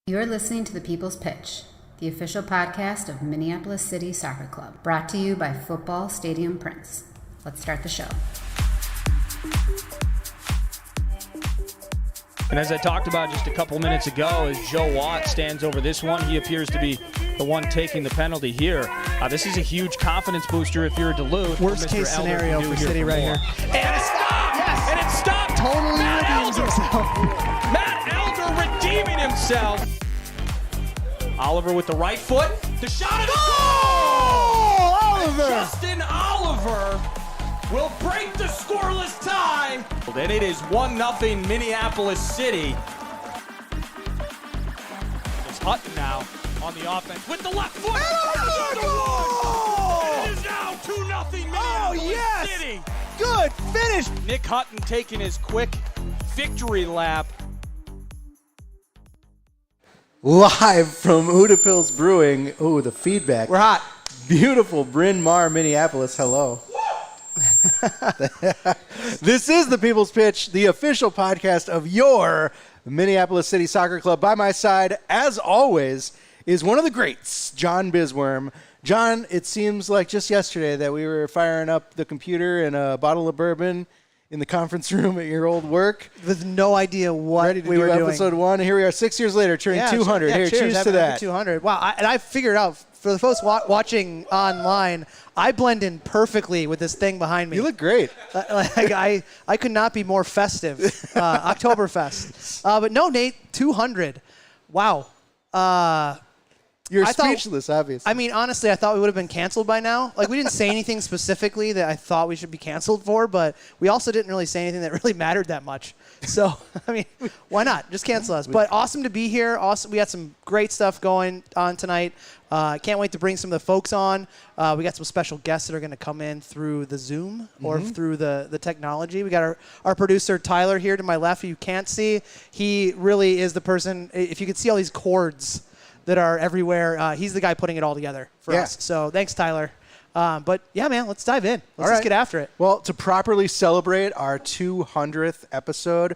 You're listening to The People's Pitch, the official podcast of Minneapolis City Soccer Club, brought to you by Football Stadium Prince. Let's start the show. And as I talked about just a couple minutes ago, as Joe Watt stands over this one, he appears to be the one taking the penalty here. This is a huge confidence booster if you're a Duluth. Worst case scenario for City right here. And it stopped! Yes! And it stopped! Totally redeems himself. Matt Elder redeeming himself. Oliver with the right foot. The shot is goal! Oliver! Justin Oliver will break the scoreless tie. And it is 1-0 Minneapolis City. It's Hutton now on the offense with the left foot. Oh, it is now 2-0 Minneapolis City. Good finish. Nick Hutton taking his quick victory lap. Live from Ooda Pils Brewing. Oh, the feedback. We're hot. Beautiful Bryn Mawr, Minneapolis. Hello. This is The People's Pitch, the official podcast of your Minneapolis City Soccer Club. By my side, as always, is one of the greats, John Bisworm. John, it seems like just yesterday that we were firing up the computer and a bottle of bourbon in the conference room at your old work. With no idea what Ready to we do were doing. episode 1, and here we are 6 years later, turning 200. Here, cheers to that. 200. Wow, I figured out, for the folks watching online, I blend in perfectly with this thing behind me. You look great. I could not be more festive. Oktoberfest. But no, Nate, 200. Wow. You're speechless, obviously. I mean, honestly, I thought we would have been canceled by now. Like, we didn't say anything specifically that I thought we should be canceled for, but we also didn't really say anything that really mattered that much. So, I mean, why not? Just cancel us. But awesome to be here. Awesome. We got some great stuff going on tonight. Can't wait to bring some of the folks on. We got some special guests that are going to come in through the Zoom or through the technology. We got our producer, Tyler, here to my left, who you can't see. He really is the person, if you could see all these cords that are everywhere, he's the guy putting it all together for us. So thanks, Tyler. But yeah, man, let's dive in. Let's just get after it. Well, to properly celebrate our 200th episode,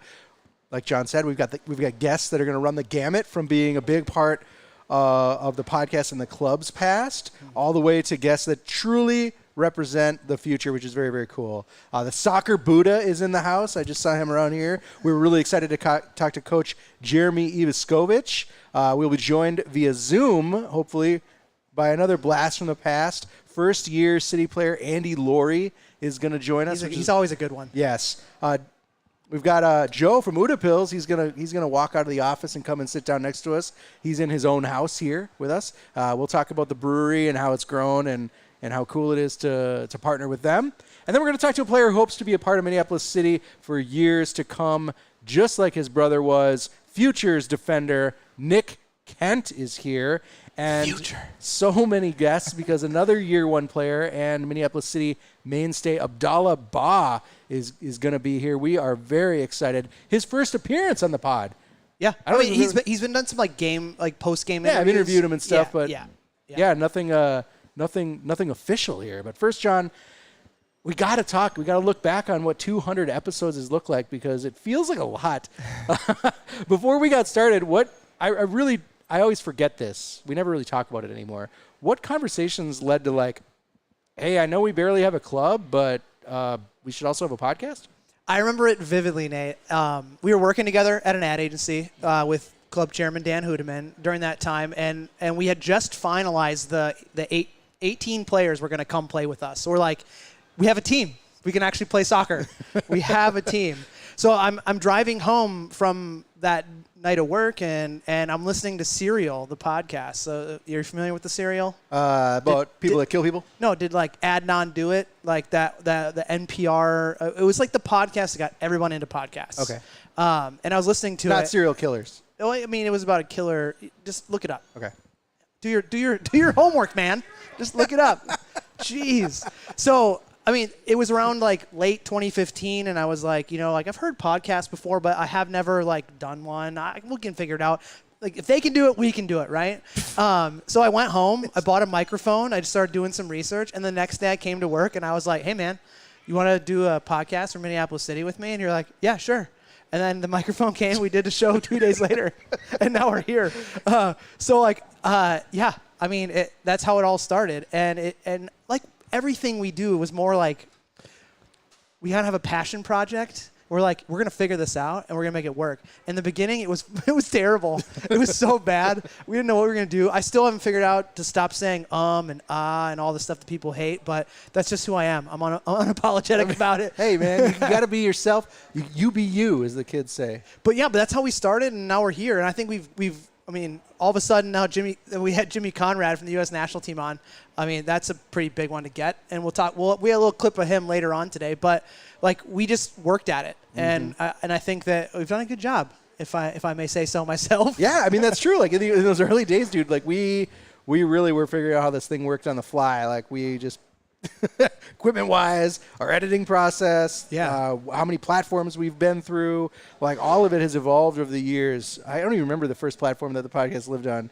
like John said, we've got guests that are going to run the gamut from being a big part of the podcast in the club's past, all the way to guests that truly represent the future, which is very, very cool. The Soccer Buddha is in the house. I just saw him around here. We were really excited to talk to Coach Jeremy Iwaskovich. We'll be joined via Zoom, hopefully, by another blast from the past. First-year City player Andy Laurie is going to join us. He's always a good one. Yes. We've got Joe from Ooda Pils. He's gonna walk out of the office and come and sit down next to us. He's in his own house here with us. We'll talk about the brewery and how it's grown and how cool it is to partner with them. And then we're going to talk to a player who hopes to be a part of Minneapolis City for years to come, just like his brother was. Futures defender Nick Kent is here. And so many guests because another year one player and Minneapolis City mainstay Abdallah Ba is going to be here. We are very excited. His first appearance on the pod. Yeah, I mean, he's been done some post game. Yeah, I've interviewed him and stuff, but nothing official here. But first, John, we got to talk. We got to look back on what 200 episodes has looked like because it feels like a lot. Before we got started, I always forget this. We never really talk about it anymore. What conversations led to hey, I know we barely have a club, but we should also have a podcast? I remember it vividly, Nate. We were working together at an ad agency with club chairman Dan Hudeman during that time, and we had just finalized the 18 players were going to come play with us. So we're like, we have a team. We can actually play soccer. We have a team. So I'm driving home from that night of work, and I'm listening to Serial, the podcast. So you're familiar with the Serial? About people that kill people? No, did Adnan do it? The NPR. It was like the podcast that got everyone into podcasts. Okay. And I was listening to Not serial killers. Oh, I mean, it was about a killer. Just look it up. Okay. Do your homework, man. Just look it up. Jeez. So, I mean, it was around late 2015, and I was I've heard podcasts before, but I have never done one. We can figure it out. If they can do it, we can do it, right? So I went home. I bought a microphone. I just started doing some research, and the next day I came to work, and I was like, "Hey, man, you want to do a podcast for Minneapolis City with me?" And you're like, "Yeah, sure." And then the microphone came. We did the show 2 days later, and now we're here. Yeah. I mean, that's how it all started. And like everything we do was more like we kind of have a passion project. We're like, we're going to figure this out, and we're going to make it work. In the beginning, it was terrible. It was so bad. We didn't know what we were going to do. I still haven't figured out to stop saying and and all the stuff that people hate, but that's just who I am. I'm unapologetic about it. Hey, man, you got to be yourself. You be you, as the kids say. But that's how we started, and now we're here. And I think all of a sudden now we had Jimmy Conrad from the U.S. national team on. I mean, that's a pretty big one to get. And we had a little clip of him later on today, but like we just worked at it. And I think that we've done a good job, if I may say so myself. Yeah, I mean, that's true. Like in those early days, dude, like we really were figuring out how this thing worked on the fly. Like we just equipment-wise, our editing process, how many platforms we've been through, like all of it has evolved over the years. I don't even remember the first platform that the podcast lived on.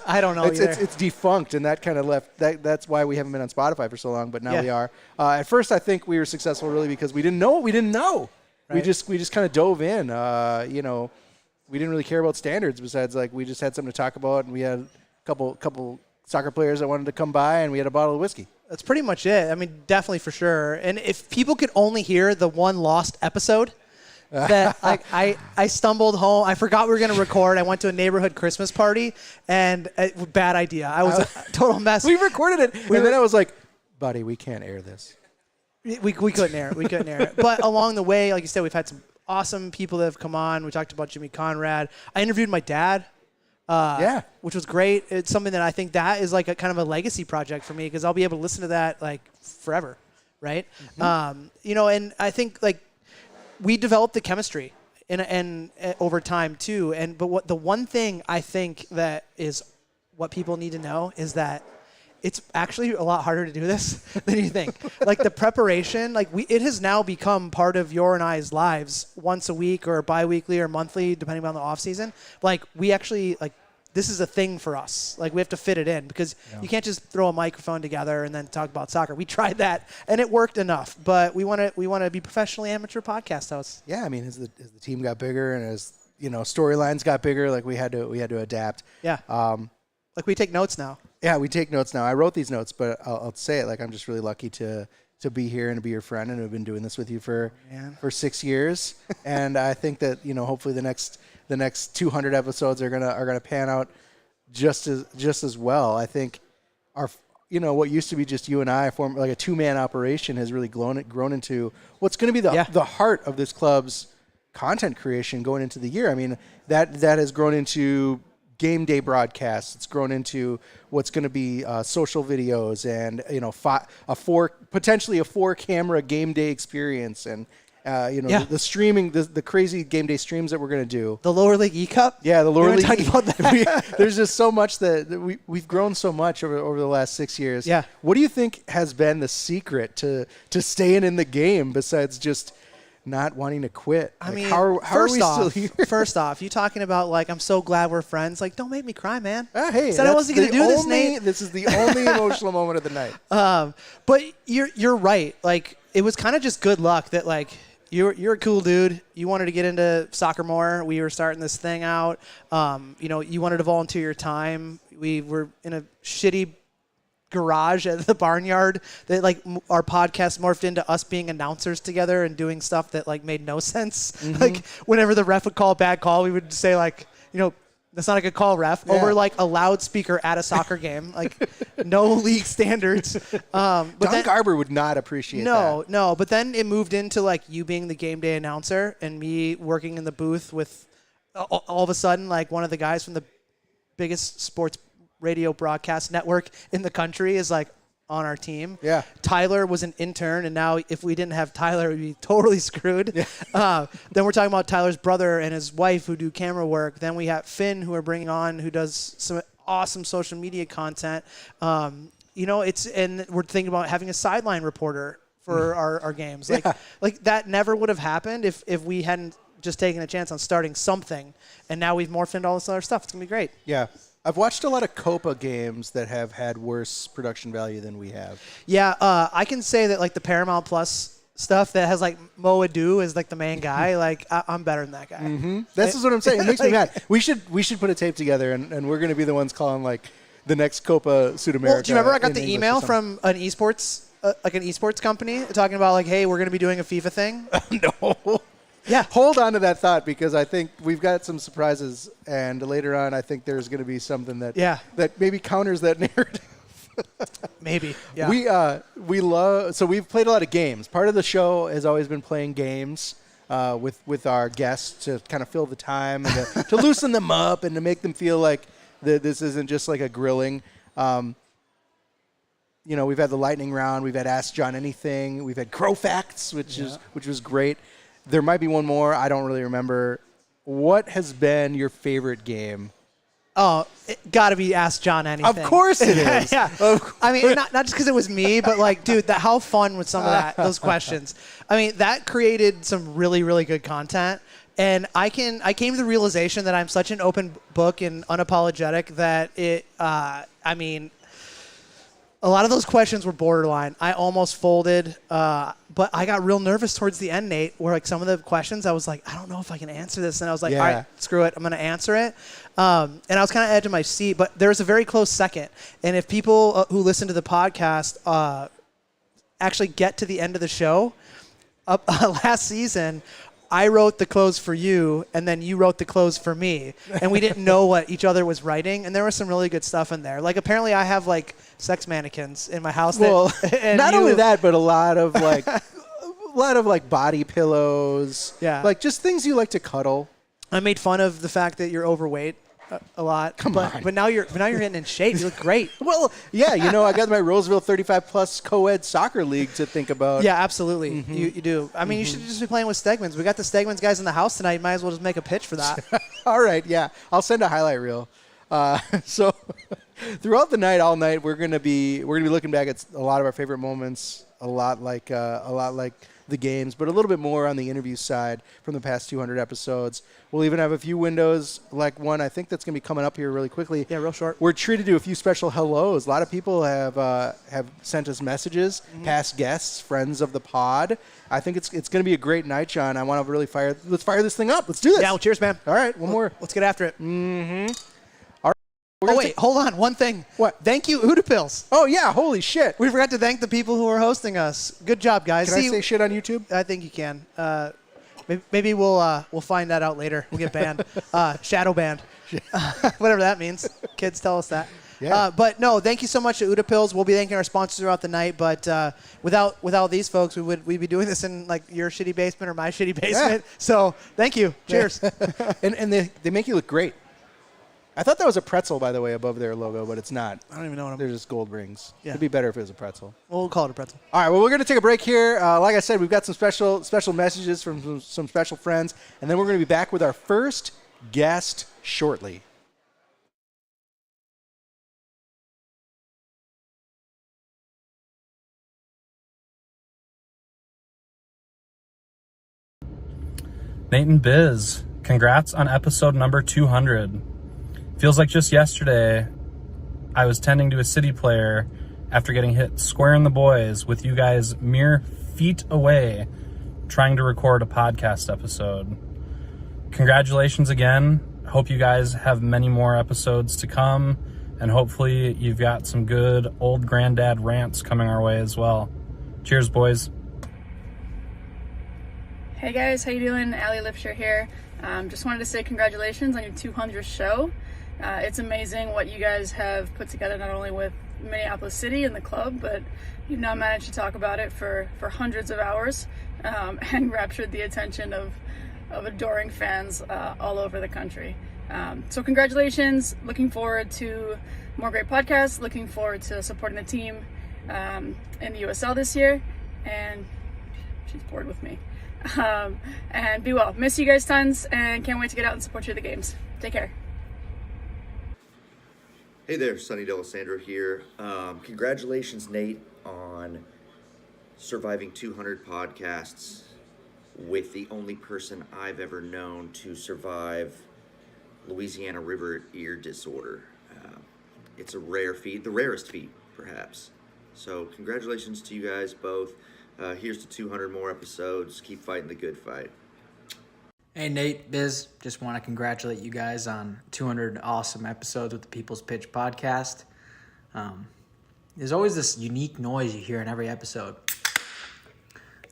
I don't know either. It's defunct, and that kind of left. That's why we haven't been on Spotify for so long, but now we are. At first, I think we were successful really because we didn't know what we didn't know. Right. We just kind of dove in. We didn't really care about standards besides like we just had something to talk about, and we had a couple soccer players that wanted to come by, and we had a bottle of whiskey. That's pretty much it. I mean, definitely for sure. And if people could only hear the one lost episode, that I stumbled home. I forgot we were going to record. I went to a neighborhood Christmas party, and bad idea. I was a total mess. We recorded it, and then I was like, buddy, we can't air this. We couldn't air it. We couldn't air it. But along the way, like you said, we've had some awesome people that have come on. We talked about Jimmy Conrad. I interviewed my dad. Which was great. It's something that I think that is like a kind of a legacy project for me because I'll be able to listen to that like forever, right? Mm-hmm. And I think like we developed the chemistry and over time too. But the one thing I think that is what people need to know is that it's actually a lot harder to do this than you think. Like the preparation, it has now become part of your and I's lives once a week or bi-weekly or monthly, depending on the off season. Like we actually this is a thing for us. Like we have to fit it in because you can't just throw a microphone together and then talk about soccer. We tried that and it worked enough, but we want to be professionally amateur podcast hosts. Yeah, I mean, as the team got bigger and as storylines got bigger, like we had to adapt. Yeah. Like we take notes now. Yeah, we take notes now. I wrote these notes, but I'll say it. Like I'm just really lucky to be here and to be your friend, and have been doing this with you for 6 years. And I think that hopefully the next 200 episodes are gonna pan out just as well. I think our what used to be just you and I form like a 2-man operation has really grown into what's going to be the heart of this club's content creation going into the year. I mean that has grown into game day broadcasts. It's grown into what's going to be social videos and potentially a 4-camera game day experience and the streaming, the crazy game day streams that we're going to do. The lower league E-Cup? Yeah, the lower league. Talking about that? There's just so much that we've grown so much over the last 6 years. Yeah. What do you think has been the secret to staying in the game besides just not wanting to quit? I mean, how are we still here? First off, you talking about I'm so glad we're friends. Like, don't make me cry, man. Hey, said I wasn't going to do this, Nate. This is the only emotional moment of the night. But you're right. Like, it was kind of just good luck that you're a cool dude. You wanted to get into soccer more. We were starting this thing out. You wanted to volunteer your time. We were in a shitty garage at the barnyard that our podcast morphed into us being announcers together and doing stuff that made no sense. Mm-hmm. Whenever the ref would call a bad call, we would say that's not a good call, ref. Yeah. Over a loudspeaker at a soccer game, no league standards. Don Garber would not appreciate that. No. But then it moved into you being the game day announcer and me working in the booth with all of a sudden one of the guys from the biggest sports radio broadcast network in the country is on our team. Yeah. Tyler was an intern, and now if we didn't have Tyler, we'd be totally screwed. Yeah. Then we're talking about Tyler's brother and his wife who do camera work. Then we have Finn who we're bringing on who does some awesome social media content. And we're thinking about having a sideline reporter for our games. That never would have happened if we hadn't just taken a chance on starting something. And now we've morphed into all this other stuff. It's going to be great. Yeah. I've watched a lot of Copa games that have had worse production value than we have. Yeah, I can say that the Paramount Plus stuff that has like Mo Adu as like the main guy, like I'm better than that guy. Mm-hmm. This is what I'm saying. It makes me mad. We should put a tape together, and we're going to be the ones calling like the next Copa Sudamerica. Well, do you remember I got the English email from an esports company talking about like, hey, we're going to be doing a FIFA thing? No. Yeah. Hold on to that thought, because I think we've got some surprises, and later on I think there's going to be something that that maybe counters that narrative. Maybe. Yeah. So we've played a lot of games. Part of the show has always been playing games with our guests to kind of fill the time and to loosen them up and to make them feel like this isn't just like a grilling. We've had the lightning round, we've had Ask John Anything, we've had Crow Facts, which was great. There might be one more. I don't really remember. What has been your favorite game? Oh, it got to be Ask John Anything. Of course it is. Yeah. I mean, not just because it was me, but like, dude, how fun was some of those questions? I mean, that created some really, really good content. And I came to the realization that I'm such an open book and unapologetic that a lot of those questions were borderline. I almost folded, but I got real nervous towards the end, Nate, where like some of the questions I was like, I don't know if I can answer this. And I was like, all right, screw it. I'm going to answer it. And I was kind of edge of my seat, but there was a very close second. And if people who listen to the podcast actually get to the end of the show, last season, I wrote the close for you, and then you wrote the close for me. And we didn't know what each other was writing, and there was some really good stuff in there. Like, apparently I have, like, sex mannequins in my house. Well, not only that, but a lot of, like, body pillows. Yeah. Like, just things you like to cuddle. I made fun of the fact that you're overweight a lot. Come on. But now you're getting in shape. You look great. Well, yeah, I got my Roseville 35-plus co-ed soccer league to think about. Yeah, absolutely. Mm-hmm. You do. I mean, you should just be playing with Stegmans. We got the Stegmans guys in the house tonight. You might as well just make a pitch for that. All right, yeah. I'll send a highlight reel. So throughout the night, all night, we're gonna be looking back at a lot of our favorite moments, a lot like the games, but a little bit more on the interview side from the past 200 episodes. We'll even have a few windows, like one I think that's going to be coming up here really quickly. Yeah, real short. We're treated to a few special hellos. A lot of people have sent us messages, past guests, friends of the pod. I think it's going to be a great night, John. I want to really let's fire this thing up. Let's do this. Yeah, well, cheers, man. All right, one more. Let's get after it. Mm-hmm. Oh, wait, hold on. One thing. What? Thank you, Utepils. Oh, yeah. Holy shit. We forgot to thank the people who are hosting us. Good job, guys. Can I say shit on YouTube? I think you can. Maybe we'll find that out later. We'll get banned. Shadow banned. Whatever that means. Kids tell us that. Yeah. But no, thank you so much to Utepils. We'll be thanking our sponsors throughout the night. But without these folks, we'd be doing this in like your shitty basement or my shitty basement. Yeah. So thank you. Cheers. and they make you look great. I thought that was a pretzel, by the way, above their logo, but it's not. I don't even know what I'm... They're just gold rings. Yeah. It'd be better if it was a pretzel. We'll call it a pretzel. All right, well, we're going to take a break here. Like I said, we've got some special messages from some special friends, and then we're going to be back with our first guest shortly. Nate and Biz, congrats on episode number 200. Feels like just yesterday I was tending to a City player after getting hit square in the boys with you guys mere feet away trying to record a podcast episode. Congratulations again. Hope you guys have many more episodes to come, and hopefully you've got some good old granddad rants coming our way as well. Cheers, boys. Hey guys, how you doing? Allie Lipsher here. Just wanted to say congratulations on your 200th show. It's amazing what you guys have put together, not only with Minneapolis City and the club, but you've now managed to talk about it for hundreds of hours and raptured the attention of adoring fans all over the country. So congratulations. Looking forward to more great podcasts. Looking forward to supporting the team in the USL this year. And she's bored with me. And be well. Miss you guys tons and can't wait to get out and support you at the games. Take care. Hey there, Sonny D'Alessandro here. Congratulations, Nate, on surviving 200 podcasts with the only person I've ever known to survive Louisiana River ear disorder. It's a rare feat, the rarest feat, perhaps. So congratulations to you guys both. Here's to 200 more episodes. Keep fighting the good fight. Hey, Nate, Biz, just want to congratulate you guys on 200 awesome episodes with the People's Pitch podcast. There's always this unique noise you hear in every episode,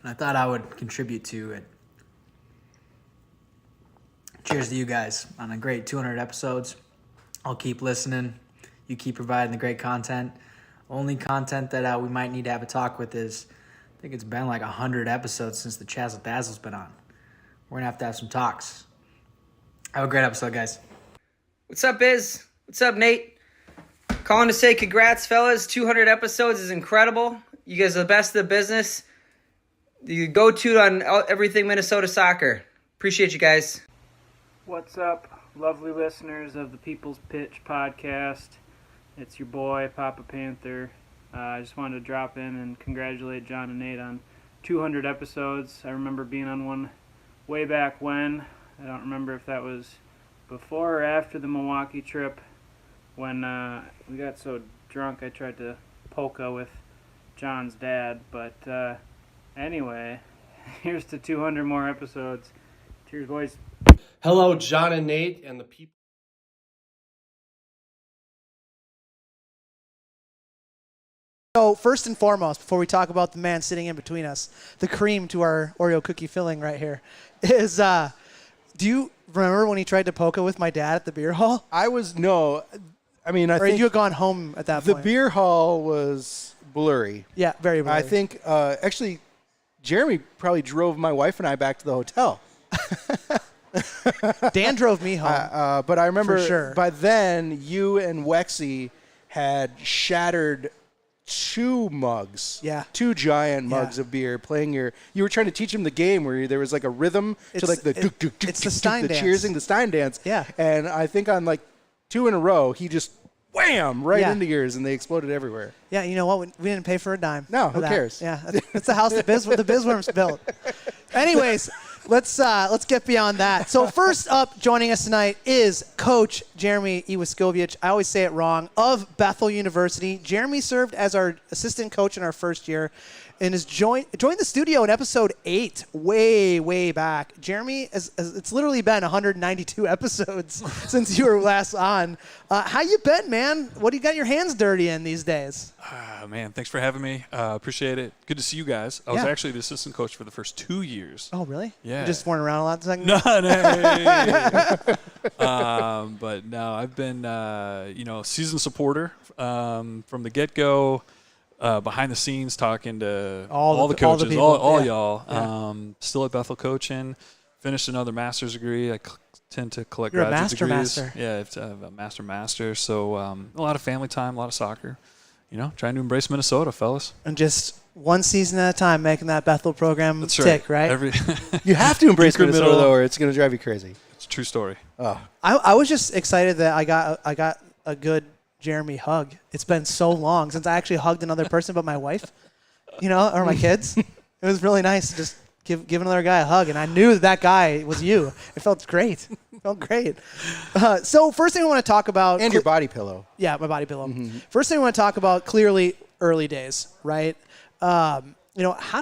and I thought I would contribute to it. Cheers to you guys on a great 200 episodes. I'll keep listening. You keep providing the great content. Only content that we might need to have a talk with is, I think it's been like 100 episodes since the Chazzle Dazzle's been on. We're going to have some talks. Have a great episode, guys. What's up, Biz? What's up, Nate? Calling to say congrats, fellas. 200 episodes is incredible. You guys are the best of the business. You go-to on everything Minnesota soccer. Appreciate you guys. What's up, lovely listeners of the People's Pitch podcast? It's your boy, Papa Panther. I just wanted to drop in and congratulate John and Nate on 200 episodes. I remember being on one way back when. I don't remember if that was before or after the Milwaukee trip when we got so drunk I tried to polka with John's dad. But anyway, here's to 200 more episodes. Cheers, boys. Hello, John and Nate and the people. So first and foremost, before we talk about the man sitting in between us, the cream to our Oreo cookie filling right here, is do you remember when he tried to polka with my dad at the beer hall? I think you had gone home at that point. The beer hall was blurry. Yeah, very blurry. I think, actually, Jeremy probably drove my wife and I back to the hotel. Dan drove me home. But I remember for sure. By then, you and Wexy had shattered two giant mugs of beer, you were trying to teach him the game where there was like a rhythm to like the Stein dance. cheersing, the Stein dance. Yeah. And I think on like two in a row, he just wham right into yours and they exploded everywhere. Yeah, you know what? We didn't pay for a dime. No, who cares? Yeah, that's the house the Bizworms built. Anyways, let's get beyond that. So first up, joining us tonight is Coach Jeremy Iwaskovich. I always say it wrong. Of Bethel University, Jeremy served as our assistant coach in our first year, and has joined the studio in episode 8, way back. Jeremy, it's literally been 192 episodes since you were last on. How you been, man? What do you got your hands dirty in these days? Man, thanks for having me. Appreciate it. Good to see you guys. I was actually the assistant coach for the first 2 years. Oh, really? Yeah. You just weren't around a lot? No. But no, I've been, season supporter from the get-go. Behind the scenes, talking to all the coaches, all y'all. Yeah. Still at Bethel coaching. Finished another master's degree. I tend to collect graduate degrees. Master. Yeah, I have a master. So a lot of family time, a lot of soccer. Trying to embrace Minnesota, fellas. And just one season at a time, making that Bethel program tick, right? You have to embrace Minnesota, though, or it's going to drive you crazy. It's a true story. Oh. I was just excited that I got a good Jeremy hug. It's been so long since I actually hugged another person but my wife, or my kids. It was really nice to just give another guy a hug, and I knew that guy was you. It felt great. So first thing I want to talk about... And your body pillow. Yeah, my body pillow. Mm-hmm. First thing I want to talk about, clearly, early days, right? How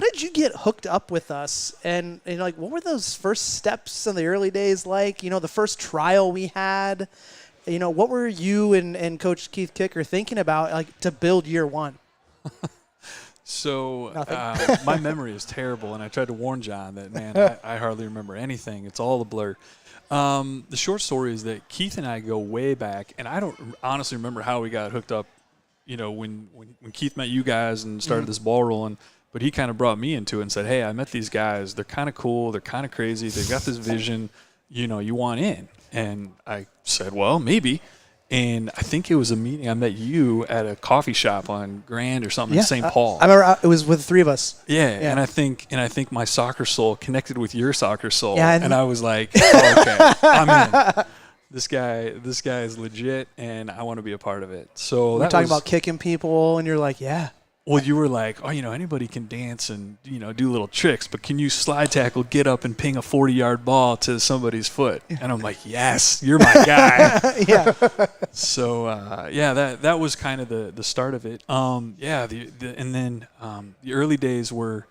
did you get hooked up with us? And what were those first steps in the early days like? The first trial we had? What were you and Coach Keith Kicker thinking about to build year one? So my memory is terrible, and I tried to warn John that, man, I hardly remember anything. It's all a blur. The short story is that Keith and I go way back, and I don't honestly remember how we got hooked up, when Keith met you guys and started this ball rolling. But he kind of brought me into it and said, hey, I met these guys. They're kind of cool. They're kind of crazy. They've got this vision. You want in. And I said, well, maybe. And I think it was a meeting. I met you at a coffee shop on Grand or something in St. Paul. I remember it was with the three of us. Yeah. And I think my soccer soul connected with your soccer soul. Yeah, and I was like, oh, okay, I'm in. This guy is legit, and I want to be a part of it. So we're talking about kicking people, and you're like, yeah. Well, you were like, oh, anybody can dance and, do little tricks, but can you slide tackle, get up, and ping a 40-yard ball to somebody's foot? And I'm like, yes, you're my guy. Yeah. So, that was kind of the start of it. And then the early days were,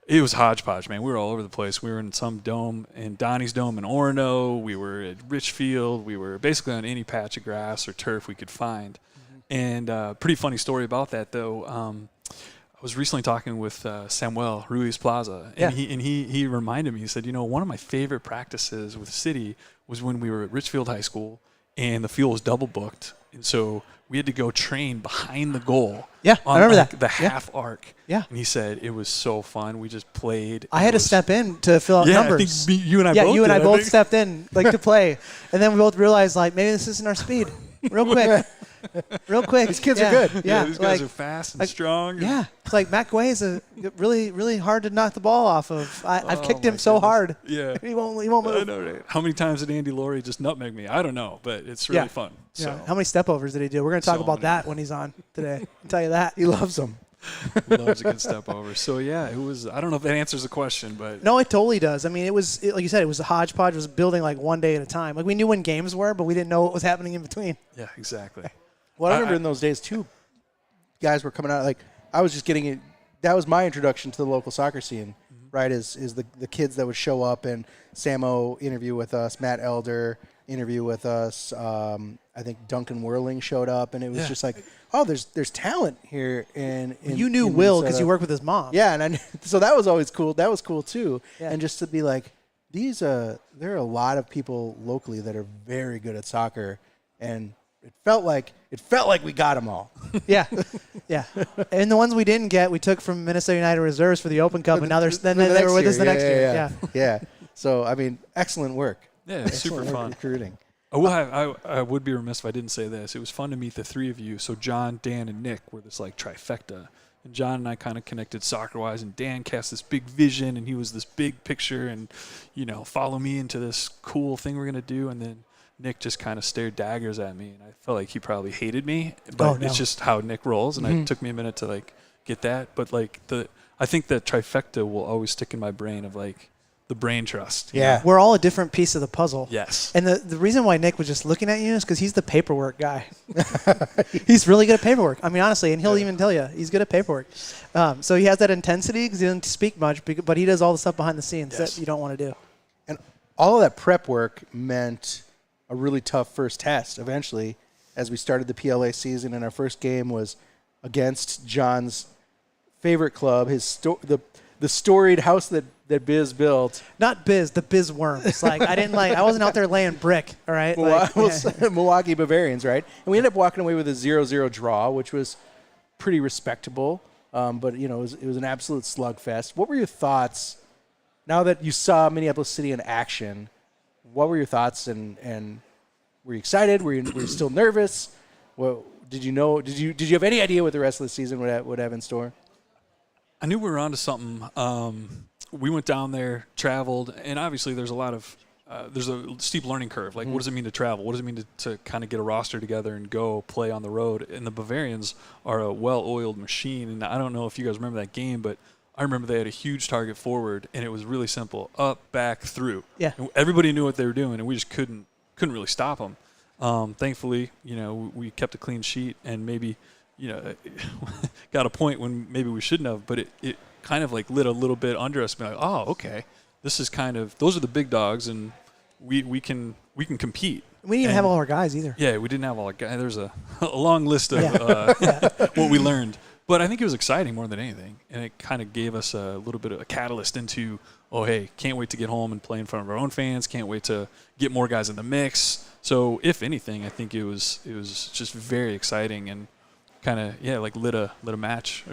It was hodgepodge, man. We were all over the place. We were in some dome, in Donnie's Dome in Orono. We were at Richfield. We were basically on any patch of grass or turf we could find. And pretty funny story about that, though. I was recently talking with Samuel Ruiz Plaza, and he reminded me. He said, one of my favorite practices with City was when we were at Richfield High School, and the field was double booked, and so we had to go train behind the goal. Yeah, on, I remember that. The half arc. Yeah. And he said it was so fun. We just played. I had to step in to fill out numbers. I think you and I both you and did, I both stepped in to play. And then we both realized, maybe this isn't our speed. Real quick. These kids are good. Yeah, these guys are fast and strong. Yeah. It's like Matt Guay is really, really hard to knock the ball off of. I've kicked him so hard. Yeah. He won't move. I know, right? How many times did Andy Laurie just nutmeg me? I don't know, but it's really fun. So. Yeah. How many stepovers did he do? We're going to talk about that when he's on today. I'll tell you that. He loves them. Loves a good step over. So, it was, I don't know if that answers the question, but. No, it totally does. I mean, like you said, it was a hodgepodge. It was building one day at a time. We knew when games were, but we didn't know what was happening in between. Yeah, exactly. Well, I remember in those days, too, guys were coming out. I was just getting it. That was my introduction to the local soccer scene, right, is the kids that would show up, and Samo interview with us, Matt Elder interview with us. I think Duncan Whirling showed up, and it was just there's talent here. You knew Will because you worked with his mom. Yeah, so that was always cool. That was cool, too. Yeah. And just to be like, there are a lot of people locally that are very good at soccer, and it felt like we got them all. Yeah. And the ones we didn't get, we took from Minnesota United reserves for the Open Cup, and now they were with us the next year. Yeah. So excellent work. Yeah, it's super fun recruiting. I would be remiss if I didn't say this. It was fun to meet the three of you. So John, Dan, and Nick were this trifecta. And John and I kind of connected soccer-wise, and Dan cast this big vision, and he was this big picture, and follow me into this cool thing we're gonna do, and then Nick just kind of stared daggers at me, and I felt like he probably hated me, but it's just how Nick rolls, and it took me a minute to get that. But I think the trifecta will always stick in my brain of the brain trust. Yeah, we're all a different piece of the puzzle. Yes. And the reason why Nick was just looking at you is because he's the paperwork guy. He's really good at paperwork. I mean, honestly, and he'll even tell you he's good at paperwork. So he has that intensity because he doesn't speak much, but he does all the stuff behind the scenes that you don't want to do. And all of that prep work meant a really tough first test eventually as we started the PLA season, and our first game was against John's favorite club, the storied house that Biz built. Not Biz, the Biz Worms. I wasn't out there laying brick, all right? Milwaukee Bavarians, right? And we ended up walking away with a 0-0 draw, which was pretty respectable, but it was an absolute slugfest. What were your thoughts now that you saw Minneapolis City in action? What were your thoughts, and were you excited? Were you still nervous? Well, did you have any idea what the rest of the season would have in store? I knew we were onto something. We went down there, traveled, and obviously there's a lot of there's a steep learning curve. What does it mean to travel? What does it mean to kind of get a roster together and go play on the road? And the Bavarians are a well-oiled machine, and I don't know if you guys remember that game, but I remember they had a huge target forward, and it was really simple: up, back, through. Yeah. And everybody knew what they were doing, and we just couldn't really stop them. Thankfully, we kept a clean sheet, and maybe, got a point when maybe we shouldn't have. But it kind of lit a little bit under us. Oh, okay, this is those are the big dogs, and we can compete. We didn't even have all our guys either. Yeah, we didn't have all our guys. There's a long list of what we learned. But I think it was exciting more than anything, and it kind of gave us a little bit of a catalyst into, can't wait to get home and play in front of our own fans, can't wait to get more guys in the mix. So if anything, I think it was just very exciting and kind of lit a match.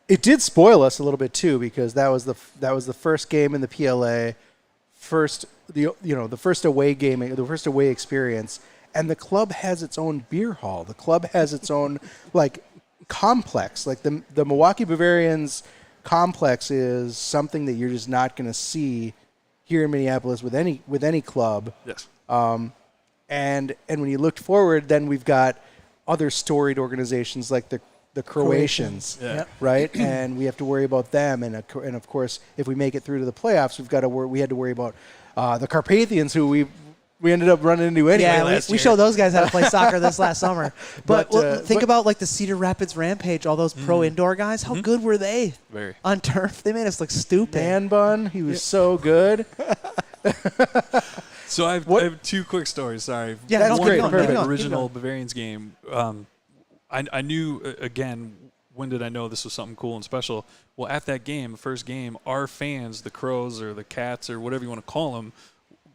It did spoil us a little bit too, because that was the first game in the PLA, the first away game, the first away experience, and the club has its own beer hall. The club has its own complex. The Milwaukee Bavarians complex is something that you're just not going to see here in Minneapolis with any club. Yes. And when you looked forward, then we've got other storied organizations like the Croatians, right? And we have to worry about them, and of course, if we make it through to the playoffs, we had to worry about the Carpathians, who we ended up running into anyway. Yeah, we showed those guys how to play soccer this last summer. But think about like the Cedar Rapids Rampage, all those pro indoor guys. How good were they? Very. On turf, they made us look stupid. Man bun, he was so good. So I have two quick stories. Sorry. Yeah, that's great. The original Bavarians game. I knew again. When did I know this was something cool and special? Well, at that game, the first game, our fans, the Crows or the Cats or whatever you want to call them,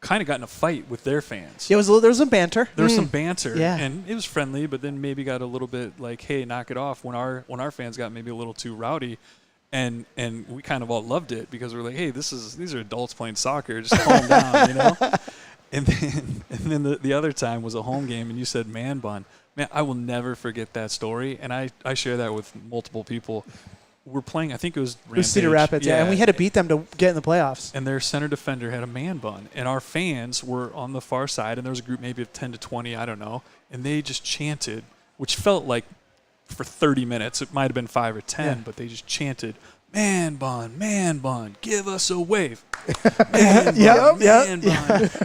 kind of got in a fight with their fans. Yeah, there was some banter. There was some banter, yeah. And it was friendly, but then maybe got a little bit like, hey, knock it off. When our fans got maybe a little too rowdy, and we kind of all loved it because we're like, hey, these are adults playing soccer, just calm down, you know. And then the other time was a home game, and you said man bun. Man, I will never forget that story, and I share that with multiple people. We're playing, I think it was Cedar Rapids, yeah, and we had to beat them to get in the playoffs. And their center defender had a man bun, and our fans were on the far side, and there was a group maybe of 10 to 20, I don't know, and they just chanted, which felt like for 30 minutes, it might have been 5 or 10, but they just chanted, man bun, give us a wave. Man bun.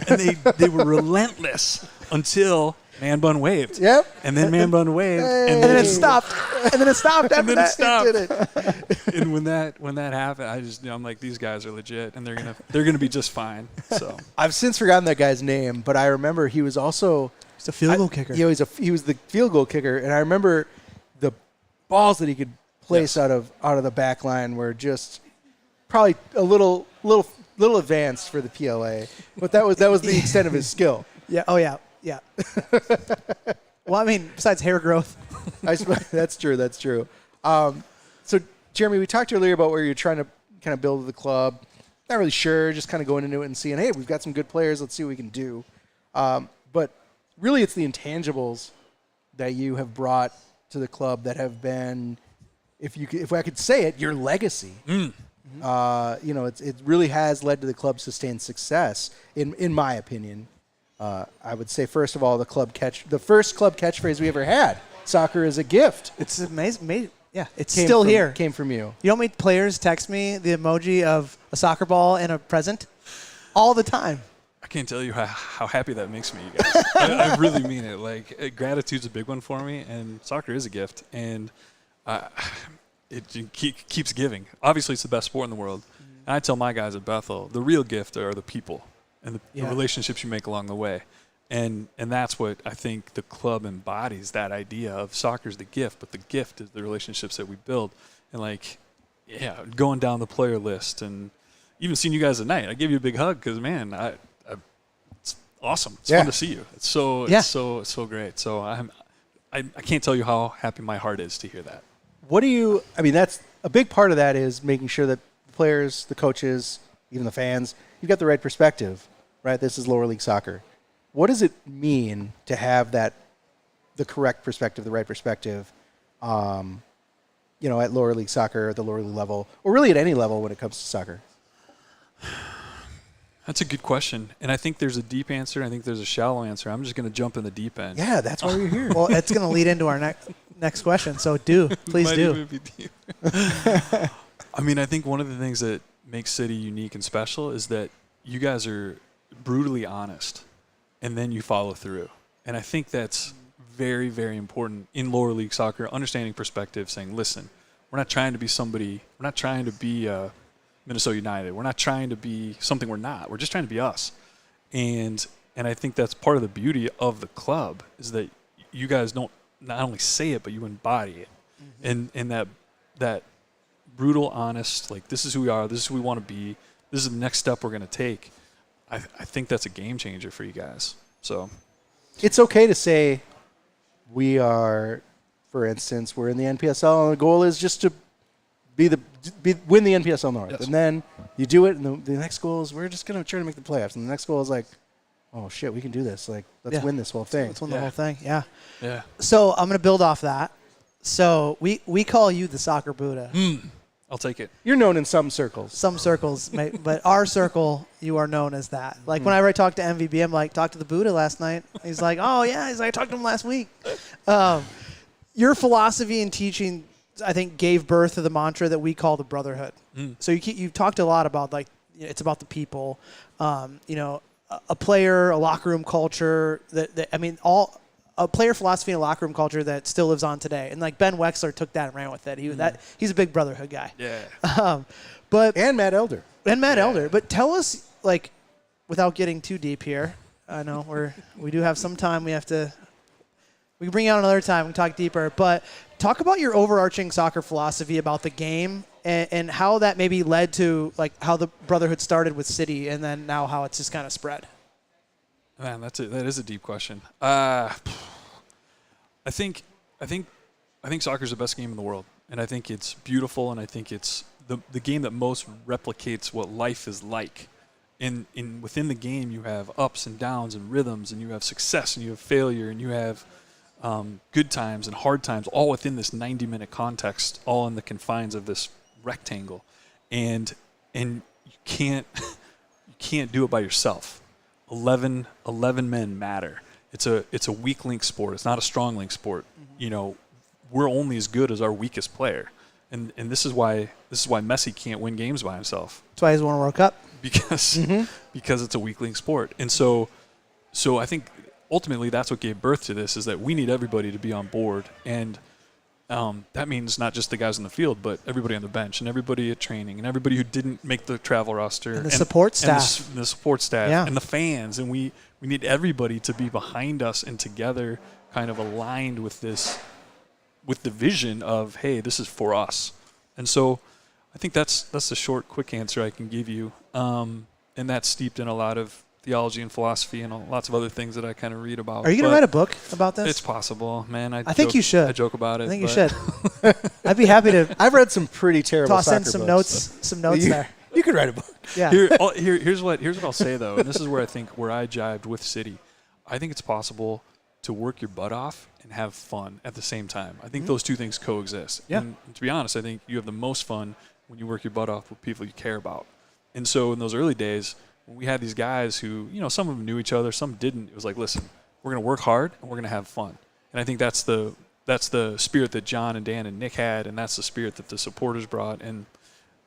And they were relentless until man bun waved. Yep. And then man bun waved. And then it stopped. And then it stopped after that. It did it. And when that happened, I'm like, these guys are legit, and they're gonna be just fine. So I've since forgotten that guy's name, but I remember he was also a field goal kicker. He was the field goal kicker, and I remember the balls that he could place out of the back line were just probably a little advanced for the PLA, but that was the extent of his skill. Yeah. Oh yeah. Yeah. Well, I mean, besides hair growth. That's true. That's true. So, Jeremy, we talked earlier about where you're trying to kind of build the club. Not really sure, just kind of going into it and seeing, hey, we've got some good players. Let's see what we can do. But really, it's the intangibles that you have brought to the club that have been, if I could say it, your legacy. It really has led to the club's sustained success, in my opinion. I would say, first of all, the first club catchphrase we ever had, soccer is a gift. It's amazing. Yeah, it's still here. Came from you. You know how many players text me the emoji of a soccer ball and a present? All the time. I can't tell you how happy that makes me, you guys. I really mean it. Like, gratitude's a big one for me, and soccer is a gift. And it keeps giving. Obviously, it's the best sport in the world. And I tell my guys at Bethel, the real gift are the people and the relationships you make along the way. And that's what I think the club embodies, that idea of soccer's the gift, but the gift is the relationships that we build. And, going down the player list and even seeing you guys tonight, I gave you a big hug because, man, it's awesome. It's fun to see you. It's so great. So I can't tell you how happy my heart is to hear that. That's a big part of that is making sure that the players, the coaches, even the fans, you've got the right perspective, right? This is lower league soccer. What does it mean to have the correct perspective, the right perspective, at lower league soccer, at the lower league level, or really at any level when it comes to soccer? That's a good question. And I think there's a deep answer. I think there's a shallow answer. I'm just going to jump in the deep end. Yeah, that's why you're here. Well, it's going to lead into our next question. So please do. I think one of the things that makes City unique and special is that you guys are brutally honest, and then you follow through. And I think that's very, very important in lower league soccer, understanding perspective, saying, listen, we're not trying to be somebody, we're not trying to be Minnesota United. We're not trying to be something we're not. We're just trying to be us. And I think that's part of the beauty of the club is that you guys don't not only say it, but you embody it. Mm-hmm. And that brutal, honest, like, this is who we are, this is who we want to be, this is the next step we're going to take. I think that's a game changer for you guys. So it's okay to say we are, for instance, we're in the NPSL, and the goal is just to win the NPSL North. Yes. And then you do it, and the next goal is we're just going to try to make the playoffs. And the next goal is like, oh, shit, we can do this. Like, let's win this whole thing. Let's win the whole thing, yeah. Yeah. So I'm going to build off that. So we call you the soccer Buddha. I'll take it. You're known in some circles. Some circles, but our circle, you are known as that. Like, whenever I talk to MVB, I'm like, talked to the Buddha last night. He's like, oh, yeah. He's like, I talked to him last week. Your philosophy and teaching, I think, gave birth to the mantra that we call the brotherhood. So you've talked a lot about, like, it's about the people. a player, a locker room culture a player philosophy and a locker room culture that still lives on today. And like Ben Wexler took that and ran with it. He's a big brotherhood guy. Yeah. And Matt Elder. But tell us, like, without getting too deep here, I know we do have some time. We can bring you out another time and talk deeper. But talk about your overarching soccer philosophy about the game and how that maybe led to like how the brotherhood started with City and then now how it's just kind of spread. Man, that is a deep question. I think soccer is the best game in the world, and I think it's beautiful, and I think it's the game that most replicates what life is like. Within the game, you have ups and downs and rhythms, and you have success, and you have failure, and you have good times and hard times, all within this 90-minute context, all in the confines of this rectangle, and you can't do it by yourself. 11 men matter. It's a weak link sport. It's not a strong link sport. Mm-hmm. We're only as good as our weakest player, and this is why Messi can't win games by himself. That's why he's won a World Cup. Because it's a weak link sport, and so I think ultimately that's what gave birth to this, is that we need everybody to be on board, and that means not just the guys on the field, but everybody on the bench and everybody at training and everybody who didn't make the travel roster and the support staff, and the support staff and the fans, and we need everybody to be behind us and together, kind of aligned with the vision of, hey, this is for us. And so I think that's the short, quick answer I can give you, and that's steeped in a lot of theology and philosophy and lots of other things that I kind of read about. Are you going to write a book about this? It's possible, man. I think you should. I joke about it. I think you should. I'd be happy to. I've read some pretty terrible toss soccer in some books, notes. Some notes there. You could write a book. Yeah. Here's what I'll say though, and this is where I jived with City. I think it's possible to work your butt off and have fun at the same time. I think those two things coexist. Yeah. And to be honest, I think you have the most fun when you work your butt off with people you care about. And so in those early days, when we had these guys who, some of them knew each other, some didn't, it was like, listen, we're going to work hard and we're going to have fun. And I think that's the spirit that John and Dan and Nick had, and that's the spirit that the supporters brought. And,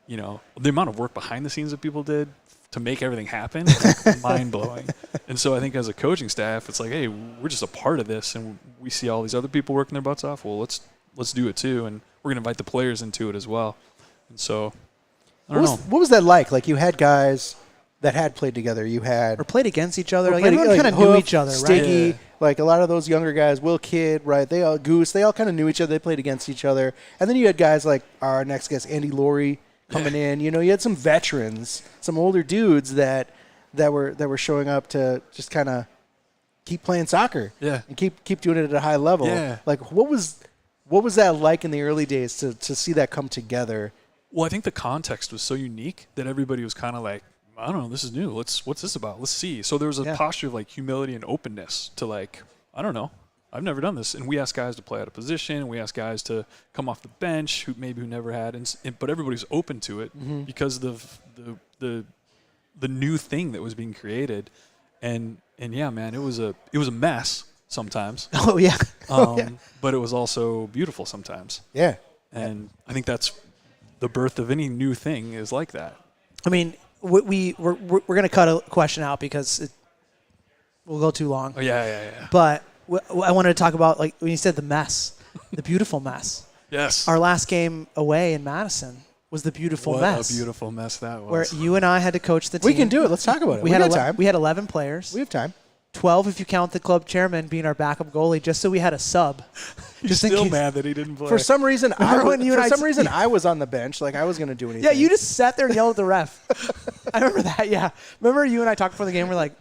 the amount of work behind the scenes that people did to make everything happen, mind-blowing. And so I think as a coaching staff, it's like, hey, we're just a part of this, and we see all these other people working their butts off. Well, let's do it too, and we're going to invite the players into it as well. And so, I don't know. What was that like? Like, you had guys that had played together. You had or played against each other. Like everyone kind of knew each other, right? Stiggy, yeah. Like a lot of those younger guys, Will Kidd, right? They all kind of knew each other. They played against each other. And then you had guys like our next guest, Andy Laurie, coming in. You had some veterans, some older dudes that were showing up to just kind of keep playing soccer, and keep doing it at a high level. Yeah. Like what was that like in the early days to see that come together? Well, I think the context was so unique that everybody was kind of like, I don't know, this is new. What's this about? Let's see. So there was a posture of like humility and openness to like, I don't know, I've never done this. And we asked guys to play out of position. We asked guys to come off the bench who never had, but everybody's open to it because of the new thing that was being created. And yeah, man, it was a mess sometimes. Oh yeah. But it was also beautiful sometimes. Yeah. And I think that's the birth of any new thing is like that. I mean, we're going to cut a question out because we'll go too long. Oh yeah. But I wanted to talk about, like, when you said the mess, the beautiful mess. Yes. Our last game away in Madison was the beautiful mess. What a beautiful mess that was. Where you and I had to coach the team. We can do it. Let's talk about it. We had time. We had 11 players. We have time. 12 if you count the club chairman being our backup goalie, just so we had a sub. You're still mad that he didn't play. For some reason, I was on the bench, like I was going to do anything. Yeah, you just sat there and yelled at the ref. I remember that, yeah. Remember you and I talked before the game, we're like,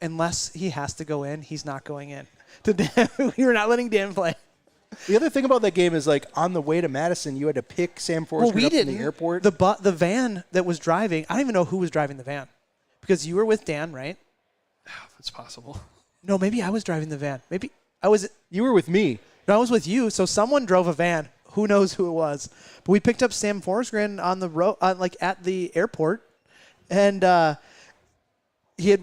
unless he has to go in, he's not going in. We were not letting Dan play. The other thing about that game is, like, on the way to Madison, you had to pick Sam Forrester up from the airport. The van that was driving, I don't even know who was driving the van. Because you were with Dan, right? It's possible. No, maybe I was driving the van. Maybe I was. You were with me. No, I was with you. So someone drove a van. Who knows who it was? But we picked up Sam Forsgren on the road, like at the airport, and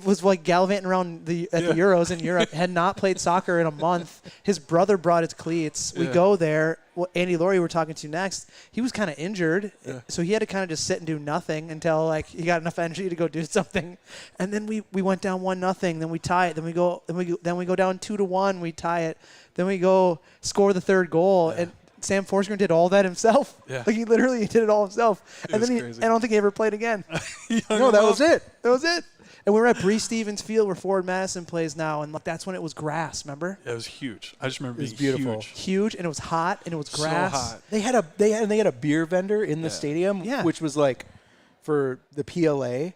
was like gallivanting around at the Euros in Europe, had not played soccer in a month. His brother brought his cleats. We go there. Well, Andy Laurie we're talking to next, he was kind of injured, so he had to kind of just sit and do nothing until like he got enough energy to go do something. And then we went down 1-0, then we tie it, then we go down 2-1, we tie it, then we go score the third goal, and Sam Forsgren did all that himself. Yeah. Like he literally did it all himself. And then I don't think he ever played again. No, that was it. That was it. And we were at Bree Stevens Field where Forward Madison plays now, and that's when it was grass, remember? Yeah, it was huge. I just remember it was being beautiful. Huge, and it was hot, and it was grass. So hot. They had a beer vendor in the stadium, which was like for the PLA,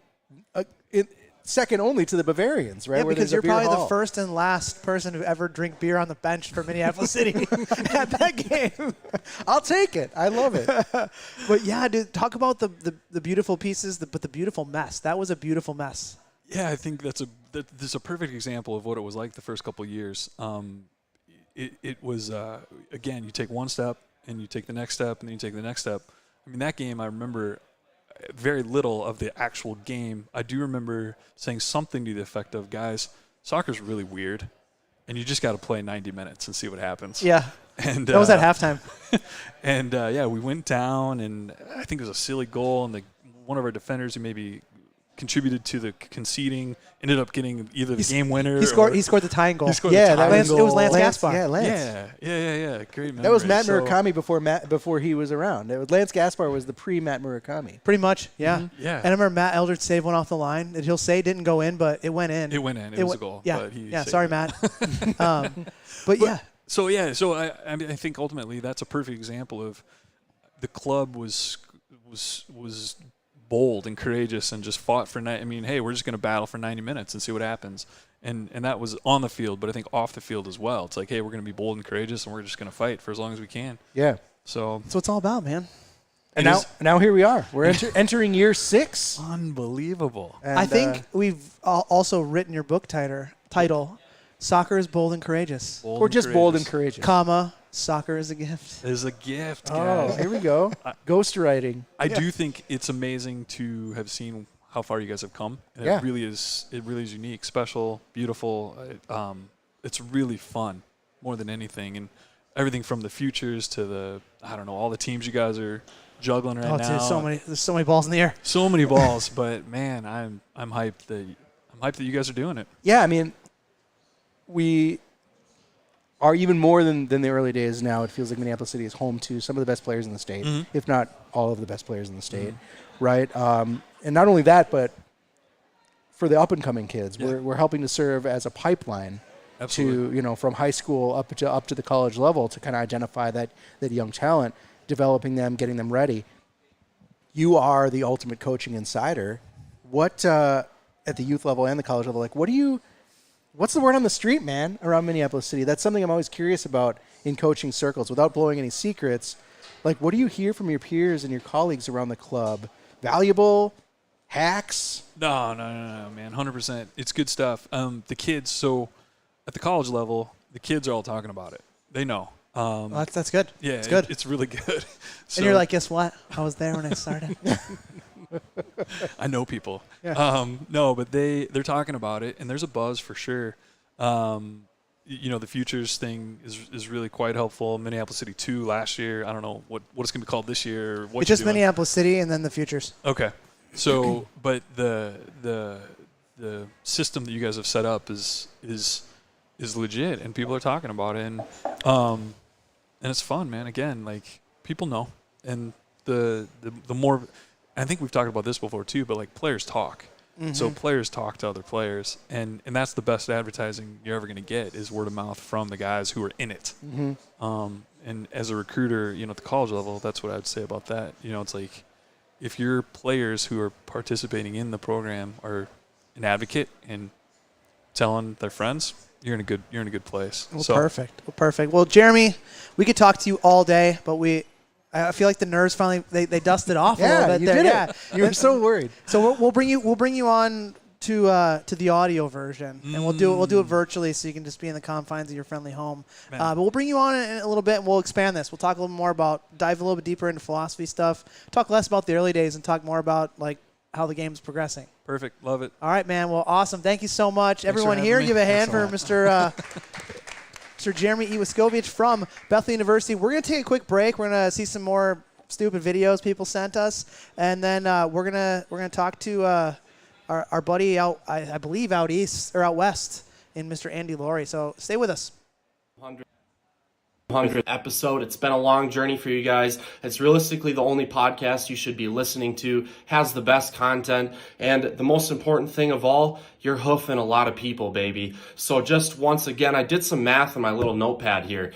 second only to the Bavarians, right? Yeah, Where because there's a you're beer probably hall. the first and last person to ever drink beer on the bench for Minneapolis City at that game. I'll take it. I love it. But yeah, dude, talk about the beautiful pieces, but the beautiful mess. That was a beautiful mess. Yeah, I think this is a perfect example of what it was like the first couple of years. It was, again, you take one step, and you take the next step, and then you take the next step. I mean, that game, I remember very little of the actual game. I do remember saying something to the effect of, guys, soccer's really weird, and you just got to play 90 minutes and see what happens. Yeah, and that was at halftime. And, we went down, and I think it was a silly goal, and one of our defenders who maybe contributed to the conceding ended up getting either the game winner. He scored the tying goal. It was Lance Gaspar. Yeah, Lance. Yeah. Great memory. That was Matt Murakami before he was around. Lance Gaspar was the pre-Matt Murakami. Pretty much, yeah. Mm-hmm. Yeah. And I remember Matt Eldridge saved one off the line that he'll say didn't go in, but it went in. It went in. It was a goal. Yeah, but he sorry, Matt. But yeah. So I mean, I think ultimately that's a perfect example of the club was bold and courageous and just fought for hey, we're just going to battle for 90 minutes and see what happens. And that was on the field, but I think off the field as well. It's like, hey, we're going to be bold and courageous, and we're just going to fight for as long as we can. Yeah. So that's what it's all about, man. And now here we are. We're entering year 6. Unbelievable. And I think we've also written your book title, Soccer is Bold and Courageous. Bold and courageous. Comma, soccer is a gift. Is a gift, guys. Oh, here we go. Ghostwriting. I do think it's amazing to have seen how far you guys have come. And it really is unique, special, beautiful. It's really fun more than anything. And everything from the futures to all the teams you guys are juggling right now. There's so many balls in the air. So many balls, but man, I'm hyped that you guys are doing it. Yeah, I mean, we are even more than the early days now. It feels like Minneapolis City is home to some of the best players in the state, if not all of the best players in the state, right? And not only that, but for the up-and-coming kids, we're helping to serve as a pipeline to, from high school up to the college level to kind of identify that young talent, developing them, getting them ready. You are the ultimate coaching insider. What, at the youth level and the college level, what's the word on the street, man, around Minneapolis City? That's something I'm always curious about in coaching circles. Without blowing any secrets, what do you hear from your peers and your colleagues around the club? Valuable? Hacks? No, man, 100%. It's good stuff. The kids, so at the college level, the kids are all talking about it. They know. That's good. Yeah, it's good. It's really good. And you're like, guess what? I was there when it started. I know people. Yeah. No, but they're talking about it, and there's a buzz for sure. The futures thing is really quite helpful. Minneapolis City 2 last year. I don't know what it's going to be called this year. It's just Minneapolis City and then the futures. Okay. So, but the system that you guys have set up is legit, and people are talking about it, and it's fun, man. Again, people know, and the more. I think we've talked about this before too, but players talk. Mm-hmm. So players talk to other players, and that's the best advertising you're ever going to get is word of mouth from the guys who are in it. Mm-hmm. And as a recruiter, at the college level, that's what I would say about that. It's like if your players who are participating in the program are an advocate and telling their friends, you're in a good place. Well, perfect. Well, Jeremy, we could talk to you all day, but I feel like the nerves finally they dusted off a little bit there. Yeah, you were so worried. So we'll bring you on to the audio version, and we'll do it virtually, so you can just be in the confines of your friendly home. But we'll bring you on in a little bit, and we'll expand this. We'll talk a little more dive a little bit deeper into philosophy stuff. Talk less about the early days, and talk more about how the game's progressing. Perfect. Love it. All right, man. Well, awesome. Thank you so much. Thanks Everyone for here, having me. give a hand for Thanks Mr. Jeremy Iwaskovich from Bethel University. We're going to take a quick break. We're going to see some more stupid videos people sent us, and then we're gonna talk to our buddy out, I believe out east or out west, in Mr. Andy Laurie. So stay with us. 100th episode. It's been a long journey for you guys. It's realistically the only podcast you should be listening to, has the best content, and the most important thing of all, you're hoofing a lot of people, baby. So just once again, I did some math on my little notepad here.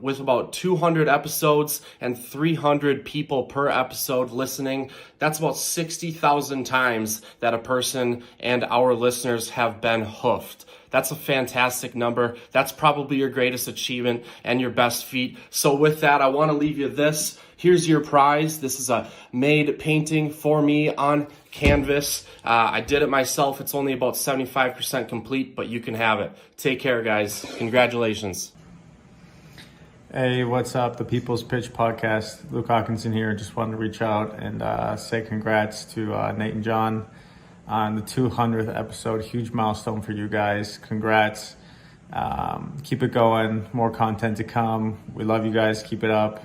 With about 200 episodes and 300 people per episode listening, that's about 60,000 times that a person and our listeners have been hoofed. That's a fantastic number. That's probably your greatest achievement and your best feat. So with that, I want to leave you this. Here's your prize. This is a made painting for me on canvas. I did it myself. It's only about 75% complete, but you can have it. Take care, guys. Congratulations. Hey, what's up? The People's Pitch Podcast. Luke Hawkinson here. Just wanted to reach out and say congrats to Nate and John on the 200th episode. Huge milestone for you guys. Congrats. Keep it going. More content to come. We love you guys. Keep it up.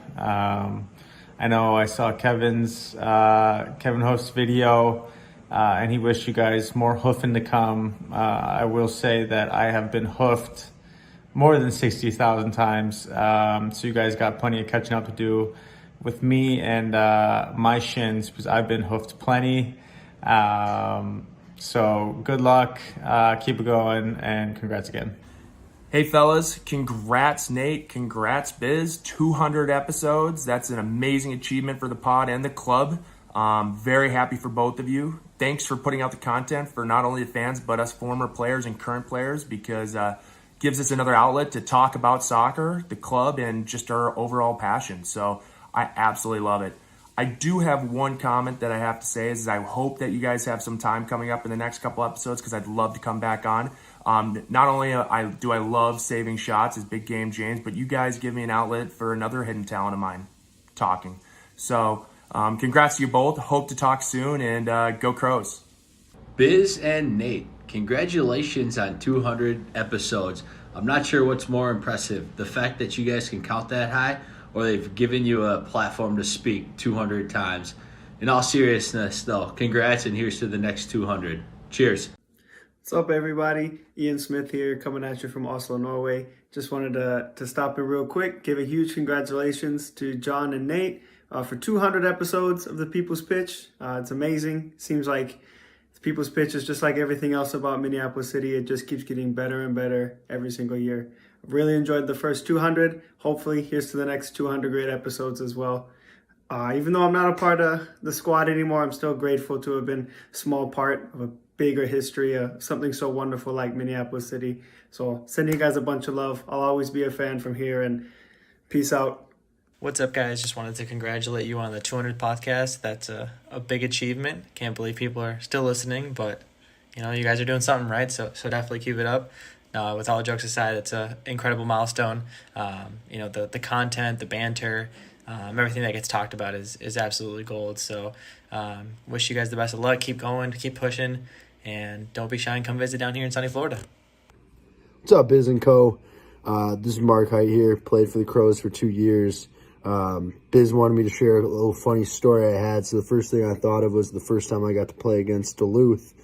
I know I saw Kevin Hoof's video, and he wished you guys more hoofing to come. I will say that I have been hoofed more than 60,000 times. So you guys got plenty of catching up to do with me and my shins, because I've been hoofed plenty. So good luck, keep it going, and congrats again. Hey fellas, congrats Nate, congrats Biz, 200 episodes. That's an amazing achievement for the pod and the club. Very happy for both of you. Thanks for putting out the content for not only the fans, but us former players and current players, because gives us another outlet to talk about soccer, the club, and just our overall passion. So I absolutely love it. I do have one comment that I have to say is I hope that you guys have some time coming up in the next couple episodes, because I'd love to come back on. Not only do I love saving shots as Big Game James, but you guys give me an outlet for another hidden talent of mine, talking. So congrats to you both. Hope to talk soon, and go Crows. Biz and Nate, congratulations on 200 episodes. I'm not sure what's more impressive, the fact that you guys can count that high, or they've given you a platform to speak 200 times. In all seriousness, though, congrats, and here's to the next 200. Cheers. What's up, everybody? Ian Smith here, coming at you from Oslo, Norway. Just wanted to stop in real quick, give a huge congratulations to John and Nate for 200 episodes of The People's Pitch. It's amazing. Seems like The People's Pitch is just like everything else about Minneapolis City. It just keeps getting better and better every single year. I've really enjoyed the first 200. Hopefully, here's to the next 200 great episodes as well. Even though I'm not a part of the squad anymore, I'm still grateful to have been a small part of a bigger history of something so wonderful like Minneapolis City. So sending you guys a bunch of love. I'll always be a fan from here, and peace out. What's up, guys? Just wanted to congratulate you on the 200th podcast. That's a big achievement. Can't believe people are still listening, but you know, you guys are doing something right, so definitely keep it up. With all jokes aside, it's an incredible milestone. You know, the content, the banter, everything that gets talked about is absolutely gold. So wish you guys the best of luck. Keep going, keep pushing, and don't be shy and come visit down here in sunny Florida. What's up, Biz and Co? This is Mark Height here. Played for the Crows for 2 years. Biz wanted me to share a little funny story I had. So the first thing I thought of was the first time I got to play against Duluth.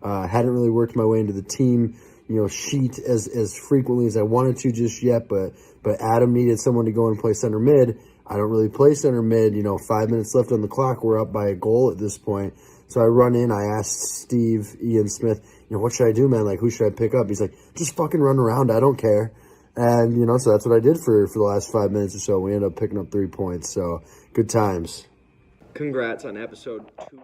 Hadn't really worked my way into the team, sheet as frequently as I wanted to just yet, but Adam needed someone to go and play center mid. I don't really play center mid. 5 minutes left on the clock. We're up by a goal at this point. So I run in. I asked Steve, Ian Smith, what should I do, man? Like, who should I pick up? He's like, just fucking run around. I don't care. And, so that's what I did for the last 5 minutes or so. We ended up picking up 3 points. So good times. Congrats on episode 2.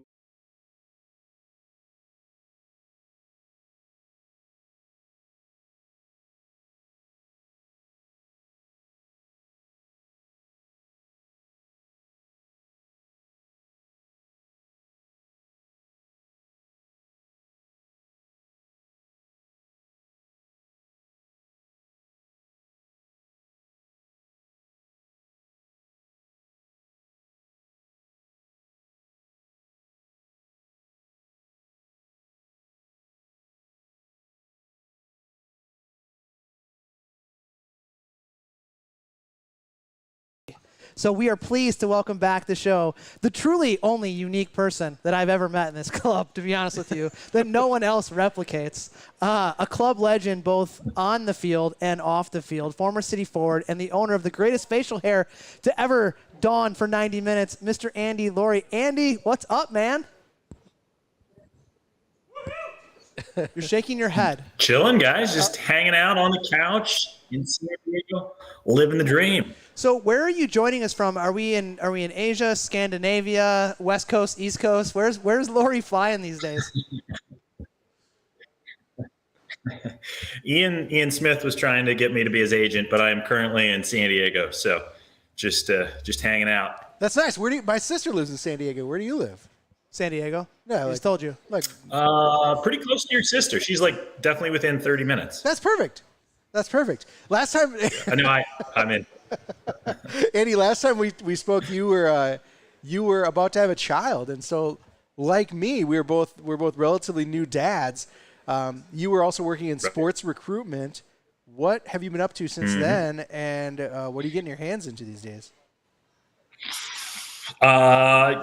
So we are pleased to welcome back the show the truly only unique person that I've ever met in this club, to be honest with you, that no one else replicates. A club legend both on the field and off the field, former city forward and the owner of the greatest facial hair to ever dawn for 90 minutes, Mr. Andy Laurie. Andy, what's up, man? You're shaking your head. Chilling, guys. Just hanging out on the couch in San Diego, living the dream. So where are you joining us from? Are we in Asia, Scandinavia, West Coast, East Coast? Where's Laurie flying these days? Ian Smith was trying to get me to be his agent, but I am currently in San Diego, so just hanging out. That's nice. My sister lives in San Diego. Where do you live? San Diego. Yeah, I just told you. Pretty close to your sister. She's definitely within 30 minutes. That's perfect. Last time, I know. I'm in. Andy, last time we spoke, you were about to have a child, and so like me, we're both relatively new dads. You were also working in sports recruitment. What have you been up to since then, and what are you getting your hands into these days?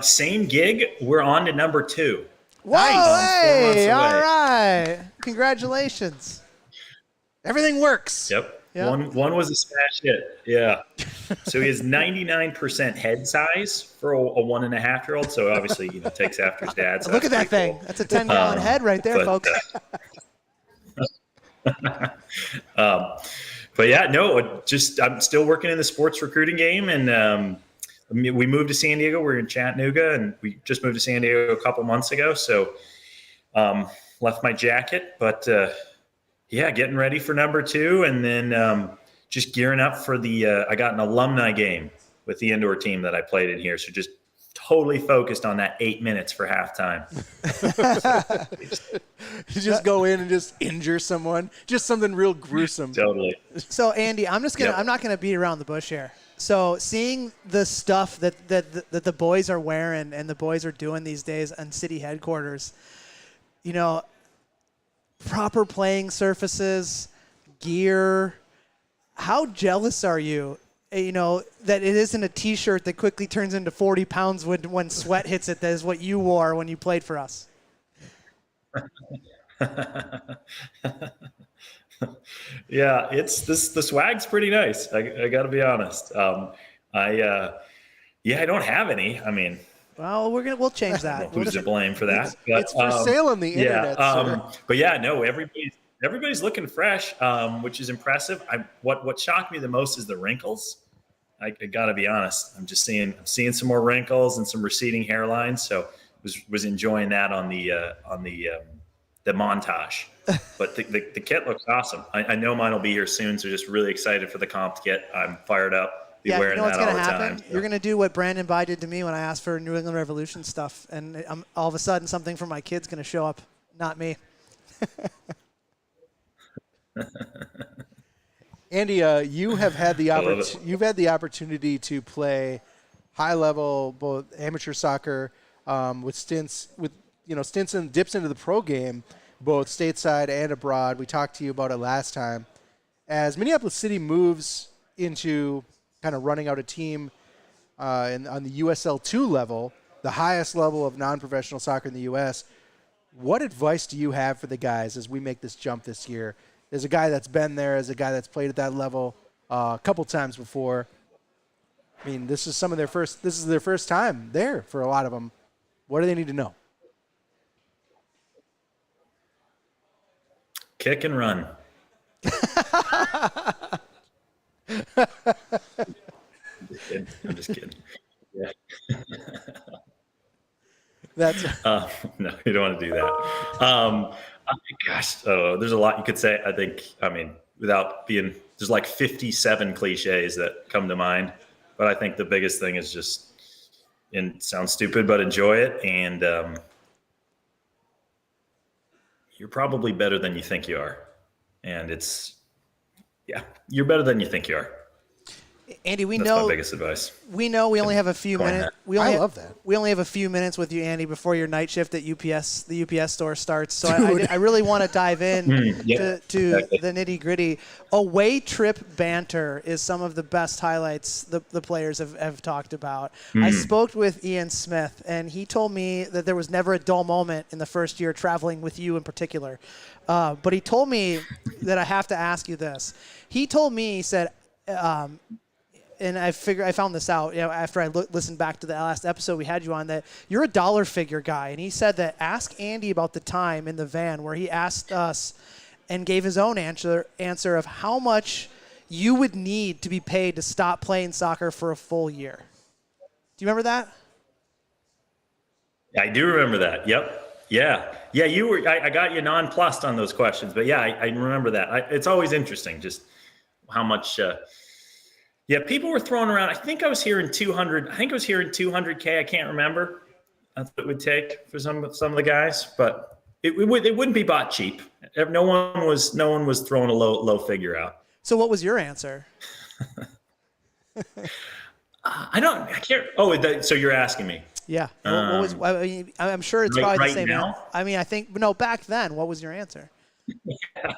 Same gig. We're on to number 2. Whoa! Nice. 4 months away. All right. Congratulations. Everything works. Yep. Yep. One was a smash hit. Yeah. So he has 99% head size for a 1.5-year-old. So obviously, takes after his dad. So Look at that thing. cool. That's a 10-gallon head right there, folks. But yeah, no, I'm still working in the sports recruiting game, and we moved to San Diego. We're in Chattanooga, and we just moved to San Diego a couple months ago. So left my jacket, but getting ready for number 2, and then just gearing up for I got an alumni game with the indoor team that I played in here. So just totally focused on that 8 minutes for halftime. You just go in and just injure someone, just something real gruesome. Totally. So Andy, I'm not gonna beat around the bush here. So seeing the stuff that the boys are wearing and the boys are doing these days on city headquarters, proper playing surfaces, gear. How jealous are you? That it isn't a T-shirt that quickly turns into 40 pounds when sweat hits it. That is what you wore when you played for us. Yeah, the swag's pretty nice. I got to be honest. I don't have any. I mean, well, we'll change that. Who's to blame for that? It's for sale on the internet. But yeah, no, everybody's looking fresh, which is impressive. What shocked me the most is the wrinkles. I got to be honest. I'm seeing some more wrinkles and some receding hairlines. So was enjoying that on the montage. But the kit looks awesome. I know mine will be here soon, so just really excited for the comp kit. I'm fired up. Be wearing you know what's that all gonna the happen? time. You're going to do what Brandon Ba did to me when I asked for New England Revolution stuff, and all of a sudden something from my kid's going to show up, not me. Andy, you've had the opportunity to play high level, both amateur soccer, with stints and dips into the pro game, both stateside and abroad. We talked to you about it last time. As Minneapolis City moves into kind of running out a team on the USL2 level, the highest level of non-professional soccer in the U.S., what advice do you have for the guys as we make this jump this year? As a guy that's been there, as a guy that's played at that level a couple times before, I mean, this is their first time there for a lot of them. What do they need to know? Kick and run. I'm just kidding. Yeah. That's no, you don't want to do that. There's a lot you could say. There's like 57 cliches that come to mind, but I think the biggest thing is just, and it sounds stupid, but enjoy it. And you're probably better than you think you are. And you're better than you think you are. Andy, That's my biggest advice. We know we only have a few minutes. I love that. We only have a few minutes with you, Andy, before your night shift at UPS, the UPS store starts. So I really want to dive in to exactly. the nitty gritty. Away trip banter is some of the best highlights the players have talked about. I spoke with Ian Smith, and he told me that there was never a dull moment in the first year traveling with you in particular. But he told me that I have to ask you this. He told me, he said, and I found this out, after I listened back to the last episode we had you on, that you're a dollar figure guy. And he said that ask Andy about the time in the van where he asked us and gave his own answer of how much you would need to be paid to stop playing soccer for a full year. Do you remember that? I do remember that. Yep. Yeah. Yeah. I got you nonplussed on those questions, but yeah, I remember that. It's always interesting just how much, people were throwing around. I think I was hearing 200. I think I was hearing 200K. I can't remember. That's what it would take for some of the guys, but it wouldn't be bought cheap. No one was throwing a low figure out. So what was your answer? I can't. Oh, so you're asking me? Yeah. What was? I mean, I'm sure it's probably the same. Now? I mean, I think no. Back then, what was your answer?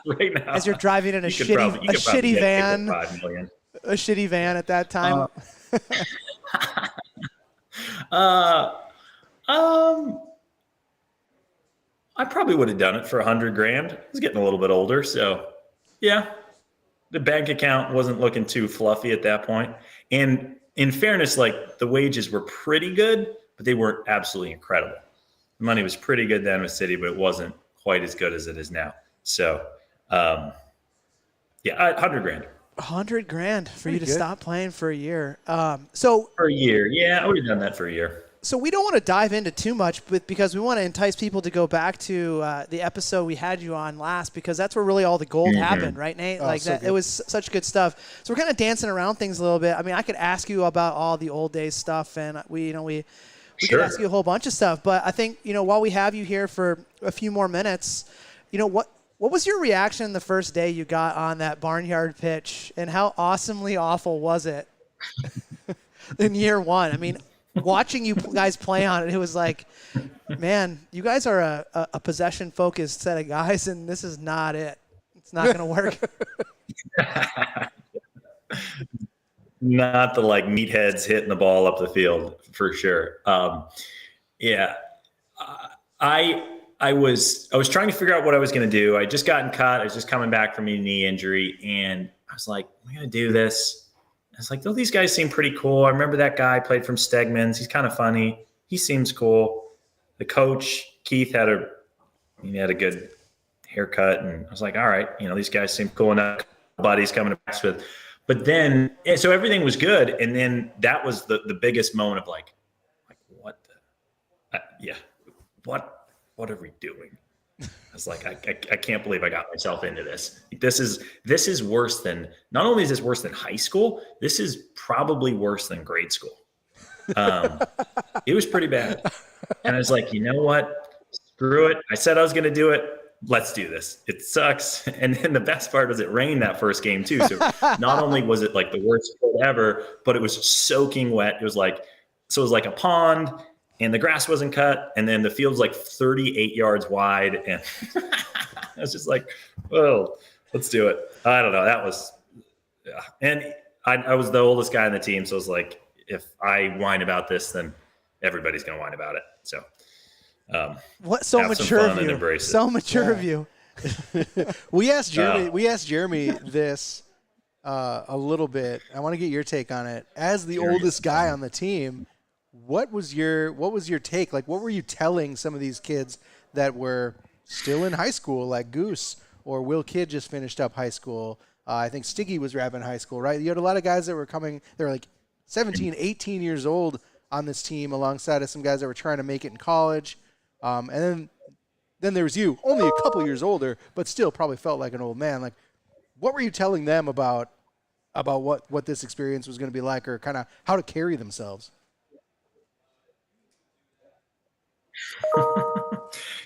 Right now, as you're driving in a shitty van. 5 million. A shitty van at that time. I probably would have done it for $100,000. I was getting a little bit older, so yeah. The bank account wasn't looking too fluffy at that point. And in fairness, like the wages were pretty good, but they weren't absolutely incredible. The money was pretty good then with City, but it wasn't quite as good as it is now. So, $100,000. $100,000 for you to good. stop playing for a year. So for a year, yeah, I would have done that for a year. So we don't want to dive into too much, but because we want to entice people to go back to the episode we had you on last, because that's where really all the gold happened, right, Nate? It was such good stuff. So we're kind of dancing around things a little bit. I mean, I could ask you about all the old days stuff, and we could ask you a whole bunch of stuff. But I think while we have you here for a few more minutes, what was your reaction the first day you got on that barnyard pitch, and how awesomely awful was it in year one? I mean, watching you guys play on it, it was like, man, you guys are a possession-focused set of guys, and this is not it. It's not going to work. Not the meatheads hitting the ball up the field for sure. I was trying to figure out what I was going to do. I just gotten cut. I was just coming back from a knee injury, and I was like, I'm going to do this. I was like, oh, these guys seem pretty cool. I remember that guy played from Stegman's. He's kind of funny. He seems cool. The coach, Keith, had a good haircut, and I was like, all right, these guys seem cool enough. Buddies coming to practice with. But then, so everything was good, and then that was the biggest moment of like what what are we doing? I was like, I can't believe I got myself into this. This is worse than, not only is this worse than high school, this is probably worse than grade school. It was pretty bad. And I was like, you know what? Screw it. I said I was going to do it. Let's do this. It sucks. And then the best part was it rained that first game too. So not only was it like the worst sport ever, but it was soaking wet. It was like a pond, and the grass wasn't cut, and then the field's like 38 yards wide. And I was just like, well, let's do it. I don't know. That was, yeah. And I was the oldest guy on the team. So I was like, if I whine about this, then everybody's going to whine about it. So what? So mature of you. So mature of you. We asked Jeremy this a little bit. I want to get your take on it. As the oldest guy on the team, what was your take? Like, what were you telling some of these kids that were still in high school, like Goose or Will Kidd just finished up high school? I think Stiggy was wrapping high school, right? You had a lot of guys that were coming. They were like 17, 18 years old on this team, alongside of some guys that were trying to make it in college. And then there was you, only a couple years older, but still probably felt like an old man. Like, what were you telling them about what this experience was going to be like, or kind of how to carry themselves?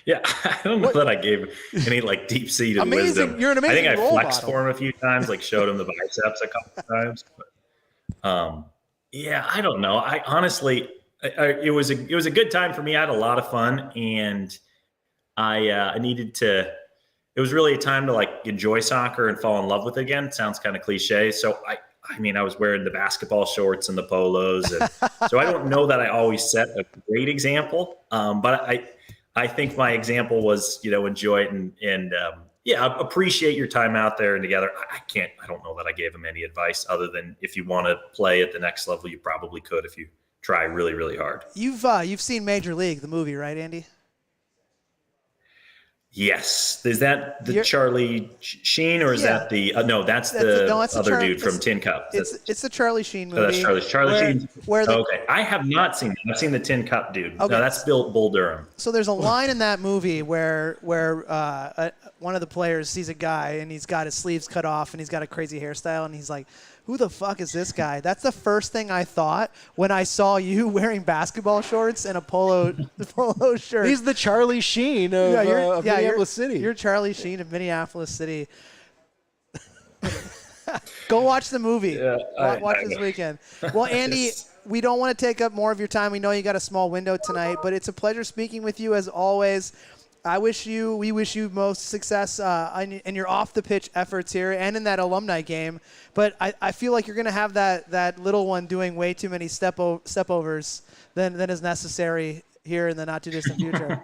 Yeah, I don't know that I gave any deep-seated wisdom. You're an amazing I think I role flexed model for him a few times, showed him the biceps a couple of times. But, Yeah, I don't know. I honestly, it was a good time for me. I had a lot of fun, and I needed to. It was really a time to like enjoy soccer and fall in love with it again. It sounds kind of cliche. So I mean, I was wearing the basketball shorts and the polos, and so I don't know that I always set a great example. But I think my example was, enjoy it and yeah, appreciate your time out there and together. I don't know that I gave him any advice other than if you want to play at the next level, you probably could if you try really, really hard. You've seen Major League, the movie, right, Andy? Yes. Is that the Charlie Sheen, or is that the no? That's the other dude from Tin Cup. It's the Charlie Sheen movie. Oh, that's Charlie Sheen. Okay, I have not seen that. I've seen the Tin Cup dude. Okay. No, that's Bull Durham. So there's a line in that movie where one of the players sees a guy and he's got his sleeves cut off and he's got a crazy hairstyle and he's like, who the fuck is this guy? That's the first thing I thought when I saw you wearing basketball shorts and a polo shirt. He's the Charlie Sheen of Minneapolis City. You're Charlie Sheen of Minneapolis City. Go watch the movie. Yeah, watch this weekend. Well, Andy, we don't want to take up more of your time. We know you got a small window tonight, but it's a pleasure speaking with you as always. We wish you most success in your off-the-pitch efforts here and in that alumni game. But I feel like you're going to have that little one doing way too many step-overs than is necessary here in the not-too-distant future.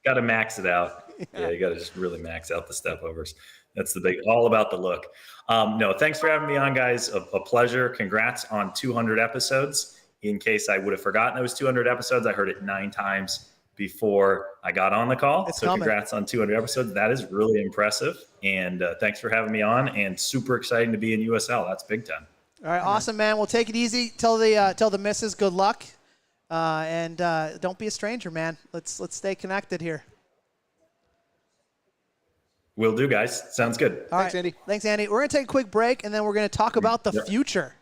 Got to max it out. Yeah, you got to just really max out the step-overs. That's the big, all about the look. No, thanks for having me on, guys. A pleasure. Congrats on 200 episodes. In case I would have forgotten it was 200 episodes, I heard it 9 times before I got on the call. So congrats on 200 episodes. That is really impressive. And thanks for having me on, and super exciting to be in USL. That's big time. All right. Awesome, man. We'll take it easy. Tell the missus good luck. And don't be a stranger, man. Let's stay connected here. Will do, guys. Sounds good. All right. Andy. Thanks, Andy. We're going to take a quick break, and then we're going to talk about the future.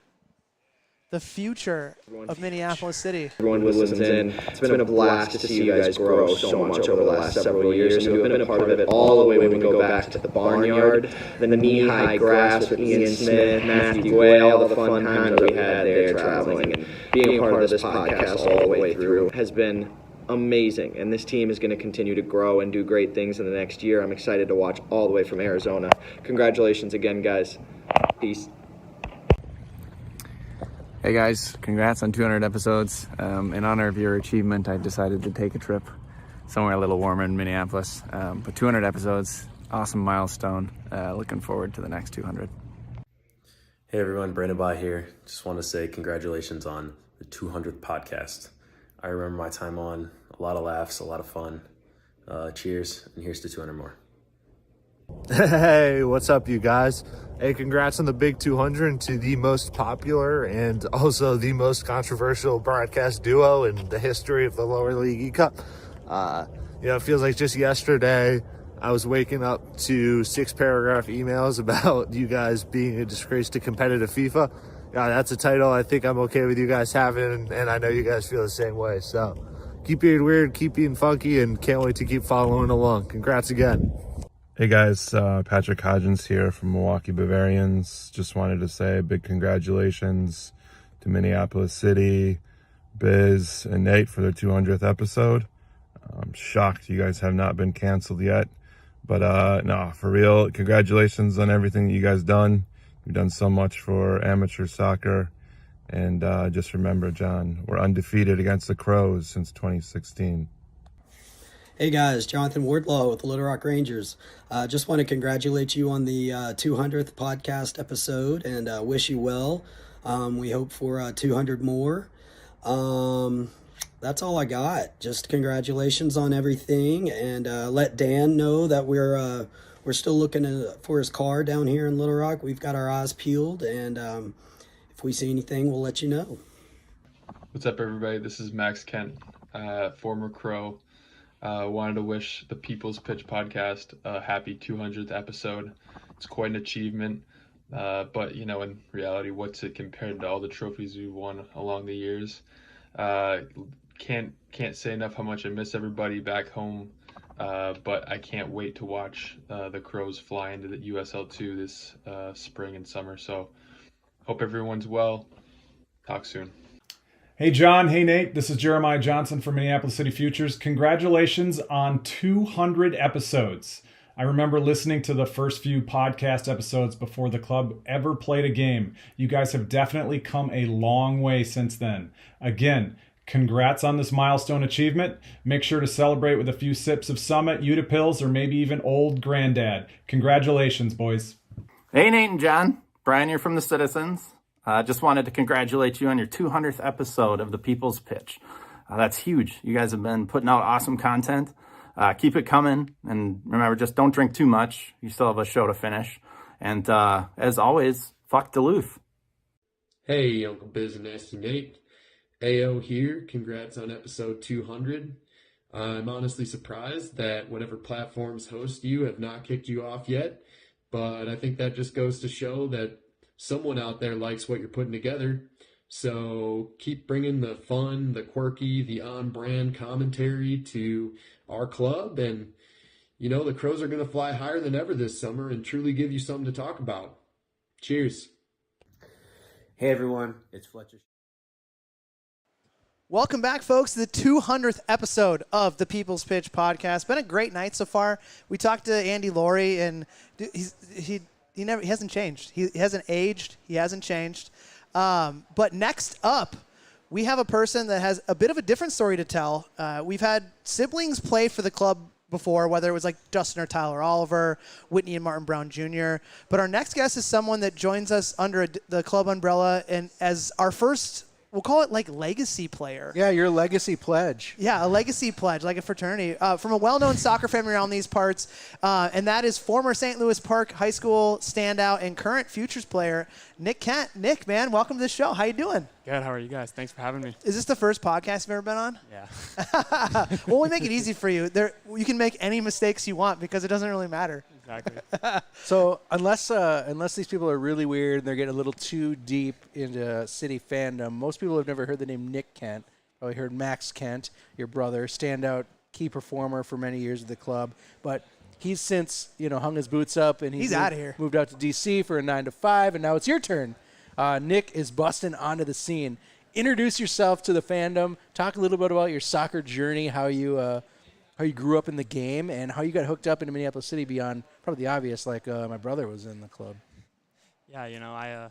The future of Minneapolis City. Everyone who listens in, it's been a blast to see you guys grow so much over the last several years, and you've been a part of it all the way when we go back to the barnyard, the knee-high grass with Ian Smith, Matthew Way, all the fun times that we had there traveling, and being a part of this podcast all the way through has been amazing, and this team is going to continue to grow and do great things in the next year. I'm excited to watch all the way from Arizona. Congratulations again, guys. Peace. Hey guys, congrats on 200 episodes. In honor of your achievement, I decided to take a trip somewhere a little warmer in Minneapolis. But 200 episodes, awesome milestone. Looking forward to the next 200. Hey everyone, Brandon Ba here. Just want to say congratulations on the 200th podcast. I remember my time on, a lot of laughs, a lot of fun. Cheers, and here's to 200 more. Hey, what's up, you guys? Hey, congrats on the big 200 to the most popular and also the most controversial broadcast duo in the history of the lower league E-Cup. It feels like just yesterday I was waking up to 6-paragraph emails about you guys being a disgrace to competitive FIFA. That's a title I think I'm okay with you guys having, and I know you guys feel the same way. So keep being weird, keep being funky, and can't wait to keep following along. Congrats again. Hey guys, Patrick Hodgins here from Milwaukee Bavarians. Just wanted to say a big congratulations to Minneapolis City, Biz, and Nate for their 200th episode. I'm shocked you guys have not been canceled yet. But no, for real, congratulations on everything that you guys done. You've done so much for amateur soccer. And just remember, John, we're undefeated against the Crows since 2016. Hey guys, Jonathan Wardlaw with the Little Rock Rangers. Just want to congratulate you on the 200th podcast episode and wish you well. We hope for 200 more. That's all I got. Just congratulations on everything, and let Dan know that we're still looking for his car down here in Little Rock. We've got our eyes peeled, and if we see anything, we'll let you know. What's up, everybody? This is Max Kent, former Crow. Wanted to wish the People's Pitch podcast a happy 200th episode. It's quite an achievement, but in reality, what's it compared to all the trophies we won along the years? Can't say enough how much I miss everybody back home, but I can't wait to watch the Crows fly into the USL2 this spring and summer. So Hope everyone's well. Talk soon. Hey, John. Hey, Nate. This is Jeremiah Johnson from Minneapolis City Futures. Congratulations on 200 episodes. I remember listening to the first few podcast episodes before the club ever played a game. You guys have definitely come a long way since then. Again, congrats on this milestone achievement. Make sure to celebrate with a few sips of Summit, Utepils, or maybe even Old Granddad. Congratulations, boys. Hey, Nate and John. Brian here from the Citizens. Just wanted to congratulate you on your 200th episode of the People's Pitch. That's huge. You guys have been putting out awesome content. Keep it coming. And remember, just don't drink too much. You still have a show to finish. And as always, fuck Duluth. Hey, Uncle Biz and Nasty Nate. AO here. Congrats on episode 200. I'm honestly surprised that whatever platforms host you have not kicked you off yet. But I think that just goes to show that someone out there likes what you're putting together. So keep bringing the fun, the quirky, the on-brand commentary to our club. And, you know, the Crows are going to fly higher than ever this summer and truly give you something to talk about. Cheers. Hey, everyone. It's Fletcher. Welcome back, folks, to the 200th episode of the People's Pitch podcast. Been a great night so far. We talked to Andy Laurie, and he hasn't changed. He hasn't aged. He hasn't changed. But next up, we have a person that has a bit of a different story to tell. We've had siblings play for the club before, whether it was like Justin or Tyler Oliver, Whitney and Martin Brown Jr. But our next guest is someone that joins us under the club umbrella and as our first, we'll call it like legacy player. Yeah, your legacy pledge. Yeah, a legacy pledge, like a fraternity, from a well-known soccer family around these parts, and that is former St. Louis Park High School standout and current Futures player, Nick Kent. Nick, man, welcome to the show. How you doing? Good. How are you guys? Thanks for having me. Is this the first podcast you've ever been on? Yeah. Well, we make it easy for you. You can make any mistakes you want because it doesn't really matter. Exactly. So unless these people are really weird and they're getting a little too deep into city fandom, most people have never heard the name Nick Kent. Probably heard Max Kent, your brother, standout key performer for many years at the club. But he's since hung his boots up and he's out of here. Moved out to D.C. for a 9 to 5, and now it's your turn. Nick is busting onto the scene. Introduce yourself to the fandom. Talk a little bit about your soccer journey, how you grew up in the game, and how you got hooked up into Minneapolis City beyond probably the obvious, like my brother was in the club. Yeah, I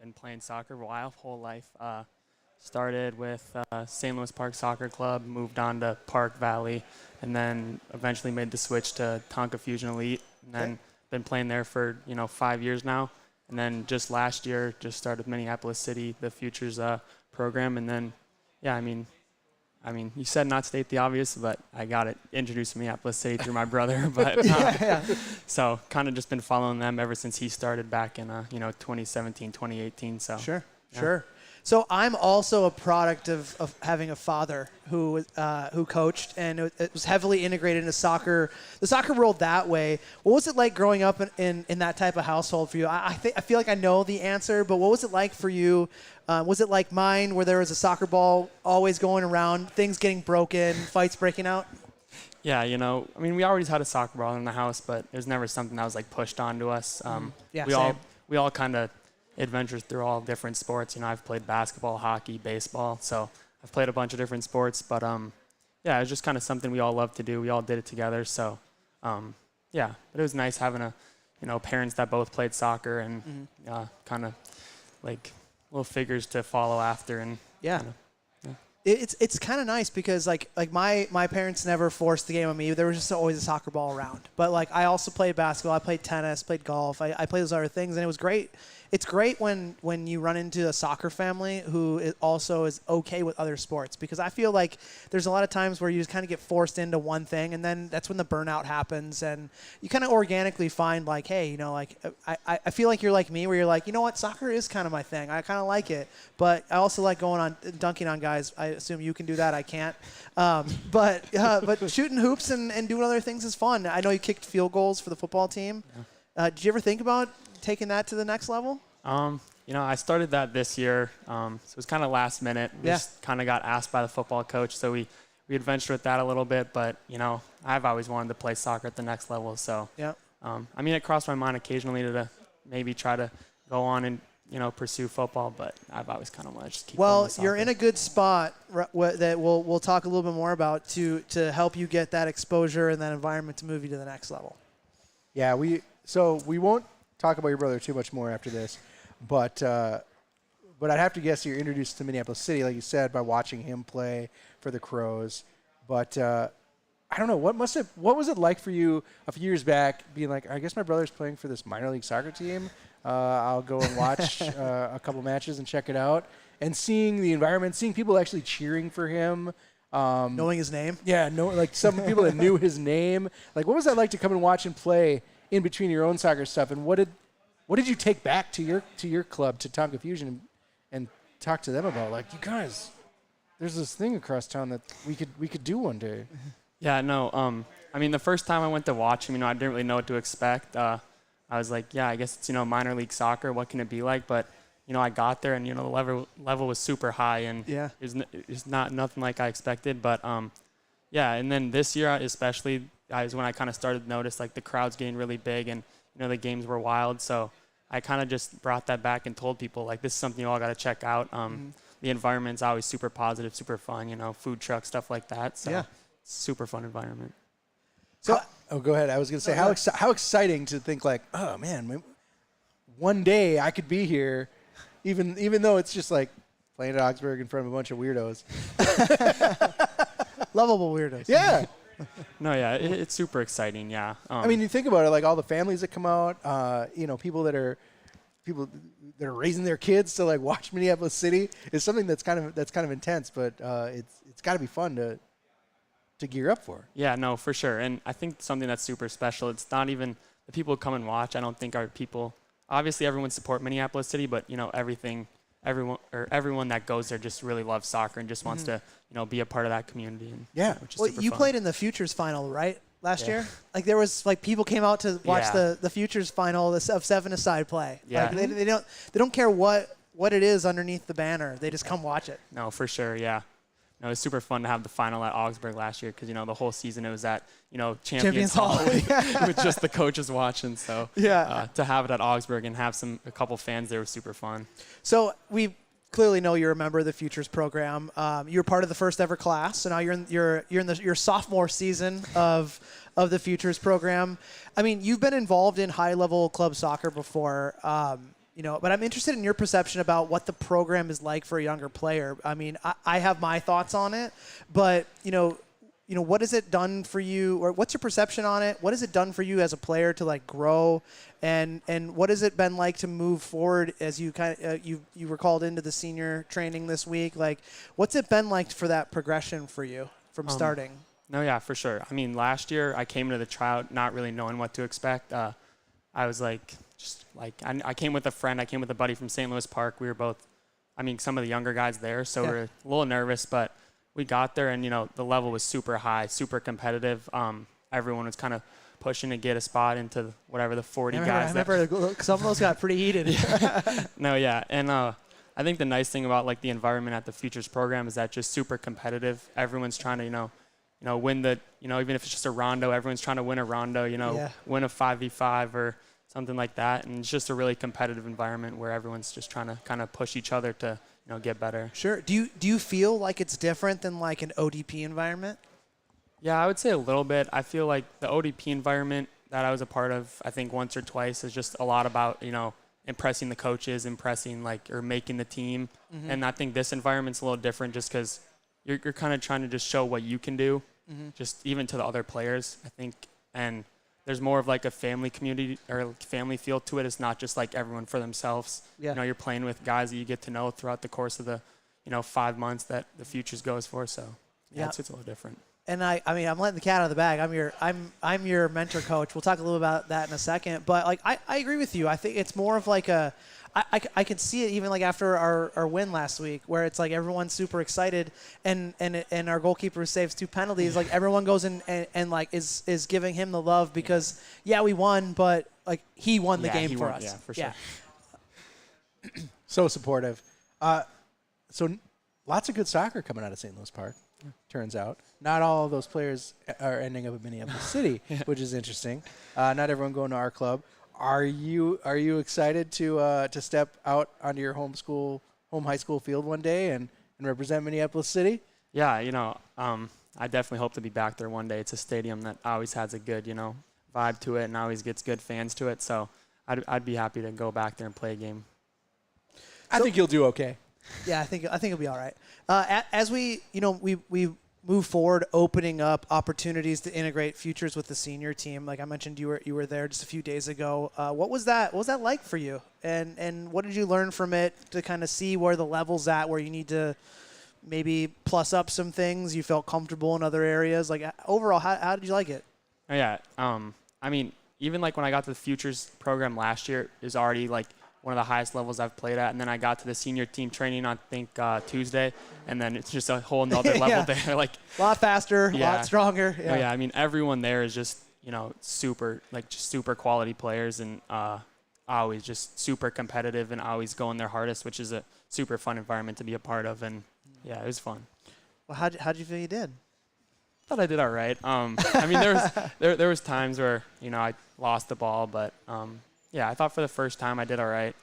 been playing soccer a while, whole life. Started with St. Louis Park Soccer Club, moved on to Park Valley, and then eventually made the switch to Tonka Fusion Elite, and then been playing there for 5 years now. And then just last year, just started Minneapolis City, the Futures program, and then, yeah, I mean, you said not state the obvious, but I got it introduced to Minneapolis City through my brother. But so kind of just been following them ever since he started back in 2017, 2018. So Sure. So I'm also a product of having a father who coached, and it was heavily integrated into soccer, the soccer world that way. What was it like growing up in that type of household for you? I feel like I know the answer, but what was it like for you? Was it like mine, where there was a soccer ball always going around, things getting broken, fights breaking out? Yeah, we always had a soccer ball in the house, but it was never something that was like pushed onto us. We all kind of adventures through all different sports. I've played basketball, hockey, baseball, so I've played a bunch of different sports. But it was just kind of something we all loved to do. We all did it together. So but it was nice having parents that both played soccer and kind of like little figures to follow after. And It's kind of nice because like my parents never forced the game on me. There was just always a soccer ball around. But like I also played basketball, I played tennis, played golf. I played those other things, and it was great. It's great when you run into a soccer family who also is okay with other sports, because I feel like there's a lot of times where you just kind of get forced into one thing, and then that's when the burnout happens, and you kind of organically find like, hey, I feel like you're like me, where you're like, you know what, soccer is kind of my thing. I kind of like it, but I also like going on dunking on guys. I assume you can do that. I can't. But shooting hoops and doing other things is fun. I know you kicked field goals for the football team. Did you ever think about taking that to the next level? I started that this year, so it was kind of last minute. We just kind of got asked by the football coach, so we adventured with that a little bit. But I've always wanted to play soccer at the next level. So it crossed my mind occasionally to maybe try to go on and pursue football, but I've always kind of wanted to just keep Well, going with you're in soccer. a good spot that we'll talk a little bit more about to help you get that exposure and that environment to move you to the next level. Yeah, we won't talk about your brother too much more after this, but I'd have to guess you're introduced to Minneapolis City, like you said, by watching him play for the Crows. But I don't know, what was it like for you a few years back, being like, I guess my brother's playing for this minor league soccer team. I'll go and watch a couple matches and check it out, and seeing the environment, seeing people actually cheering for him. Knowing his name? Yeah, like some people that knew his name. Like, what was that like to come and watch and play in between your own soccer stuff? And what did you take back to your club, to Tonka Fusion, and talk to them about? Like, you guys, there's this thing across town that we could do one day. Yeah, no. I mean, the first time I went to watch him, I didn't really know what to expect. I was like, yeah, I guess it's minor league soccer. What can it be like? But I got there, and the level was super high, and it's not nothing like I expected. But yeah, and then this year especially, is when I kind of started to notice like the crowds getting really big, and the games were wild. So I kind of just brought that back and told people like, this is something you all got to check out. The environment's always super positive, super fun. Food truck, stuff like that. So super fun environment. So go ahead. I was going to say how exciting to think like, oh man, one day I could be here. Even though it's just like playing at Augsburg in front of a bunch of weirdos. Lovable weirdos. Yeah. No, yeah, it's super exciting, yeah. I mean, you think about it, like all the families that come out, people that are raising their kids to like watch Minneapolis City is something that's kind of intense, but it's got to be fun to gear up for. Yeah, no, for sure. And I think something that's super special, it's not even the people who come and watch, I don't think are people. Obviously, everyone support Minneapolis City, but everyone that goes there just really loves soccer and just wants to be a part of that community. And, which is Well, super you fun. played in the Futures final, right? Last year, like there was like people came out to watch the Futures final of 7-a-side play. Yeah. Like, they don't care what it is underneath the banner. They just come watch it. No, for sure, yeah. No, it was super fun to have the final at Augsburg last year because the whole season it was at Champions Hall with just the coaches watching. So to have it at Augsburg and have a couple fans there was super fun. So we clearly know you're a member of the Futures program. You're part of the first ever class, so now you're in your sophomore season of the Futures program. I mean, you've been involved in high level club soccer before. But I'm interested in your perception about what the program is like for a younger player. I mean, I have my thoughts on it, but what has it done for you, or what's your perception on it? What has it done for you as a player to like grow, and what has it been like to move forward as you you were called into the senior training this week? Like, what's it been like for that progression for you from starting? No, yeah, for sure. I mean, last year I came into the tryout not really knowing what to expect. I was like. I came with a friend. I came with a buddy from St. Louis Park. We were both, some of the younger guys there, so we were a little nervous, but we got there and, the level was super high, super competitive. Everyone was kind of pushing to get a spot into whatever the 40 guys. I remember some of those got pretty heated. No, yeah. And I think the nice thing about, the environment at the Futures program is that just super competitive. Everyone's trying to, win the, even if it's just a rondo, everyone's trying to win a rondo, win a 5v5 or something like that, and it's just a really competitive environment where everyone's just trying to kind of push each other to get better. Sure. Do you feel like it's different than like an ODP environment? Yeah, I would say a little bit. I feel like the ODP environment that I was a part of, I think once or twice, is just a lot about impressing the coaches, or making the team. Mm-hmm. And I think this environment's a little different just because you're kind of trying to just show what you can do, just even to the other players, I think, and there's more of like a family community or family feel to it. It's not just like everyone for themselves. Yeah. You're playing with guys that you get to know throughout the course of the, 5 months that the Futures goes for. So it's a little different. And I'm letting the cat out of the bag. I'm your mentor coach. We'll talk a little about that in a second. But like I agree with you. I think it's more of like I can see it even like after our win last week, where it's like everyone's super excited, and our goalkeeper saves 2 penalties. Like everyone goes in and like is giving him the love because we won, but like he won the game for us. Yeah, for sure. Yeah. So supportive. So lots of good soccer coming out of St. Louis Park. Turns out not all of those players are ending up in Minneapolis City, which is interesting. Not everyone going to our club. Are you excited to step out onto your home high school field one day and represent Minneapolis City? Yeah, I definitely hope to be back there one day. It's a stadium that always has a good, vibe to it and always gets good fans to it. So I'd be happy to go back there and play a game. I think you'll do okay. Yeah, I think it'll be all right. As we move forward, opening up opportunities to integrate futures with the senior team. Like I mentioned, you were there just a few days ago. What was that like for you? And what did you learn from it to kind of see where the level's at, where you need to maybe plus up some things? You felt comfortable in other areas. Like overall, how did you like it? Oh, yeah. I mean, even like when I got to the futures program last year, it was already like one of the highest levels I've played at. And then I got to the senior team training on, I think, Tuesday. And then it's just a whole nother level there. Like a lot faster, a lot stronger. Yeah. Oh, yeah. I mean, everyone there is just, super quality players and always just super competitive and always going their hardest, which is a super fun environment to be a part of. And yeah, it was fun. Well, how'd you feel you did? I thought I did all right. I mean, there was times where, I lost the ball, but yeah, I thought for the first time I did all right.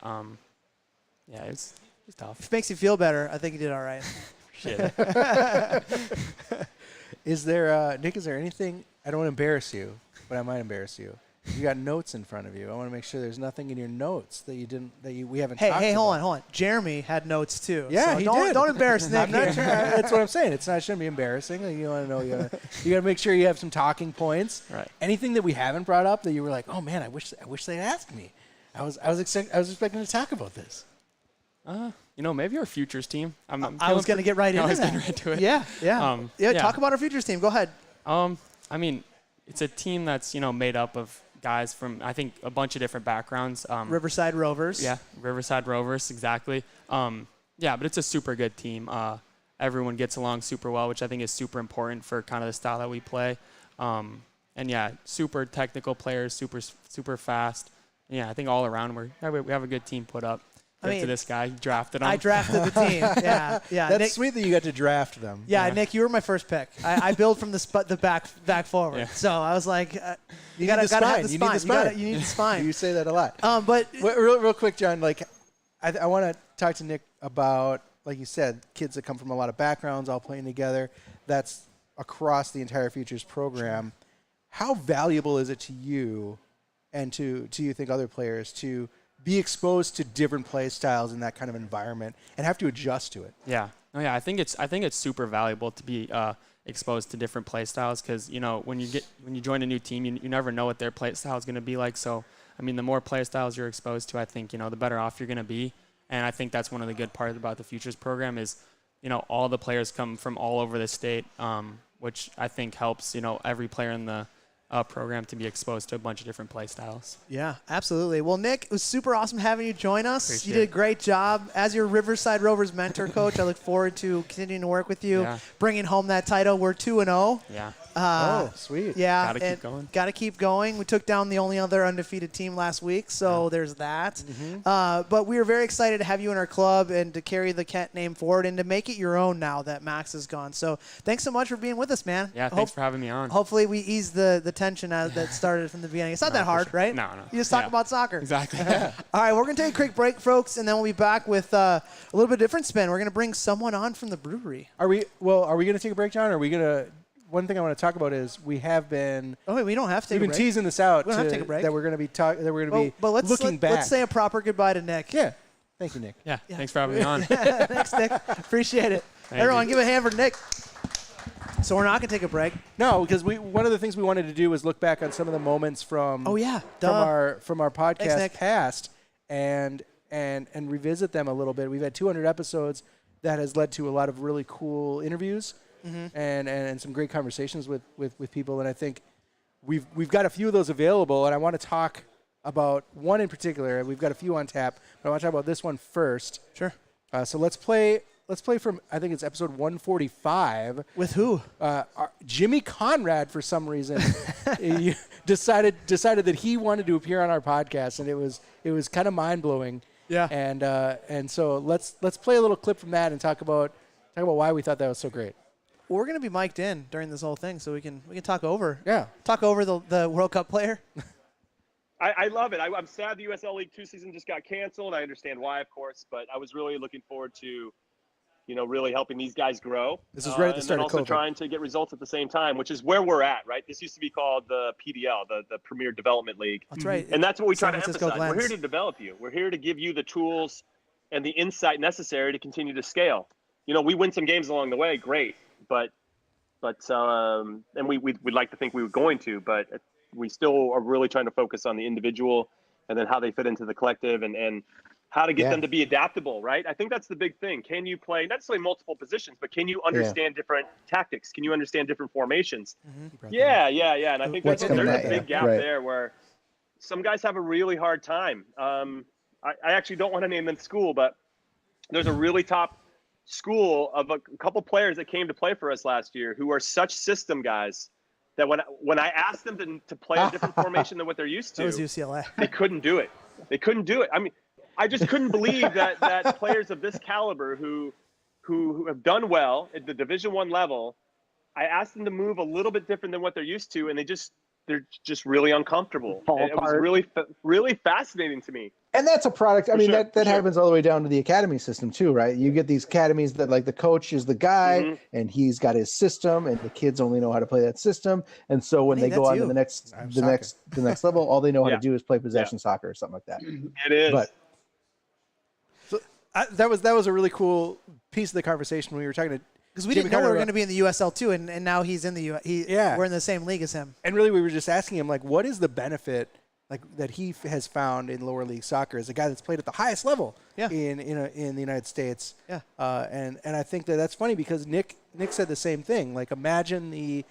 Yeah, it was tough. If it makes you feel better, I think you did all right. Shit. Is there, Nick, is there anything, I don't want to embarrass you, but I might embarrass you. You got notes in front of you. I want to make sure there's nothing in your notes that we haven't talked about. Hey, hold on. Jeremy had notes too. Yeah, so he did. Don't embarrass Nick. I'm not sure. That's what I'm saying. It shouldn't be embarrassing. Like, you want to know. You got to make sure you have some talking points. Right. Anything that we haven't brought up that you were like, oh man, I wish they'd asked me. I was expecting to talk about this. Maybe our futures team. I was going to get right into that. I was getting right to it. Yeah. Talk about our futures team. Go ahead. I mean, it's a team that's made up of guys from, I think, a bunch of different backgrounds. Riverside Rovers. Yeah, Riverside Rovers, exactly. Yeah, but it's a super good team. Everyone gets along super well, which I think is super important for kind of the style that we play. And yeah, super technical players, super fast. Yeah, I think all around we have a good team put up. To this guy, he drafted him. I drafted the team. Yeah. That's Nick, sweet that you got to draft them. Yeah, Nick, you were my first pick. I build from the back forward. Yeah. So I was like, you gotta have the spine. You need the spine. You say that a lot. But real quick, John. Like, I want to talk to Nick about, like you said, kids that come from a lot of backgrounds, all playing together. That's across the entire futures program. How valuable is it to you, and to you think other players to be exposed to different play styles in that kind of environment and have to adjust to it? Yeah. Oh yeah. I think it's super valuable to be exposed to different play styles because when you join a new team, you never know what their play style is going to be like. So I mean, the more play styles you're exposed to, I think the better off you're going to be. And I think that's one of the good parts about the futures program is all the players come from all over the state, which I think helps every player in the program to be exposed to a bunch of different play styles. Yeah, absolutely. Well, Nick, it was super awesome having you join us. Appreciate you did a great job. As your Riverside Rovers mentor coach, I look forward to continuing to work with you, bringing home that title. We're 2-0. Yeah. Sweet. Yeah. Gotta keep going. Gotta keep going. We took down the only other undefeated team last week, so there's that. Mm-hmm. But we are very excited to have you in our club and to carry the Kent name forward and to make it your own now that Max is gone. So thanks so much for being with us, man. Yeah, thanks for having me on. Hopefully we ease the tension that started from the beginning. It's not that hard, right? No. You just talk about soccer. Exactly. All right, we're going to take a quick break, folks, and then we'll be back with a little bit different spin. We're going to bring someone on from the brewery. Are we going to take a break, John? Or are we going to... One thing I want to talk about is we have been... Oh, wait, we don't have to take a break. We've been teasing this out. We don't have to take a break. That we're going to be looking back. Let's say a proper goodbye to Nick. Yeah. Thank you, Nick. Yeah. Thanks for having me on. Thanks, Nick. Appreciate it. Everyone, give a hand for Nick. So we're not going to take a break? No, because one of the things we wanted to do was look back on some of the moments from our podcast past and revisit them a little bit. We've had 200 episodes. That has led to a lot of really cool interviews. Mm-hmm. and some great conversations with people, and I think we've got a few of those available, and I want to talk about one in particular. We've got a few on tap, but I want to talk about this one first. Sure. So let's play from, I think it's episode 145. With who? Jimmy Conrad, for some reason, he decided that he wanted to appear on our podcast, and it was kind of mind blowing. Yeah. And so let's play a little clip from that and talk about why we thought that was so great. We're going to be mic'd in during this whole thing, so we can talk over. Yeah. Talk over the World Cup player. I love it. I'm sad the USL League 2 season just got canceled. I understand why, of course, but I was really looking forward to, really helping these guys grow. This is right at the start and then of also COVID. trying to get results at the same time, which is where we're at, right? This used to be called the PDL, the Premier Development League. That's right. And that's what we try San to Francisco emphasize. We're Glens. here to develop you. We're here to give you the tools and the insight necessary to continue to scale. We win some games along the way, great, but and we'd like to think we were going to, but we still are really trying to focus on the individual and then how they fit into the collective and how to get them to be adaptable, right? I think that's the big thing. Can you play not necessarily multiple positions, but can you understand different tactics? Can you understand different formations? Yeah. And I think there's a big gap there where some guys have a really hard time. I actually don't want to name the school, but there's a really top school of a couple players that came to play for us last year who are such system guys that when I asked them to play a different formation than what they're used to, That was UCLA. they couldn't do it. I mean, I just couldn't believe that players of this caliber who have done well at the Division I level, I asked them to move a little bit different than what they're used to, and they're just really uncomfortable. It was really fascinating to me. And that's a product. I mean, that happens all the way down to the academy system too, right? You get these academies that like the coach is the guy and he's got his system and the kids only know how to play that system. And so when they go on to the next level, all they know how to do is play possession soccer or something like that. It is. But that was a really cool piece of the conversation when we were talking to, because we didn't know we were going to be in the USL too, and now he's in the we're in the same league as him. And really, we were just asking him, like, what is the benefit that he has found in lower league soccer as a guy that's played at the highest level in the United States. Yeah. And I think that's funny because Nick said the same thing. Like, imagine the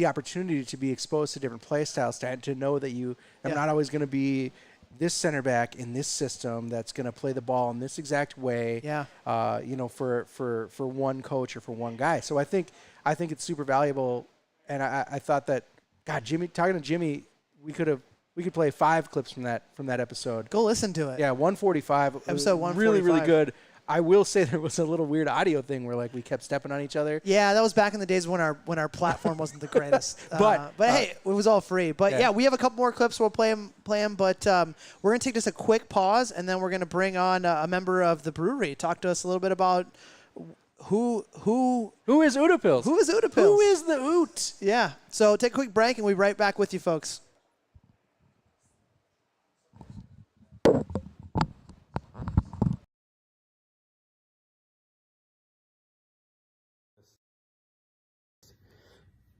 opportunity to be exposed to different play styles, to know that you are not always going to be this center back in this system that's going to play the ball in this exact way. Yeah. For one coach or for one guy. So I think it's super valuable. And I thought that, God, talking to Jimmy, we could play 5 clips from that episode. Go listen to it. Yeah, 145. Episode 145. Really, really good. I will say there was a little weird audio thing where like we kept stepping on each other. Yeah, that was back in the days when our platform wasn't the greatest. But hey, it was all free. But yeah, we have a couple more clips. We'll play them. But we're gonna take just a quick pause, and then we're gonna bring on a member of the brewery. Talk to us a little bit about who is Ooda Pils? Who is Ooda Pils? Who is the Oot? Yeah. So take a quick break, and we'll be right back with you, folks.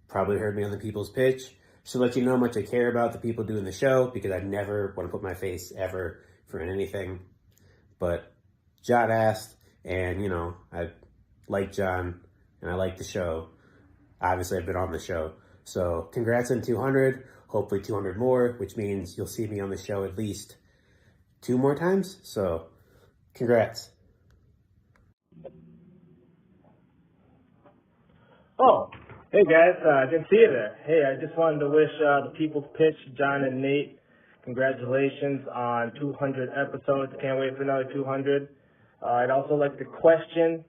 Probably heard me on the People's Pitch. Just to let you know how much I care about the people doing the show, because I never want to put my face ever for anything. But John asked, and I like John and I like the show. Obviously, I've been on the show. So congrats on 200, hopefully 200 more, which means you'll see me on the show at least 2 more times. So congrats. Oh, hey guys, didn't see you there. Hey, I just wanted to wish the People's Pitch, John and Nate, congratulations on 200 episodes. Can't wait for another 200. I'd also like to question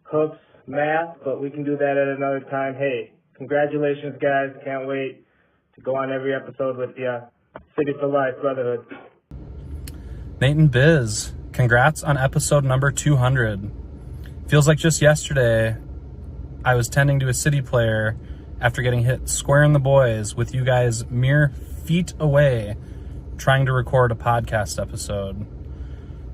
Cook's math, but we can do that at another time. Hey, congratulations, guys. Can't wait to go on every episode with you. City for life, brotherhood. Nate and Biz, congrats on episode number 200. Feels like just yesterday I was tending to a City player after getting hit square in the boys with you guys mere feet away trying to record a podcast episode.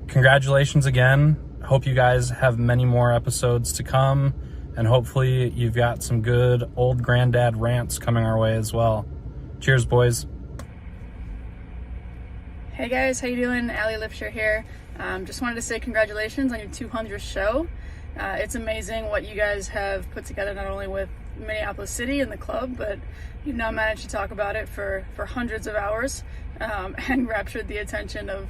Congratulations again. Hope you guys have many more episodes to come, and hopefully you've got some good old granddad rants coming our way as well. Cheers, boys. Hey guys, how you doing? Allie Lipsher here. Just wanted to say congratulations on your 200th show. It's amazing what you guys have put together, not only with Minneapolis City and the club, but you've now managed to talk about it for hundreds of hours and raptured the attention of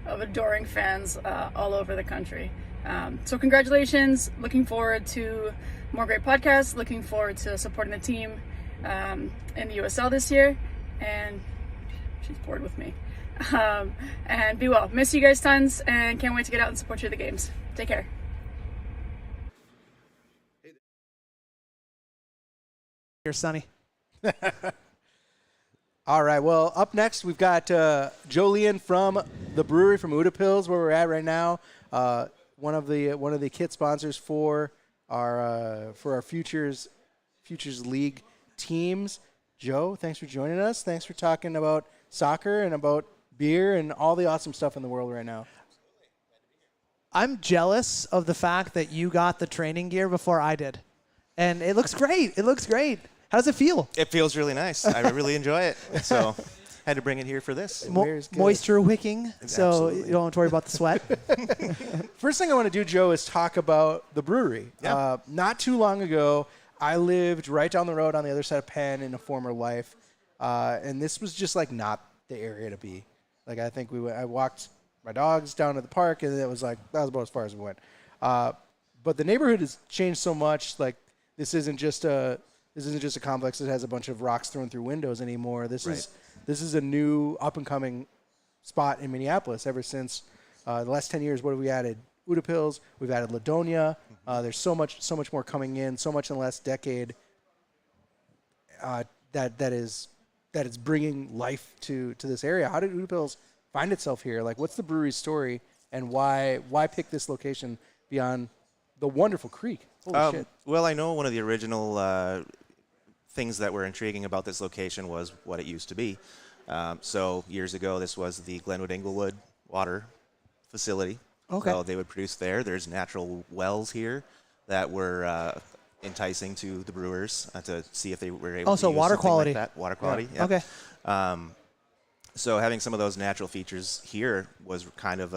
adoring fans all over the country. So congratulations. Looking forward to more great podcasts. Looking forward to supporting the team in the USL this year. And she's bored with me. And be well. Miss you guys tons and can't wait to get out and support you at the games. Take care. Here, Sonny. All right. Well, up next we've got Jolene from the brewery from Ooda Pils, where we're at right now. One of the kit sponsors for our Futures League teams. Joe, thanks for joining us. Thanks for talking about soccer and about beer and all the awesome stuff in the world right now. I'm jealous of the fact that you got the training gear before I did. And it looks great. It looks great. How does it feel? It feels really nice. I really enjoy it. So had to bring it here for this. Moisture wicking, so Absolutely. you don't have to worry about the sweat. First thing I want to do, Joe, is talk about the brewery. Yeah. Not too long ago, I lived right down the road on the other side of Penn in a former life. And this was just like not the area to be. Like I think I walked my dogs down to the park, and it was like that was about as far as we went. But the neighborhood has changed so much. Like this isn't just a complex that has a bunch of rocks thrown through windows anymore. This is a new up and coming spot in Minneapolis. Ever since the last 10 years, what have we added? Ooda Pils. We've added Ladonia. There's so much more coming in. So much in the last decade that is bringing life to this area. How did Ooda Pils find itself here? Like, what's the brewery's story, and why pick this location beyond the wonderful creek? Holy shit. Well, I know one of the original things that were intriguing about this location was what it used to be. So years ago, this was the Glenwood Inglewood water facility. Okay. So they would produce there. There's natural wells here that were enticing to the brewers to see if they were able to so use water something quality. like that. Water quality, Yeah. yeah. Okay. So having some of those natural features here was kind of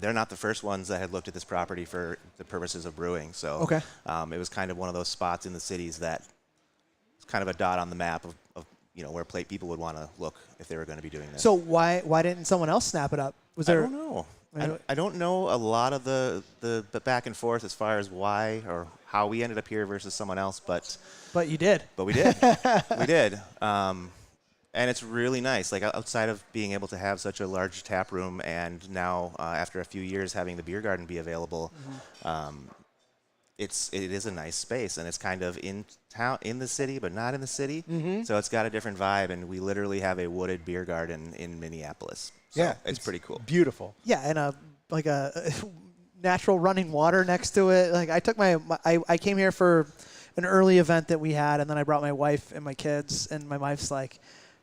they're not the first ones that had looked at this property for the purposes of brewing. So Okay. It was kind of one of those spots in the cities that it's kind of a dot on the map of where people would want to look if they were going to be doing this. So why didn't someone else snap it up? Was there? I don't know. I don't know a lot of the back and forth as far as why or how we ended up here versus someone else, but you did. But we did. We did. And it's really nice. Like outside of being able to have such a large tap room, and now after a few years having the beer garden be available, it is a nice space, and it's kind of in town, in the city, but not in the city. Mhm. So it's got a different vibe, and we literally have a wooded beer garden in Minneapolis. So Yeah, it's pretty cool. Beautiful. Yeah, and a natural running water next to it. Like I took I came here for an early event that we had, and then I brought my wife and my kids, and my wife's like,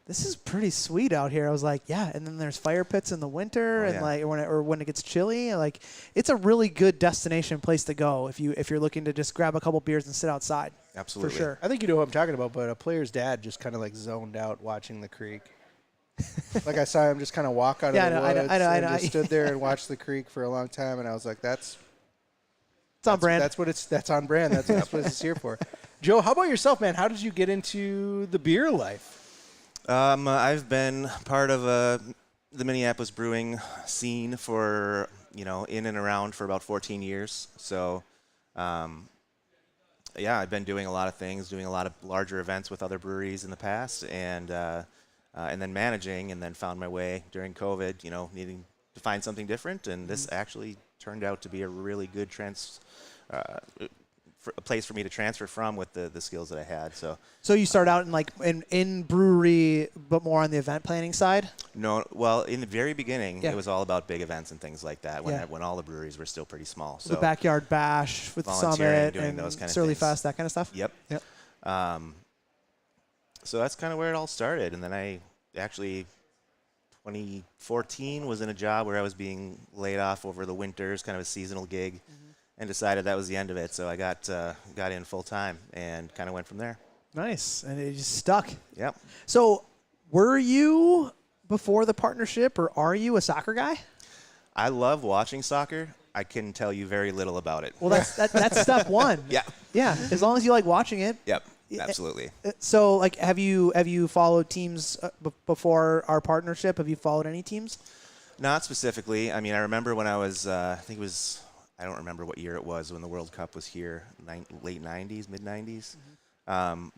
"This is pretty sweet out here." I was like, "Yeah," and then there's fire pits in the winter, and when it gets chilly, and like it's a really good destination place to go if you're looking to just grab a couple beers and sit outside. Absolutely, for sure. I think you know what I'm talking about, but a player's dad just kind of like zoned out watching the creek. Like I saw him just kind of walk out of the woods and just stood there and watched the creek for a long time, and I was like, "That's on brand. That's on brand. That's what this place is here for." Joe, how about yourself, man? How did you get into the beer life? I've been part of the Minneapolis brewing scene for in and around for about 14 years. So, I've been doing a lot of things, doing a lot of larger events with other breweries in the past, and then managing, and then found my way during COVID, needing to find something different, and this actually turned out to be a really good a place for me to transfer from with the skills that I had. So you start out in brewery, but more on the event planning side? No, well, in the very beginning, Yeah. it was all about big events and things like that when all the breweries were still pretty small. So the backyard bash with volunteering, Summit doing and those kind of Surly things. Fest, that kind of stuff? Yep. So that's kind of where it all started. And then I actually, 2014, was in a job where I was being laid off over the winters, kind of a seasonal gig, and decided that was the end of it. So I got in full time and kind of went from there. Nice. And it just stuck. Yep. So were you, before the partnership, or are you a soccer guy? I love watching soccer. I can tell you very little about it. Well, that's step one. Yeah. Yeah. As long as you like watching it. Yep. Absolutely. So, have you followed teams before our partnership? Have you followed any teams? Not specifically. I mean, I remember when I was, I don't remember what year it was when the World Cup was here, late 90s, mid 90s.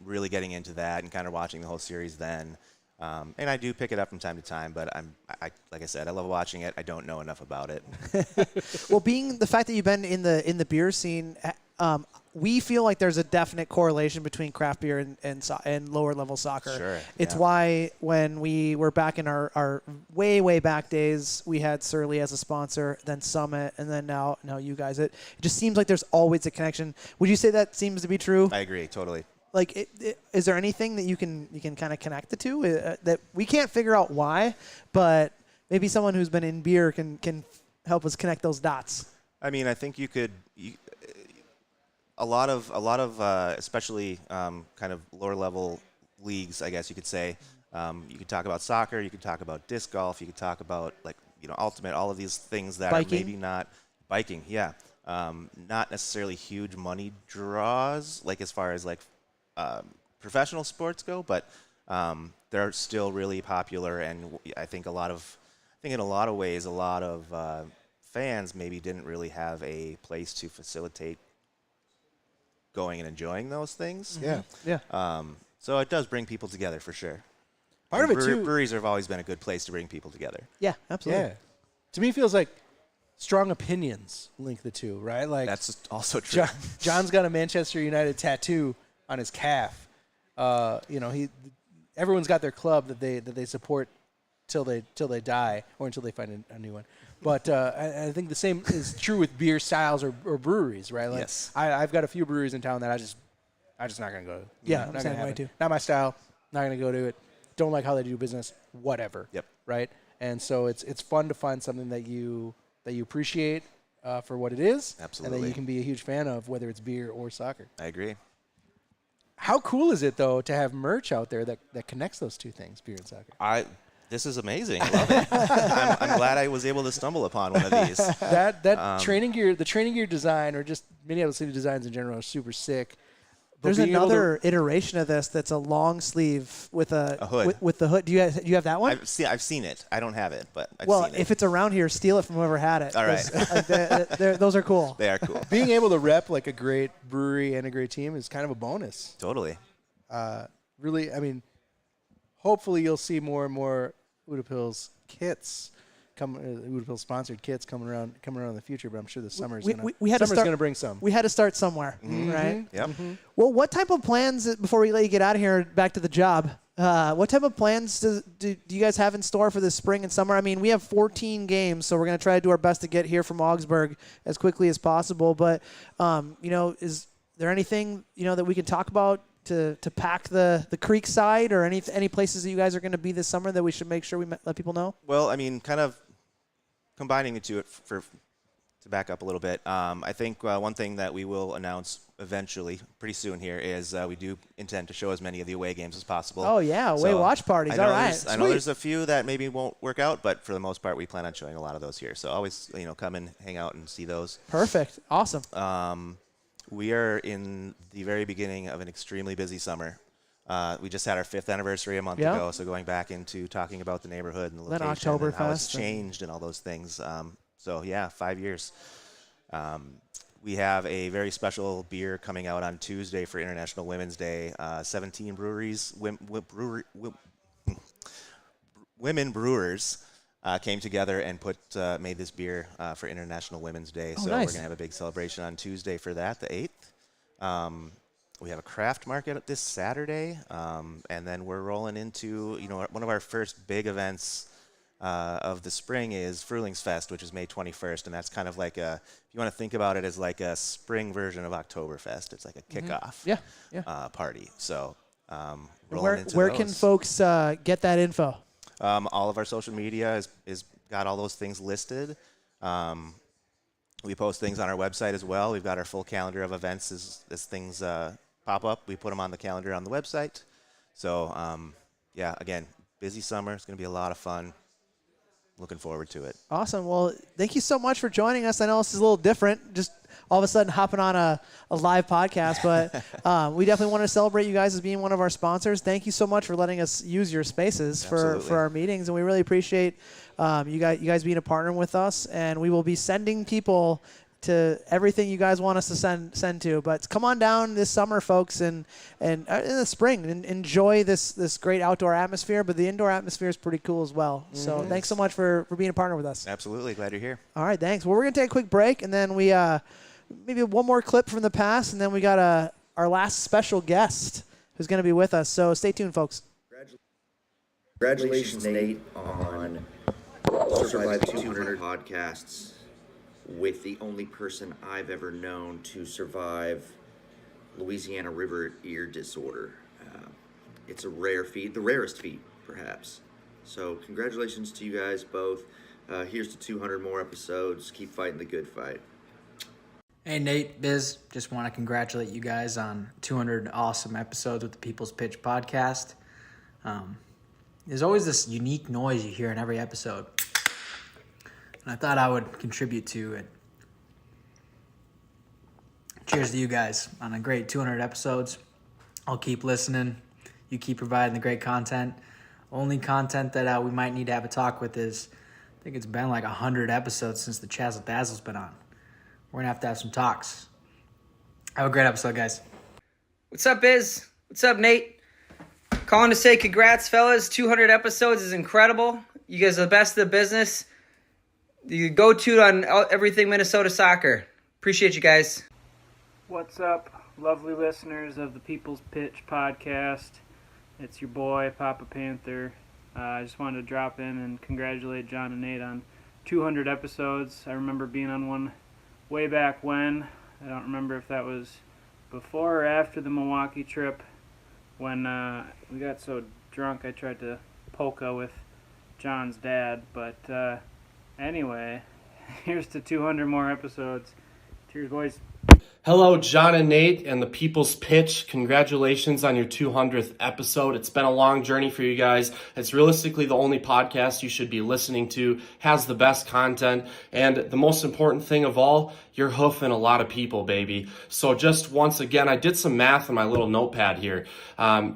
Really getting into that and kind of watching the whole series then. And I do pick it up from time to time, but I like I said, I love watching it. I don't know enough about it. Well, being the fact that you've been in the beer scene, we feel like there's a definite correlation between craft beer and lower level soccer. Sure, It's yeah. why when we were back in our way back days, we had Surly as a sponsor, then Summit, and then now you guys. It just seems like there's always a connection. Would you say that seems to be true? I agree, totally. Like, is there anything that you can kind of connect the two that we can't figure out why, but maybe someone who's been in beer can help us connect those dots? I mean, I think you could. A lot of especially kind of lower level leagues, I guess you could say. You could talk about soccer. You could talk about disc golf. You could talk about ultimate. All of these things that Biking. are maybe not biking. Yeah, not necessarily huge money draws, like as far as professional sports go, but they're still really popular. And I think in a lot of ways, a lot of fans maybe didn't really have a place to facilitate going and enjoying those things. Yeah. So it does bring people together for sure. Part of it too. Breweries have always been a good place to bring people together. Yeah, absolutely. Yeah. To me, it feels like strong opinions link the two, right? Like that's also true. John's got a Manchester United tattoo on his calf. Everyone's got their club that they support till they die or until they find a new one. But I think the same is true with beer styles or breweries, right? Like, yes. I've got a few breweries in town that I just not gonna go to. Yeah, not I'm gonna the way have it. too. Not my style. Not gonna go to it. Don't like how they do business. Whatever. Yep. Right. And so it's fun to find something that you appreciate for what it is, Absolutely. and that you can be a huge fan of, whether it's beer or soccer. I agree. How cool is it though to have merch out there that connects those two things, beer and soccer? This is amazing. I love it. I'm glad I was able to stumble upon one of these. That training gear, the training gear design, or just Minneapolis City designs in general, are super sick. But There's another iteration of this that's a long sleeve with a hood. With the hood. Do you have that one? I've seen it. I don't have it, but I've well, seen it. if it's around here, steal it from whoever had it. All right. Those are cool. They are cool. Being able to rep like a great brewery and a great team is kind of a bonus. Totally. Really, I mean, hopefully you'll see more and more Ooda Pils kits Ooda Pils sponsored kits coming around in the future, but I'm sure the summer's gonna bring some. We had to start somewhere, right? Yep. Well, what type of plans, before we let you get out of here, back to the job, what type of plans do you guys have in store for this spring and summer? I mean, we have 14 games, so we're going to try to do our best to get here from Augsburg as quickly as possible. But, is there anything, that we can talk about to pack the creek side, or any places that you guys are going to be this summer that we should make sure we let people know? Well, I mean, kind of combining the two to back up a little bit, I think one thing that we will announce eventually, pretty soon here, is we do intend to show as many of the away games as possible. Oh, yeah, away watch parties. All right. I know there's a few that maybe won't work out, but for the most part, we plan on showing a lot of those here. So always, come and hang out and see those. Perfect. Awesome. We are in the very beginning of an extremely busy summer. We just had our 5th anniversary a month ago, so going back into talking about the neighborhood and the That location and how it's Oktoberfest changed and all those things. 5 years. We have a very special beer coming out on Tuesday for International Women's Day. 17 breweries, women brewers came together and made this beer for International Women's Day. Oh, so nice. we're going to have a big celebration on Tuesday for that, the 8th. We have a craft market this Saturday, and then we're rolling into, one of our first big events of the spring is Frühlings Fest, which is May 21st, and that's kind of like if you want to think about it as like a spring version of Oktoberfest. It's like a kickoff party. So where can folks get that info? All of our social media is got all those things listed. We post things on our website as well. We've got our full calendar of events as things pop up. We put them on the calendar on the website. So, again, busy summer. It's going to be a lot of fun. Looking forward to it. Awesome. Well, thank you so much for joining us. I know this is a little different, just all of a sudden hopping on a live podcast, but we definitely want to celebrate you guys as being one of our sponsors. Thank you so much for letting us use your spaces for our meetings, and we really appreciate you guys being a partner with us, and we will be sending people to everything you guys want us to send to. But come on down this summer, folks, and in the spring, and enjoy this great outdoor atmosphere. But the indoor atmosphere is pretty cool as well. So thanks so much for being a partner with us. Absolutely. Glad you're here. All right, thanks. Well, we're going to take a quick break, and then we maybe one more clip from the past, and then we got our last special guest who's going to be with us. So stay tuned, folks. Congratulations, Nate, on surviving 200 podcasts with the only person I've ever known to survive Louisiana river ear disorder. It's a rare feat, the rarest feat, perhaps. So congratulations to you guys both. Here's to 200 more episodes. Keep fighting the good fight. Hey, Nate, Biz, just want to congratulate you guys on 200 awesome episodes with the People's Pitch podcast. There's always this unique noise you hear in every episode, and I thought I would contribute to it. Cheers to you guys on a great 200 episodes. I'll keep listening. You keep providing the great content. Only content that we might need to have a talk with is, I think it's been like 100 episodes since the Chazzle Dazzle's been on. We're going to have some talks. Have a great episode, guys. What's up, Biz? What's up, Nate? Calling to say congrats, fellas. 200 episodes is incredible. You guys are the best of the business. You go-to on everything Minnesota soccer. Appreciate you guys. What's up, lovely listeners of the People's Pitch podcast? It's your boy, Papa Panther. I just wanted to drop in and congratulate John and Nate on 200 episodes. I remember being on one way back when. I don't remember if that was before or after the Milwaukee trip, when we got so drunk I tried to polka with John's dad. But anyway, here's to 200 more episodes. Cheers, boys. Hello, John and Nate and the People's Pitch. Congratulations on your 200th episode. It's been a long journey for you guys. It's realistically the only podcast you should be listening to, has the best content, and the most important thing of all, you're hoofing a lot of people, baby. So just once again, I did some math on my little notepad here.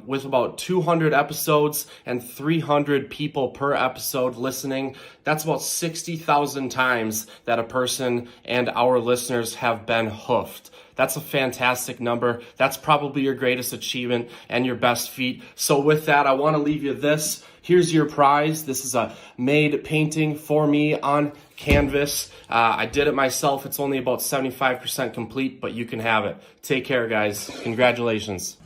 With about 200 episodes and 300 people per episode listening, that's about 60,000 times that a person and our listeners have been hoofed. That's a fantastic number. That's probably your greatest achievement and your best feat. So with that, I want to leave you this. Here's your prize. This is a made painting for me on canvas. I did it myself. It's only about 75% complete, but you can have it. Take care, guys. Congratulations.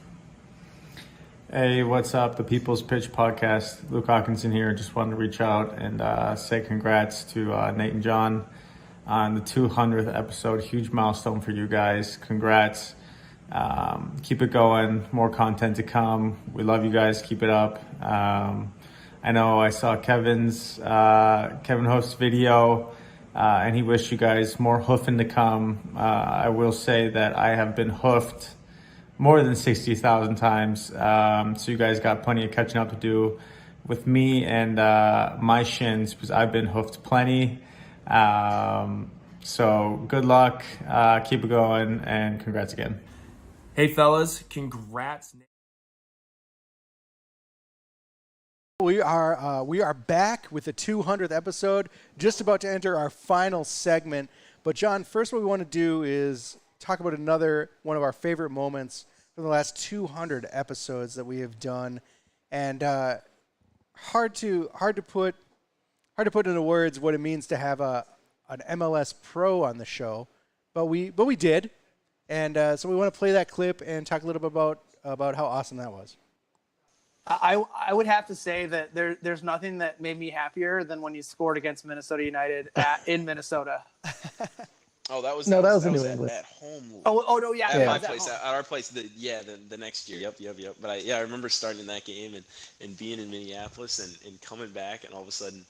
Hey, what's up? The People's Pitch podcast. Luke Hawkinson here. Just wanted to reach out and say congrats to Nate and John on the 200th episode. Huge milestone for you guys. Congrats. Keep it going. More content to come. We love you guys. Keep it up. I know I saw Kevin Host's video, and he wished you guys more hoofing to come. I will say that I have been hoofed more than 60,000 times. So you guys got plenty of catching up to do with me and my shins, because I've been hoofed plenty. So good luck, keep it going, and congrats again. Hey fellas, congrats. We are back with the 200th episode, just about to enter our final segment. But John, first what we want to do is talk about another one of our favorite moments from the last 200 episodes that we have done, and hard to put into words what it means to have an MLS pro on the show, but we did, and so we want to play that clip and talk a little bit about how awesome that was. I would have to say that there's nothing that made me happier than when you scored against Minnesota United in Minnesota. Oh, that was New England. England. At home. Oh no, yeah. At my at place, home. at our place. The next year. Yep. But I remember starting in that game and being in Minneapolis and coming back, and all of a sudden,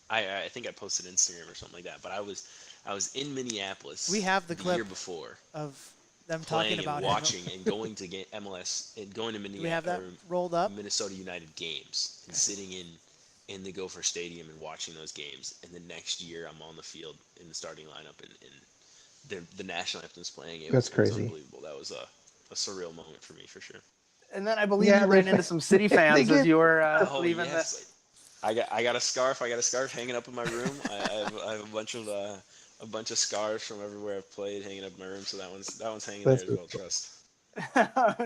I think I posted Instagram or something like that. But I was in Minneapolis. We have the clip year before of them playing talking about and watching and going to MLS and going to Minneapolis. We have that rolled up. Minnesota United games and sitting in the Gopher Stadium and watching those games. And the next year, I'm on the field in the starting lineup and the national anthem's playing. That's crazy. It was unbelievable. That was a surreal moment for me, for sure. And then I believe you ran into some City fans as you were leaving yes. I got a scarf. I got a scarf hanging up in my room. I have a bunch of scarves from everywhere I've played hanging up in my room. So that one's hanging there as well. Trust.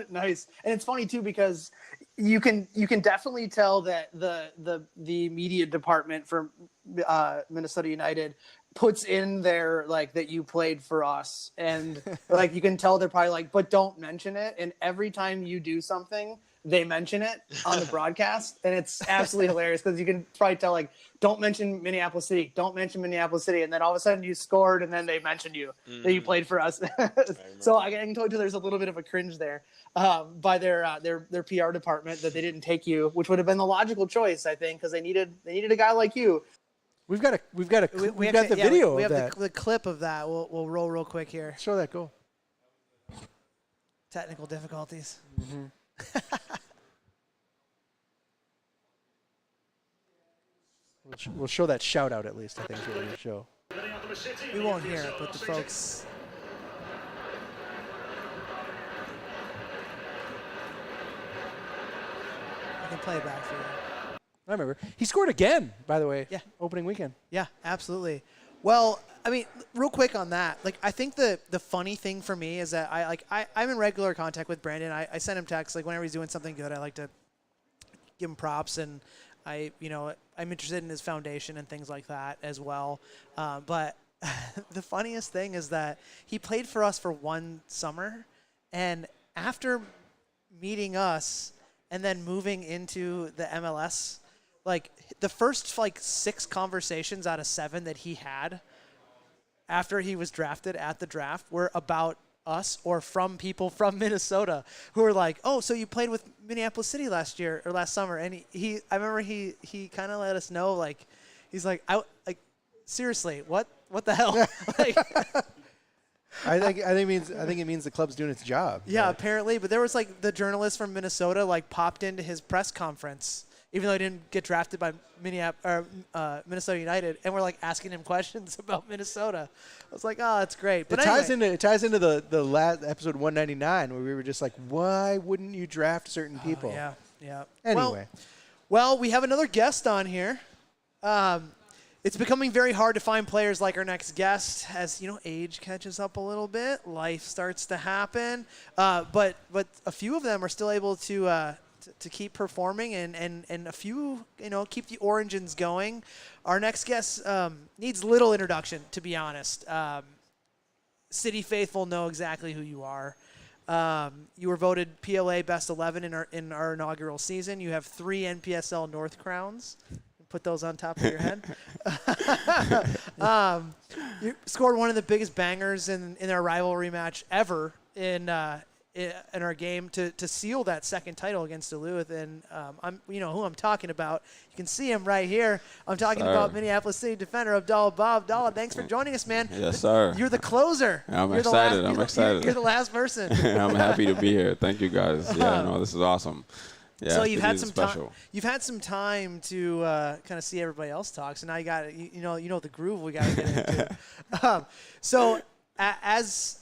Nice. And it's funny too, because you can definitely tell that the media department for Minnesota United puts in there like that you played for us, and like you can tell they're probably like, but don't mention it. And every time you do something, they mention it on the broadcast, and it's absolutely hilarious because you can probably tell like, don't mention Minneapolis City, don't mention Minneapolis City, and then all of a sudden you scored, and then they mentioned you that you played for us. So I can tell you there's a little bit of a cringe there by their PR department that they didn't take you, which would have been the logical choice, I think, because they needed a guy like you. We've got the video. We of have that. the clip of that. We'll roll real quick here. Show that goal. Technical difficulties. Mm-hmm. We'll show that shout out at least. I think is what we're gonna show. We won't hear it, but the folks. I can play it back for you. I remember. He scored again, by the way. Yeah. Opening weekend. Yeah, absolutely. Well, I mean, real quick on that. Like, I think the funny thing for me is that I'm in regular contact with Brandon. I send him texts like whenever he's doing something good. I like to give him props, and I'm interested in his foundation and things like that as well. But the funniest thing is that he played for us for one summer, and after meeting us and then moving into the MLS, like the first 6 conversations out of 7 that he had after he was drafted at the draft were about us or from people from Minnesota who were like, oh, so you played with Minneapolis City last summer. And I remember he kind of let us know, like, he's like, seriously, what the hell? Like, I think it means the club's doing its job. Yeah, apparently. But there was like the journalist from Minnesota popped into his press conference, even though he didn't get drafted by Minnesota United, and we're like asking him questions about Minnesota. I was like, oh, that's great. But it ties into the last episode 199 where we were just like, why wouldn't you draft certain people? Yeah. Anyway, well, we have another guest on here. It's becoming very hard to find players like our next guest as, age catches up a little bit, life starts to happen. But a few of them are still able to keep performing and a few, keep the Orangins going. Our next guest needs little introduction, to be honest. City faithful know exactly who you are. You were voted PLA Best 11 in our inaugural season. You have 3 NPSL North crowns. Put those on top of your head. You scored one of the biggest bangers in our rivalry match ever in our game to seal that second title against Duluth. And who I'm talking about. You can see him right here. I'm talking about Minneapolis City defender Abdallah Ba. Abdallah, thanks for joining us, man. Yes, sir. You're the closer. I'm excited. You're the last person. I'm happy to be here. Thank you, guys. Yeah, no, this is awesome. Yeah, so you've had some time. You've had some time to kind of see everybody else talk. So now you got the groove we got to get into. So as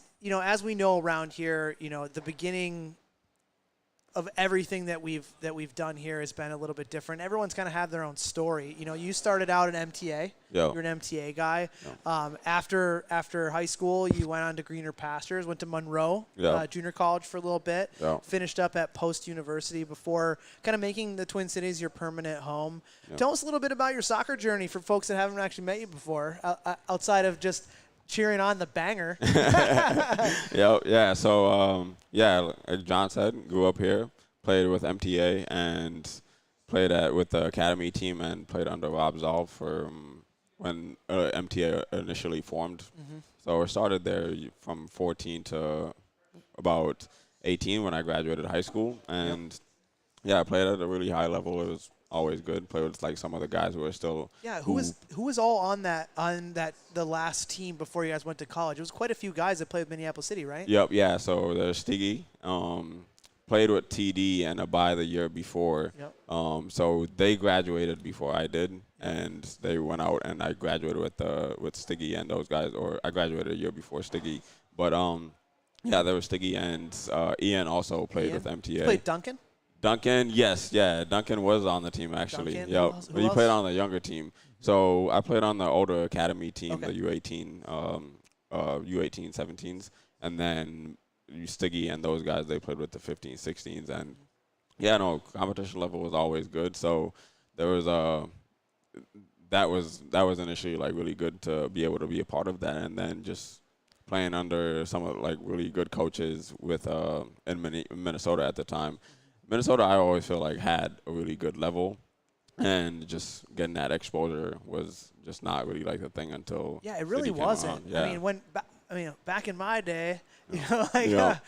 we know around here, the beginning of everything that we've done here has been a little bit different. Everyone's kind of had their own story. You started out at MTA. Yo. You're an MTA guy. Yo. After high school, you went on to greener pastures. Went to Monroe Junior College for a little bit. Yo. Finished up at Post University before kind of making the Twin Cities your permanent home. Yo. Tell us a little bit about your soccer journey for folks that haven't actually met you before, outside of just cheering on the banger. Yeah. So, like John said, grew up here, played with MTA, and played with the academy team, and played under Rob Zoll for when MTA initially formed. Mm-hmm. So I started there from 14 to about 18 when I graduated high school, and I played at a really high level. It was always good. Played with some of the guys who are still. Yeah, who was all on the last team before you guys went to college? It was quite a few guys that played with Minneapolis City, right? Yep. Yeah. So there's Stiggy. Played with TD and Abai the year before. Yep. So they graduated before I did, and they went out, and I graduated with Stiggy and those guys, or I graduated a year before Stiggy. But there was Stiggy, and Ian also played with MTA. You played Duncan? Duncan, yes, yeah. Duncan was on the team, actually. Duncan, yep. who He else? played on the younger team. So I played on the older academy team, the U18, U18, 17s. And then Stiggy and those guys, they played with the 15s, 16s. And, competition level was always good. So there was that was initially like really good to be able to be a part of that, and then just playing under some of like really good coaches with in Minnesota at the time. Minnesota, I always feel like had a really good level, and just getting that exposure was just not really like the thing until Yeah, it really City came wasn't. around. Yeah. I mean, back in my day, Minnesota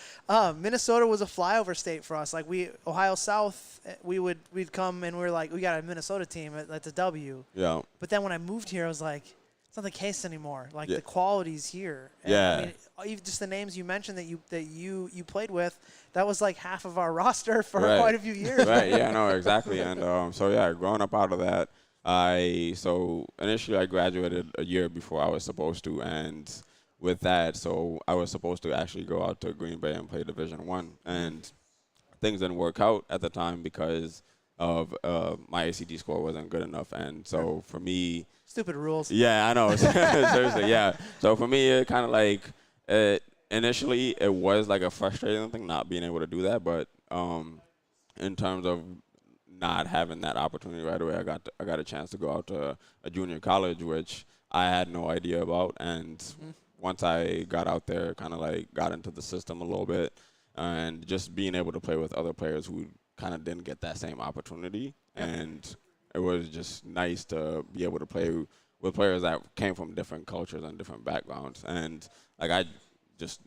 was a flyover state for us. Like Ohio South, we'd come and we were like, we got a Minnesota team. That's a W. Yeah. But then when I moved here, I was like, it's not the case anymore. Like Yeah. the quality's here. And, Yeah. I mean, even just the names you mentioned that you played with, that was like half of our roster for quite a few years. Right. Yeah. No. Exactly. And so yeah, growing up out of that, initially I graduated a year before I was supposed to, and with that, so I was supposed to actually go out to Green Bay and play Division I, and things didn't work out at the time because of my ACT score wasn't good enough, and so for me, stupid rules. Yeah, I know. Seriously, yeah. So for me, it kind of like initially it was like a frustrating thing not being able to do that, but in terms of not having that opportunity right away, I got a chance to go out to a junior college, which I had no idea about, and once I got out there, kind of like got into the system a little bit, and just being able to play with other players who kind of didn't get that same opportunity, and it was just nice to be able to play with players that came from different cultures and different backgrounds, and like I just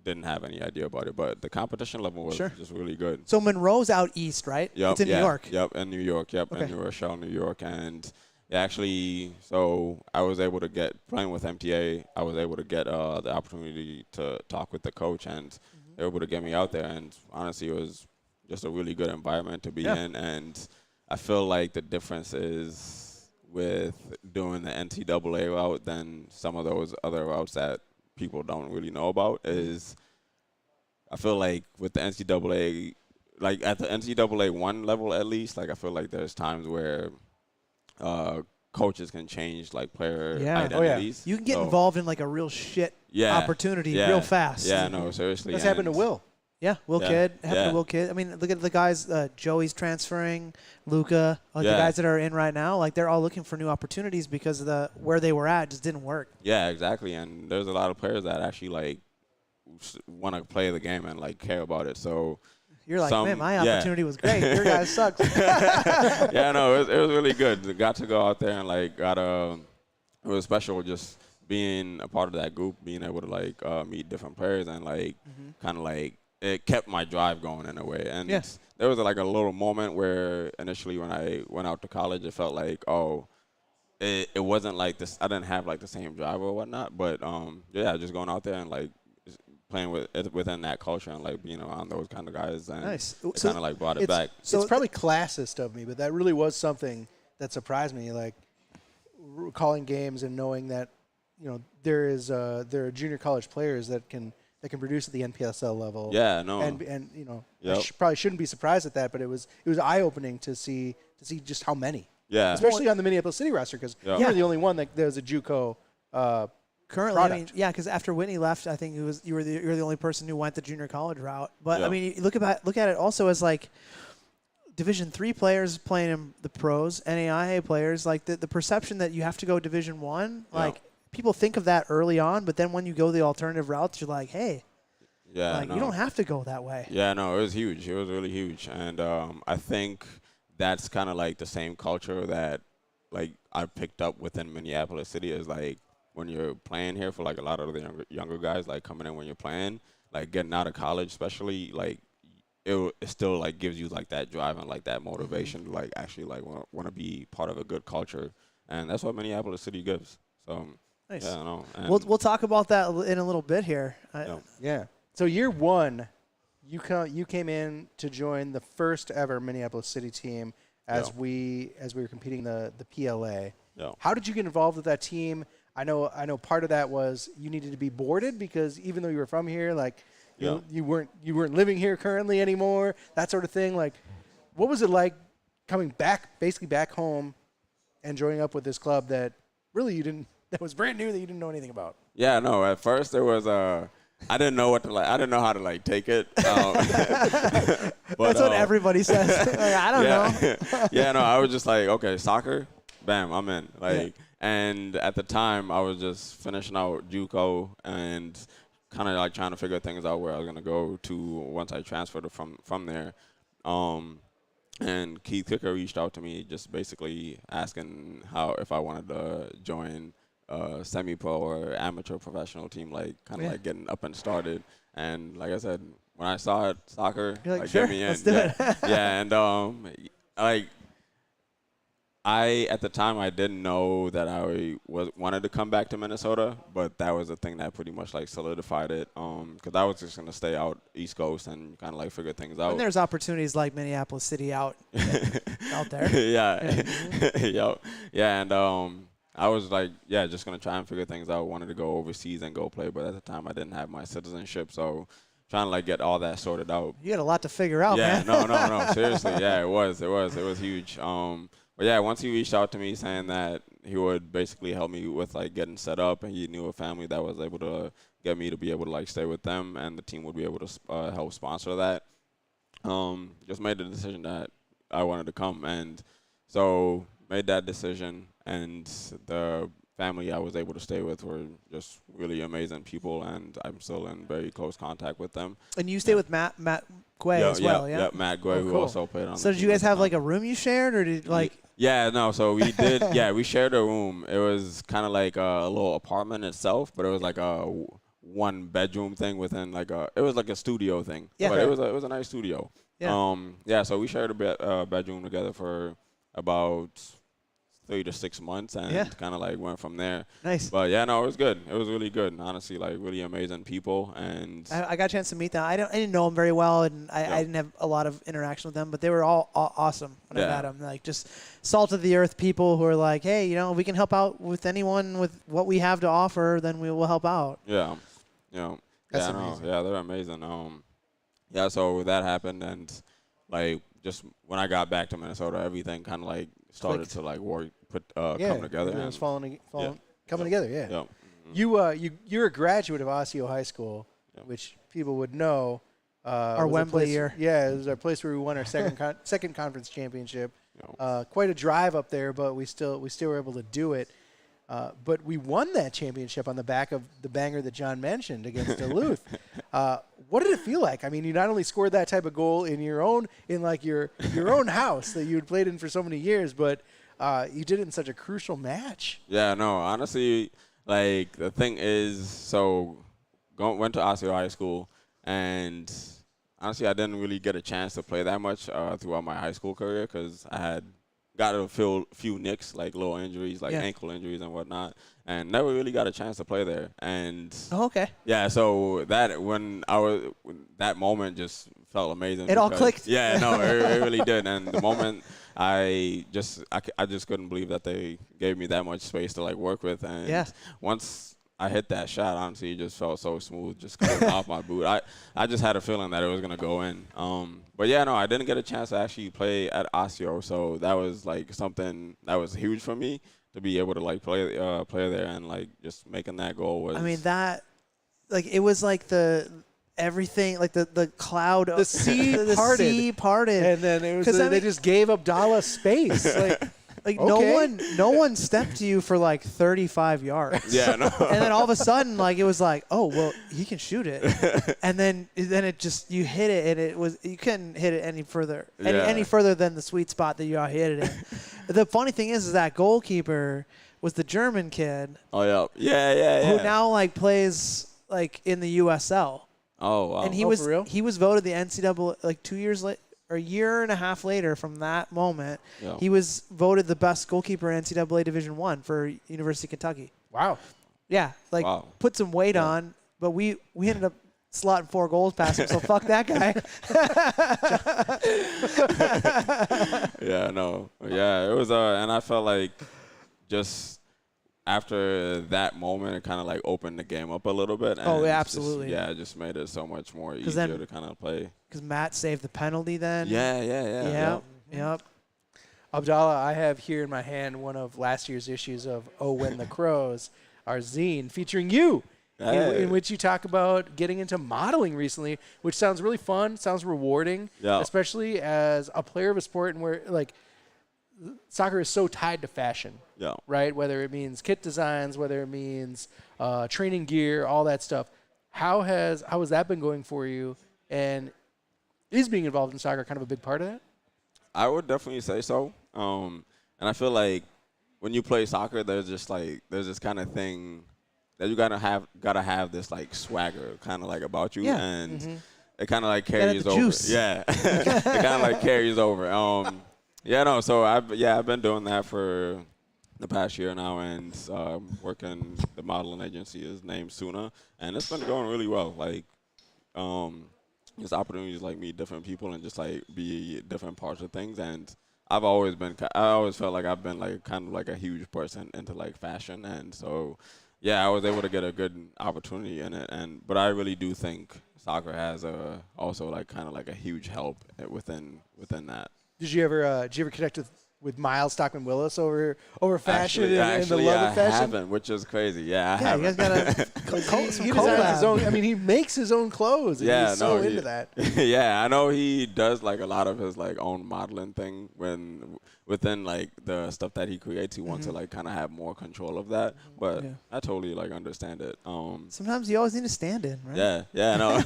didn't have any idea about it, but the competition level was just really good. So Monroe's out east, right? Yep, It's in New York. Yep, in New York. Yep, in New Rochelle, New York, and actually, so I was able to playing with MTA. I was able to get the opportunity to talk with the coach, and they were able to get me out there. And honestly, it was just a really good environment to be in. And I feel like the difference is with doing the NCAA route than some of those other routes that people don't really know about is I feel like with the NCAA, like at the NCAA 1 level at least, like I feel like there's times where coaches can change like player identities. You can get involved in like a real shit opportunity real fast. Yeah, no, seriously. That's happened to Will. Yeah, Will Kidd. Happened to Will Kidd. I mean, look at the guys. Joey's transferring. Luca, the guys that are in right now, like they're all looking for new opportunities because of where they were at just didn't work. Yeah, exactly. And there's a lot of players that actually like want to play the game and like care about it. So you're like, man, my opportunity was great. Your guys sucked. Yeah, no, it was really good. I got to go out there and like it was special just being a part of that group, being able to like meet different players and like kind of like it kept my drive going in a way. And there was like a little moment where initially when I went out to college, it felt like, it wasn't like this. I didn't have like the same drive or whatnot, but just going out there and like playing within that culture and like being around those kind of guys and kind of like brought it back. So it's probably classist of me, but that really was something that surprised me. Like calling games and knowing that there are junior college players that can produce at the NPSL level. Yeah, no, and I probably shouldn't be surprised at that, but it was eye opening to see just how many. Yeah, especially on the Minneapolis City roster because you're the only one that there's a JUCO. Currently, product. I mean, because after Whitney left, I think you're the only person who went the junior college route. But I mean, look at it also as like Division III players playing in the pros, NAIA players. Like the perception that you have to go Division I, like people think of that early on, but then when you go the alternative routes, you're like, hey, you don't have to go that way. Yeah, no, it was huge. It was really huge, and I think that's kind of like the same culture that like I picked up within Minneapolis City is like. When you're playing here for like a lot of the younger guys, like coming in when you're playing, like getting out of college, especially like it still like gives you like that drive and like that motivation to like actually like want to be part of a good culture, and that's what Minneapolis City gives. So nice. Yeah, no. We'll talk about that in a little bit here. Yeah. So year one, you came in to join the first ever Minneapolis City team as we were competing the PLA. Yeah. How did you get involved with that team? I know part of that was you needed to be boarded because even though you were from here, like you weren't living here currently anymore, that sort of thing. Like, what was it like coming back home and joining up with this club that really that was brand new that you didn't know anything about? Yeah, no. At first there was I didn't know what to like. I didn't know how to like take it. But, that's what everybody says. Like, I don't know. Yeah, no. I was just like, okay, soccer. bam, I'm in. And at the time, I was just finishing out JUCO and kind of like trying to figure things out where I was gonna go to once I transferred from there. And Keith Kicker reached out to me, just basically asking if I wanted to join a semi-pro or amateur professional team, like kind of like getting up and started. And like I said, when I saw it, soccer, You're like sure, get me in. let's do it. Yeah, and at the time I didn't know that I wanted to come back to Minnesota, but that was the thing that pretty much like solidified it. Because I was just gonna stay out East Coast and kind of like figure things out. And there's opportunities like Minneapolis City out there. Yeah, yeah, and I was like, just gonna try and figure things out. Wanted to go overseas and go play, but at the time I didn't have my citizenship, so trying to like get all that sorted out. You had a lot to figure out, man. No, seriously, it was huge. But yeah, once he reached out to me saying that he would basically help me with like getting set up, and he knew a family that was able to get me to be able to like stay with them, and the team would be able to help sponsor that. Just made the decision that I wanted to come, and so made that decision. And the family I was able to stay with were just really amazing people, and I'm still in very close contact with them. And you stay with Matt Guay as well, yeah? Yeah, Matt Guay, who also played on the So did you team guys at the have time. like a room you shared, or did like? Yeah, no, so we did, we shared a room. It was kind of like a little apartment itself, but it was like a one bedroom thing within like it was like a studio thing. Yeah. But it was a nice studio. Yeah. So we shared a bedroom together for about 3 to 6 months, and kind of like went from there. Nice. But yeah, no, it was good. It was really good. Honestly, like really amazing people. And I got a chance to meet them. I didn't know them very well, and I didn't have a lot of interaction with them, but they were all awesome when I met them. Like just salt of the earth people who are like, hey, we can help out with anyone with what we have to offer, then we will help out. Yeah. That's amazing. Yeah, they're amazing. So that happened, and like just when I got back to Minnesota, everything kind of like started to like come together. It was coming together. Yeah. Yeah. You're a graduate of Osseo High School, which people would know. Our Wembley year. Yeah, it was our place where we won our second conference championship. Quite a drive up there, but we still were able to do it. But we won that championship on the back of the banger that John mentioned against Duluth. What did it feel like? I mean, you not only scored that type of goal in your own house that you had played in for so many years, but you did it in such a crucial match. Yeah, no, honestly, like the thing is, so went to Osseo High School, and honestly, I didn't really get a chance to play that much throughout my high school career because I had got a few nicks, like little injuries, like ankle injuries and whatnot, and never really got a chance to play there. And yeah, so that that moment just felt amazing. It all clicked. Yeah, no, it really did. And the moment I just couldn't believe that they gave me that much space to like work with. And once I hit that shot, honestly, it just felt so smooth, just coming off my boot. I just had a feeling that it was gonna go in. But yeah, no, I didn't get a chance to actually play at Osseo, so that was like something that was huge for me to be able to like play there, and like just making that goal was. I mean that, like it was like everything, like the cloud, the sea parted, and then it was they just gave Abdallah space. Like no one stepped to you for like 35 yards. Yeah, no. And then all of a sudden, like it was like, oh well, he can shoot it. And then it just you hit it, and you couldn't hit it any further, any further than the sweet spot that you hit it in. The funny thing is that goalkeeper was the German kid. Oh yeah. Who now like plays like in the USL. Oh wow. And he was voted the NCAA like 2 years later. Or a year and a half later from that moment, he was voted the best goalkeeper in NCAA Division I for University of Kentucky. Wow. Yeah, put some weight on, but we ended up slotting 4 goals past him, so fuck that guy. Yeah, no. Yeah, it was, and I felt like just after that moment, it kind of like opened the game up a little bit. And absolutely. It just made it so much more easier to kind of play. Because Matt saved the penalty then. Yeah. Yep. Abdallah, I have here in my hand one of last year's issues of Oh When the Crows, our zine, featuring you, in which you talk about getting into modeling recently, which sounds really fun, sounds rewarding, especially as a player of a sport and where like soccer is so tied to fashion. Yeah. Right? Whether it means kit designs, whether it means training gear, all that stuff. How has that been going for you? And is being involved in soccer kind of a big part of that? I would definitely say so. And I feel like when you play soccer, there's this kind of thing that you gotta have this like swagger kind of like about you, Yeah. and it kind of like carries over. Juice. Yeah, it kind of like carries over. So I've been doing that for the past year now, and working the modeling agency is named Suna, and it's been going really well. Like, just opportunities like meet different people and just like be different parts of things, and I always felt like I've been like kind of like a huge person into like fashion, and so I was able to get a good opportunity in it, but I really do think soccer has also like kind of like a huge help within that. Did you ever connect with Miles Stockman Willis over fashion and the love of fashion? I haven't, which is crazy. Yeah, I haven't. You guys got he designs his own. I mean, he makes his own clothes. And he's so into that. Yeah, I know he does like a lot of his like own modeling thing within like the stuff that he creates. He wants to like kind of have more control of that. But I totally like understand it. Sometimes you always need to stand in, right? Yeah, I know.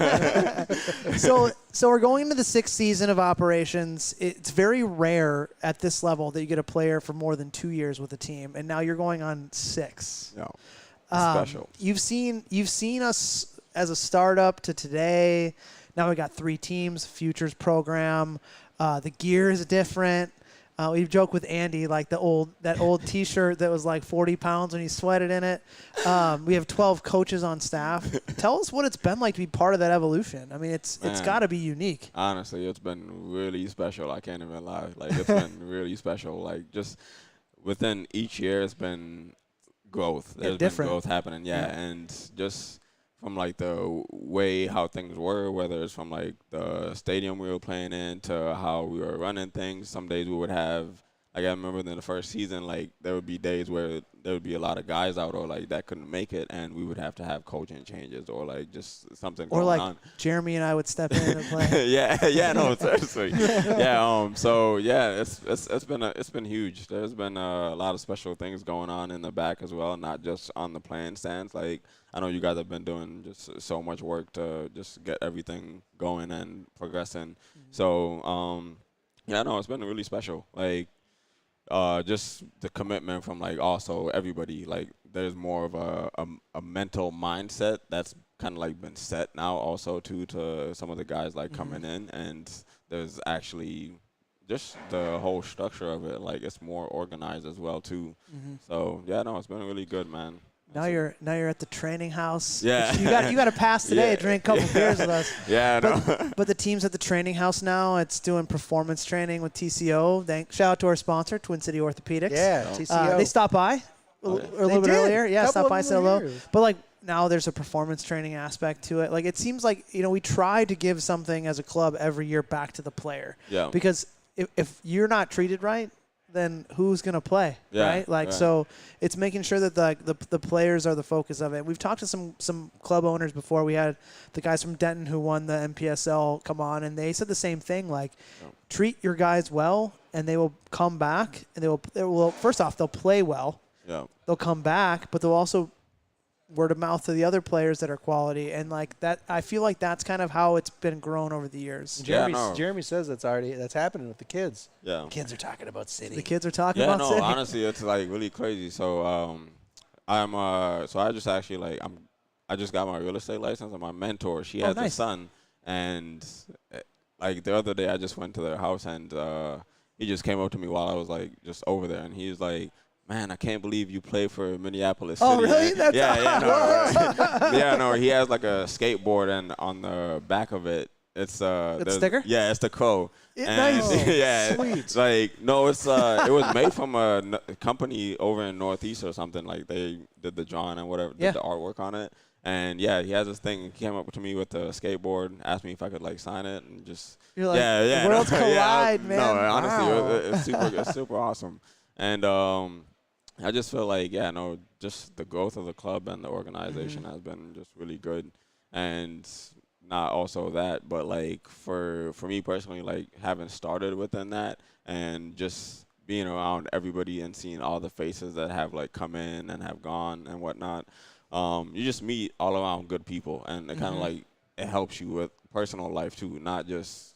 So we're going into the 6th season of operations. It's very rare at this level that you get a player for more than 2 years with a team, and now you're going on 6. Yeah, special. You've seen us as a startup to today. Now we got 3 teams, futures program. The gear is different. We've joked with Andy like that old T-shirt that was like 40 pounds when he sweated in it. We have 12 coaches on staff. Tell us what it's been like to be part of that evolution. I mean, it's got to be unique. Honestly, it's been really special. I can't even lie. Like, it's been really special. Like, just within each year, it's been growth. There's been growth happening. Yeah, and just from like the way how things were, whether it's from like the stadium we were playing in to how we were running things. Some days we would have, like I remember in the first season, like there would be days where there would be a lot of guys out or like that couldn't make it, and we would have to have coaching changes or like just something going on. Or like Jeremy and I would step in and play. No, seriously. It's been huge. There's been a lot of special things going on in the back as well, not just on the playing stands. Like, I know you guys have been doing just so much work to just get everything going and progressing. So, it's been really special. Like, just the commitment from like also everybody. Like, there's more of a mental mindset that's kind of like been set now also too to some of the guys like coming in, and there's actually just the whole structure of it. Like, it's more organized as well too. So it's been really good, man. Now you're at the training house. Yeah. You got to pass today. Drink a couple beers with us. Yeah, I know. But the team's at the training house now. It's doing performance training with TCO. Shout out to our sponsor, Twin City Orthopedics. Yeah, TCO. They stopped by a little bit earlier. Yeah, stopped by, said hello. But like now there's a performance training aspect to it. Like, it seems like, we try to give something as a club every year back to the player. Yeah. Because if you're not treated right, then who's going to play, right? Like, so it's making sure that the players are the focus of it. We've talked to some club owners before. We had the guys from Denton who won the MPSL come on, and they said the same thing, like, treat your guys well, and they will come back, and they will first off, they'll play well. Yeah. They'll come back, but they'll also word of mouth to the other players that are quality, and like that, I feel like that's kind of how it's been grown over the years. Jeremy says that's happening with the kids. Yeah, kids are talking about City. The kids are talking about City. Honestly, it's like really crazy. So I just actually I just got my real estate license, and my mentor, she has a son, and like the other day I just went to their house, and he just came up to me while I was like just over there, and he was like, "Man, I can't believe you play for Minneapolis City." Oh, really? Right? He has like a skateboard, and on the back of it, it's sticker? Yeah, it's the crow. Nice. Sweet. It's like, no, it was made from a company over in Northeast or something. Like, they did the drawing and whatever, did the artwork on it. And he has this thing. He came up to me with the skateboard, asked me if I could like sign it, and just you're like, the worlds collide, man. No, honestly, it's super awesome. And I just feel like, just the growth of the club and the organization has been just really good. And not also that, but like for me personally, like having started within that and just being around everybody and seeing all the faces that have like come in and have gone and whatnot. You just meet all around good people, and it kind of like it helps you with personal life too, not just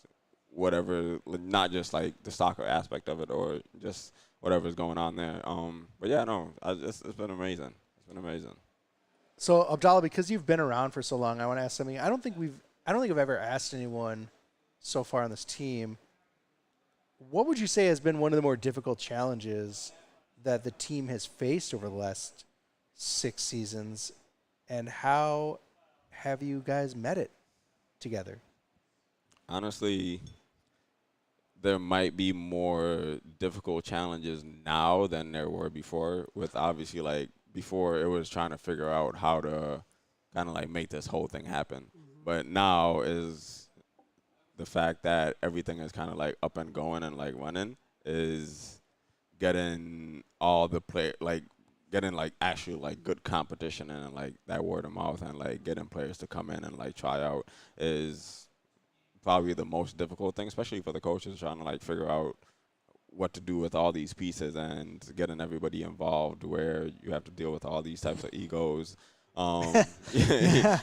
not just like the soccer aspect of it or just whatever's going on there. But yeah, no, it's been amazing. It's been amazing. So Abdallah, because you've been around for so long, I want to ask something. I don't think I've ever asked anyone so far on this team. What would you say has been one of the more difficult challenges that the team has faced over the last 6 seasons, and how have you guys met it together? Honestly, there might be more difficult challenges now than there were before, with obviously like before it was trying to figure out how to kind of like make this whole thing happen. But now is the fact that everything is kind of like up and going and like running, is getting all the getting like actual like good competition and like that word of mouth and like getting players to come in and like try out is probably the most difficult thing, especially for the coaches trying to like figure out what to do with all these pieces and getting everybody involved, where you have to deal with all these types of egos. That's the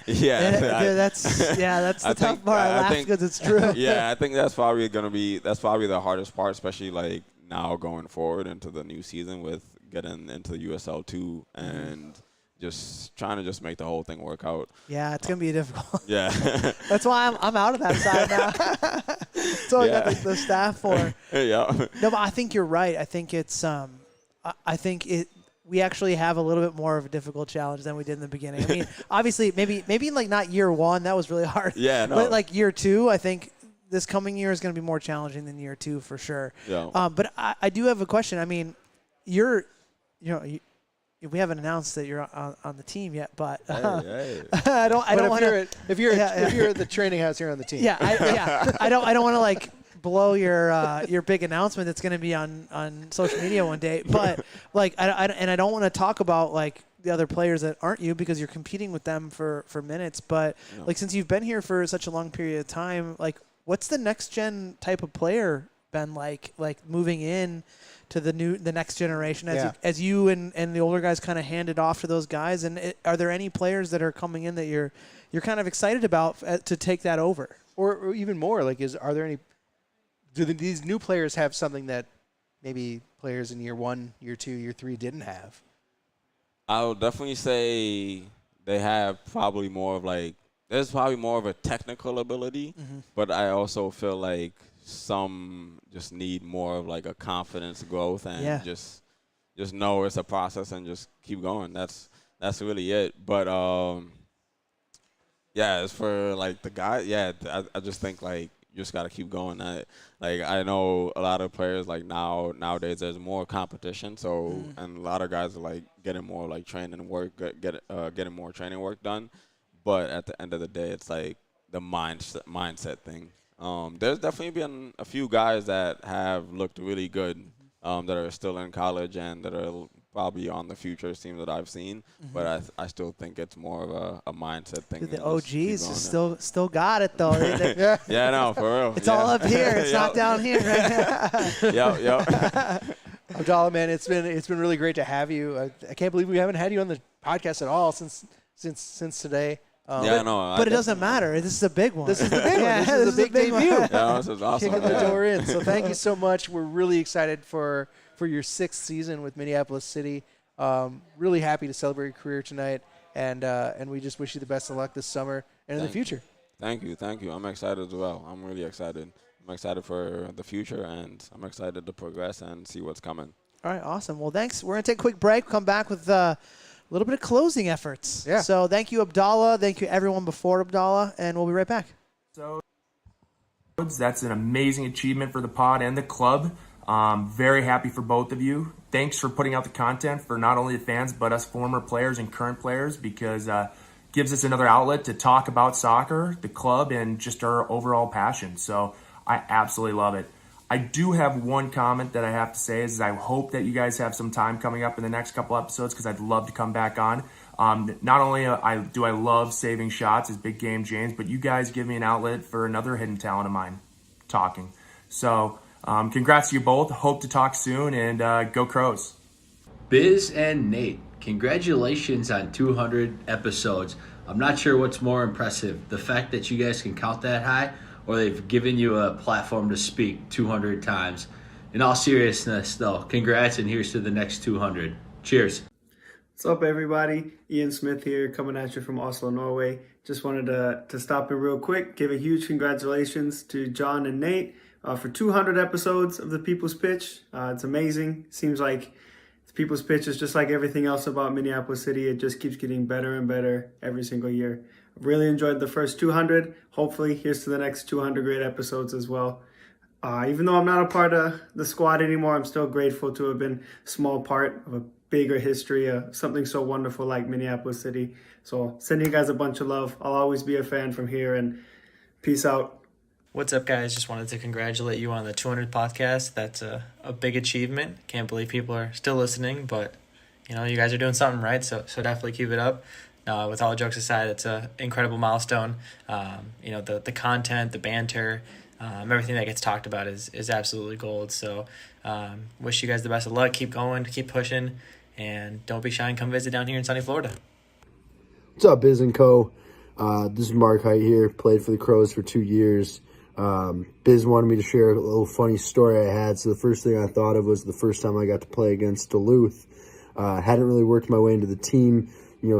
tough part. I laugh because it's true. Yeah, I think that's probably the hardest part, especially like now going forward into the new season with getting into USL 2 and just trying to just make the whole thing work out. Yeah, it's gonna be difficult. Yeah, that's why I'm out of that side now. That's all I got the staff for. Yeah. No, but I think you're right. I think it's we actually have a little bit more of a difficult challenge than we did in the beginning. I mean, obviously, maybe like not year 1, that was really hard. Yeah, no. But like year 2, I think this coming year is going to be more challenging than year 2 for sure. Yeah. But I do have a question. I mean, we haven't announced that you're on the team yet, but hey. I don't want to. If you're at the training house, you're on the team. Yeah, I don't want to like blow your big announcement that's going to be on social media one day. But like, I don't want to talk about like the other players that aren't you, because you're competing with them for minutes. But like, since you've been here for such a long period of time, like, what's the next gen type of player been like moving in to the next generation as you and the older guys kind of hand it off to those guys? And are there any players that are coming in that you're kind of excited about to take that over? Or even more, like, are there any? Do these new players have something that maybe players in year 1, year 2, year 3 didn't have? I would definitely say they have probably more of like, there's probably more of a technical ability, but I also feel like some just need more of like a confidence growth and just know it's a process and just keep going. That's really it. But as for like the guy, I just think like you just got to keep going. I know a lot of players like nowadays there's more competition, so and a lot of guys are like getting more like training work, getting more training work done. But at the end of the day, it's like the mindset thing. There's definitely been a few guys that have looked really good that are still in college and that are probably on the futures team that I've seen. But I still think it's more of a mindset thing. The OGs still got it though. Yeah, no, for real. It's all up here. It's not down here. Right? Yep. Abdallah, man, it's been really great to have you. I can't believe we haven't had you on the podcast at all since today. But it doesn't matter. This is a big one. This is the big one. This is a big debut. Yeah, this is awesome. Kicking the door in. So thank you so much. We're really excited for your 6th season with Minneapolis City. Really happy to celebrate your career tonight, and we just wish you the best of luck this summer and in the future. Thank you. I'm excited as well. I'm really excited. I'm excited for the future, and I'm excited to progress and see what's coming. All right, awesome. Well, thanks. We're going to take a quick break. Come back with a little bit of closing efforts. Yeah. So thank you, Abdallah. Thank you, everyone before Abdallah, and we'll be right back. So that's an amazing achievement for the pod and the club. Very happy for both of you. Thanks for putting out the content for not only the fans, but us former players and current players, because gives us another outlet to talk about soccer, the club, and just our overall passion. So I absolutely love it. I do have one comment that I have to say is I hope that you guys have some time coming up in the next couple episodes, because I'd love to come back on. Not only do I love saving shots as Big Game James, but you guys give me an outlet for another hidden talent of mine, talking. So Congrats to you both. Hope to talk soon, and go Crows. Biz and Nate, congratulations on 200 episodes. I'm not sure what's more impressive, the fact that you guys can count that high, or they've given you a platform to speak 200 times. In all seriousness, though, congrats, and here's to the next 200. Cheers. What's up, everybody? Ian Smith here, coming at you from Oslo, Norway. Just wanted to stop in real quick, give a huge congratulations to John and Nate for 200 episodes of the People's Pitch. It's amazing. Seems like the People's Pitch is just like everything else about Minneapolis City. It just keeps getting better and better every single year. I've really enjoyed the first 200. Hopefully, here's to the next 200 great episodes as well. Even though I'm not a part of the squad anymore, I'm still grateful to have been a small part of a bigger history of something so wonderful like Minneapolis City. So sending you guys a bunch of love. I'll always be a fan from here, and peace out. What's up, guys? Just wanted to congratulate you on the 200th podcast. That's a big achievement. Can't believe people are still listening, but you guys are doing something right, so definitely keep it up. With all jokes aside, it's an incredible milestone. The content, the banter, everything that gets talked about is absolutely gold. So wish you guys the best of luck. Keep going, keep pushing, and don't be shy and come visit down here in sunny Florida. What's up, Biz and Co? This is Mark Height here. Played for the Crows for 2 years. Biz wanted me to share a little funny story I had. So the first thing I thought of was the first time I got to play against Duluth. Hadn't really worked my way into the team,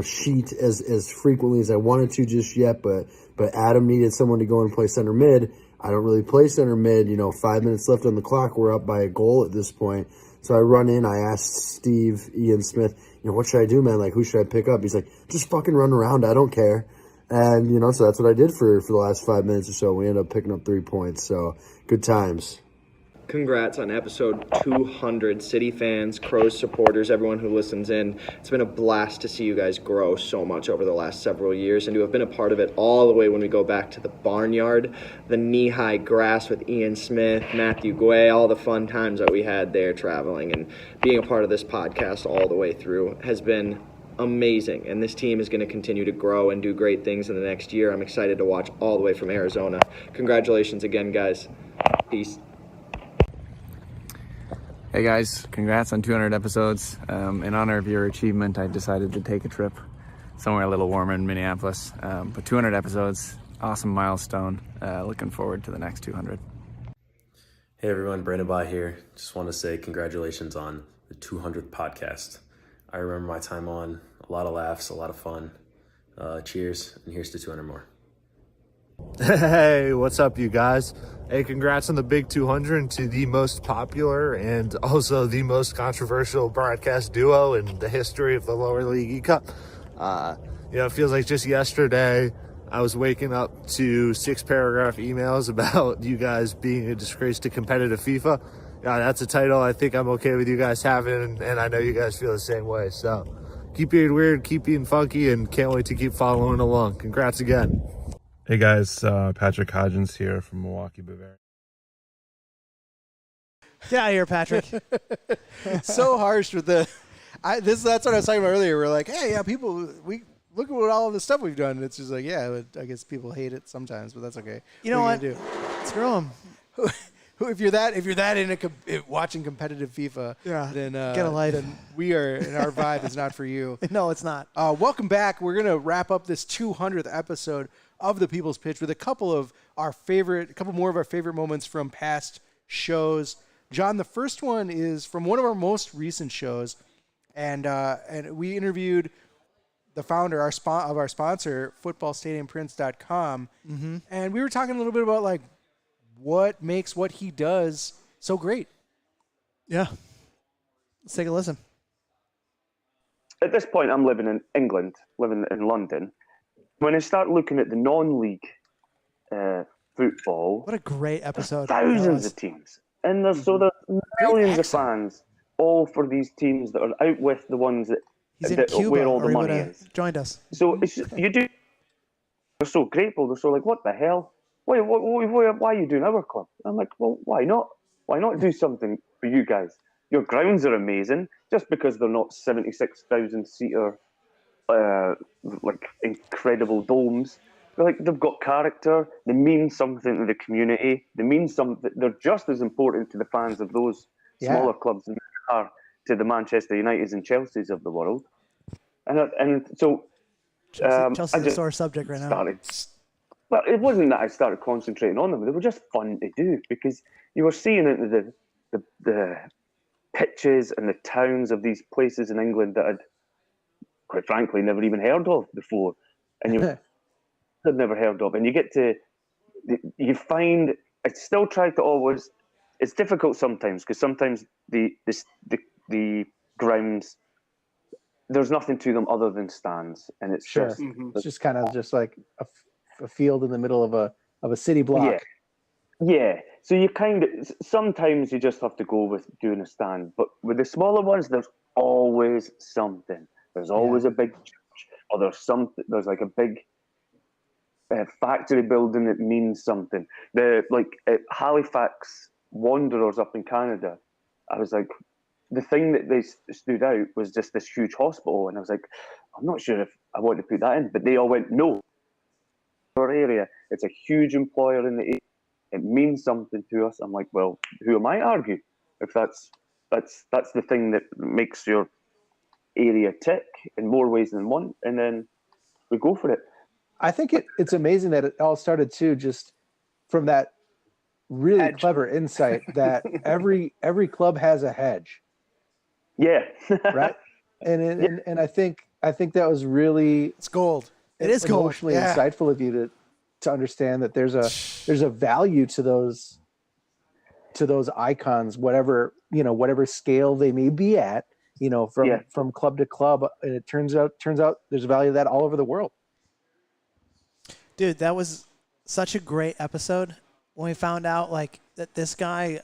sheet as frequently as I wanted to just yet, but Adam needed someone to go and play center mid. I don't really play center mid. 5 minutes left on the clock. We're up by a goal at this point. So I run in. I asked Steve, Ian Smith, what should I do, man? Like, who should I pick up? He's like, just fucking run around. I don't care. And, so that's what I did for the last 5 minutes or so. We ended up picking up 3 points. So good times. Congrats on episode 200, City fans, Crows supporters, everyone who listens in. It's been a blast to see you guys grow so much over the last several years and to have been a part of it all the way when we go back to the barnyard, the knee-high grass with Ian Smith, Matthew Guay, all the fun times that we had there traveling, and being a part of this podcast all the way through has been amazing. And this team is going to continue to grow and do great things in the next year. I'm excited to watch all the way from Arizona. Congratulations again, guys. Peace. Hey guys, congrats on 200 episodes. In honor of your achievement, I decided to take a trip somewhere a little warmer in Minneapolis. But 200 episodes, awesome milestone. Looking forward to the next 200. Hey everyone, Brandon Ba here. Just want to say congratulations on the 200th podcast. I remember my time on, a lot of laughs, a lot of fun. Cheers, and here's to 200 more. Hey, what's up, you guys? Hey, congrats on the big 200 to the most popular and also the most controversial broadcast duo in the history of the lower league E-Cup. It feels like just yesterday I was waking up to 6-paragraph emails about you guys being a disgrace to competitive FIFA. That's a title I think I'm okay with you guys having, and I know you guys feel the same way. So keep being weird, keep being funky, and can't wait to keep following along. Congrats again. Hey guys, Patrick Hodgins here from Milwaukee, Bavaria. Get out of here, Patrick. So harsh with that's what I was talking about earlier. We're like, hey, yeah, people, we look at all of the stuff we've done. It's just like, yeah, I guess people hate it sometimes, but that's okay. You know what? Do? Screw them. If you're that into watching competitive FIFA, then get a life. Then we are, and our vibe is not for you. No, it's not. Welcome back. We're gonna wrap up this 200th episode of the People's Pitch with a couple more of our favorite moments from past shows. John, the first one is from one of our most recent shows, and we interviewed the founder, of our sponsor, footballstadiumprints.com, and we were talking a little bit about like what makes what he does so great. Yeah, let's take a listen. At this point, I'm living in England, living in London. When I start looking at the non-league football, what a great episode! Thousands of teams, and there's millions of fans, all for these teams that are out with the ones that where all the money is. Joined us. So they're so grateful. They're so like, what the hell? Why are you doing our club? I'm like, well, why not? Why not do something for you guys? Your grounds are amazing. Just because they're not 76,000 seater. Like incredible domes, like they've got character. They mean something to the community. They mean something. They're just as important to the fans of those smaller clubs than they are to the Manchester Uniteds and Chelseas of the world. And so Chelsea's I a just sore subject right now. started. Well, it wasn't that I started concentrating on them. They were just fun to do because you were seeing into the pitches and the towns of these places in England that I'd, quite frankly, never even heard of before, and you had never heard of, and you find. I still try to always. It's difficult sometimes because sometimes the grounds, there's nothing to them other than stands, and it's just it's just kind of just like a field in the middle of a city block. Yeah. So you sometimes you just have to go with doing a stand, but with the smaller ones, there's always something. There's always a big church, or there's like a big factory building that means something. Halifax Wanderers up in Canada, I was like, the thing that they stood out was just this huge hospital, and I was like, I'm not sure if I want to put that in, but they all went, no. Our area, it's a huge employer in the area. It means something to us. I'm like, well, who am I to argue? If that's the thing that makes your area tick in more ways than one, and then we go for it. I think it's amazing that it all started too just from that really clever insight that every club has a hedge. Yeah. Right. And I think that was really it's gold. It is gold. Emotionally insightful of you to understand that there's a value to those icons, whatever scale they may be at, from club to club. And it turns out there's a value of that all over the world. Dude, that was such a great episode when we found out that this guy,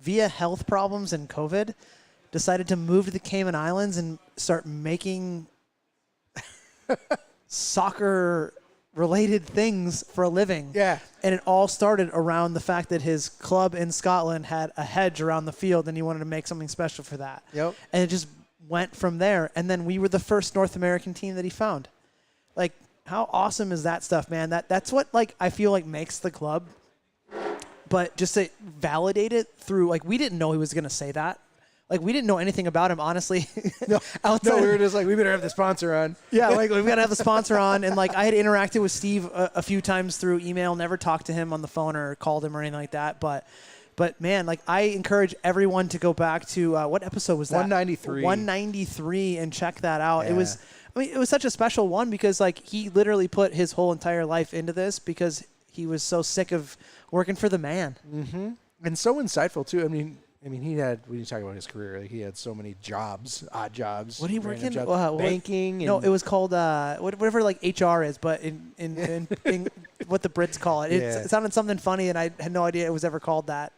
via health problems and COVID, decided to move to the Cayman Islands and start making soccer related things for a living. Yeah. And it all started around the fact that his club in Scotland had a hedge around the field and he wanted to make something special for that. Yep. And it just went from there. And then we were the first North American team that he found. Like, how awesome is that stuff, man? That's what I feel like makes the club. But just to validate it through, we didn't know he was going to say that. We didn't know anything about him, honestly. No, we were just we better have the sponsor on. Yeah, we've got to have the sponsor on. And I had interacted with Steve a few times through email, never talked to him on the phone or called him or anything like that. But man, I encourage everyone to go back to what episode was that? 193. 193 and check that out. Yeah. It was such a special one because he literally put his whole entire life into this because he was so sick of working for the man. Mm-hmm. And so insightful too. I mean, he had, when you talk about his career, he had so many jobs, odd jobs. What did he work in? Banking. No, it was called whatever HR is, but in what the Brits call it. It sounded something funny, and I had no idea it was ever called that.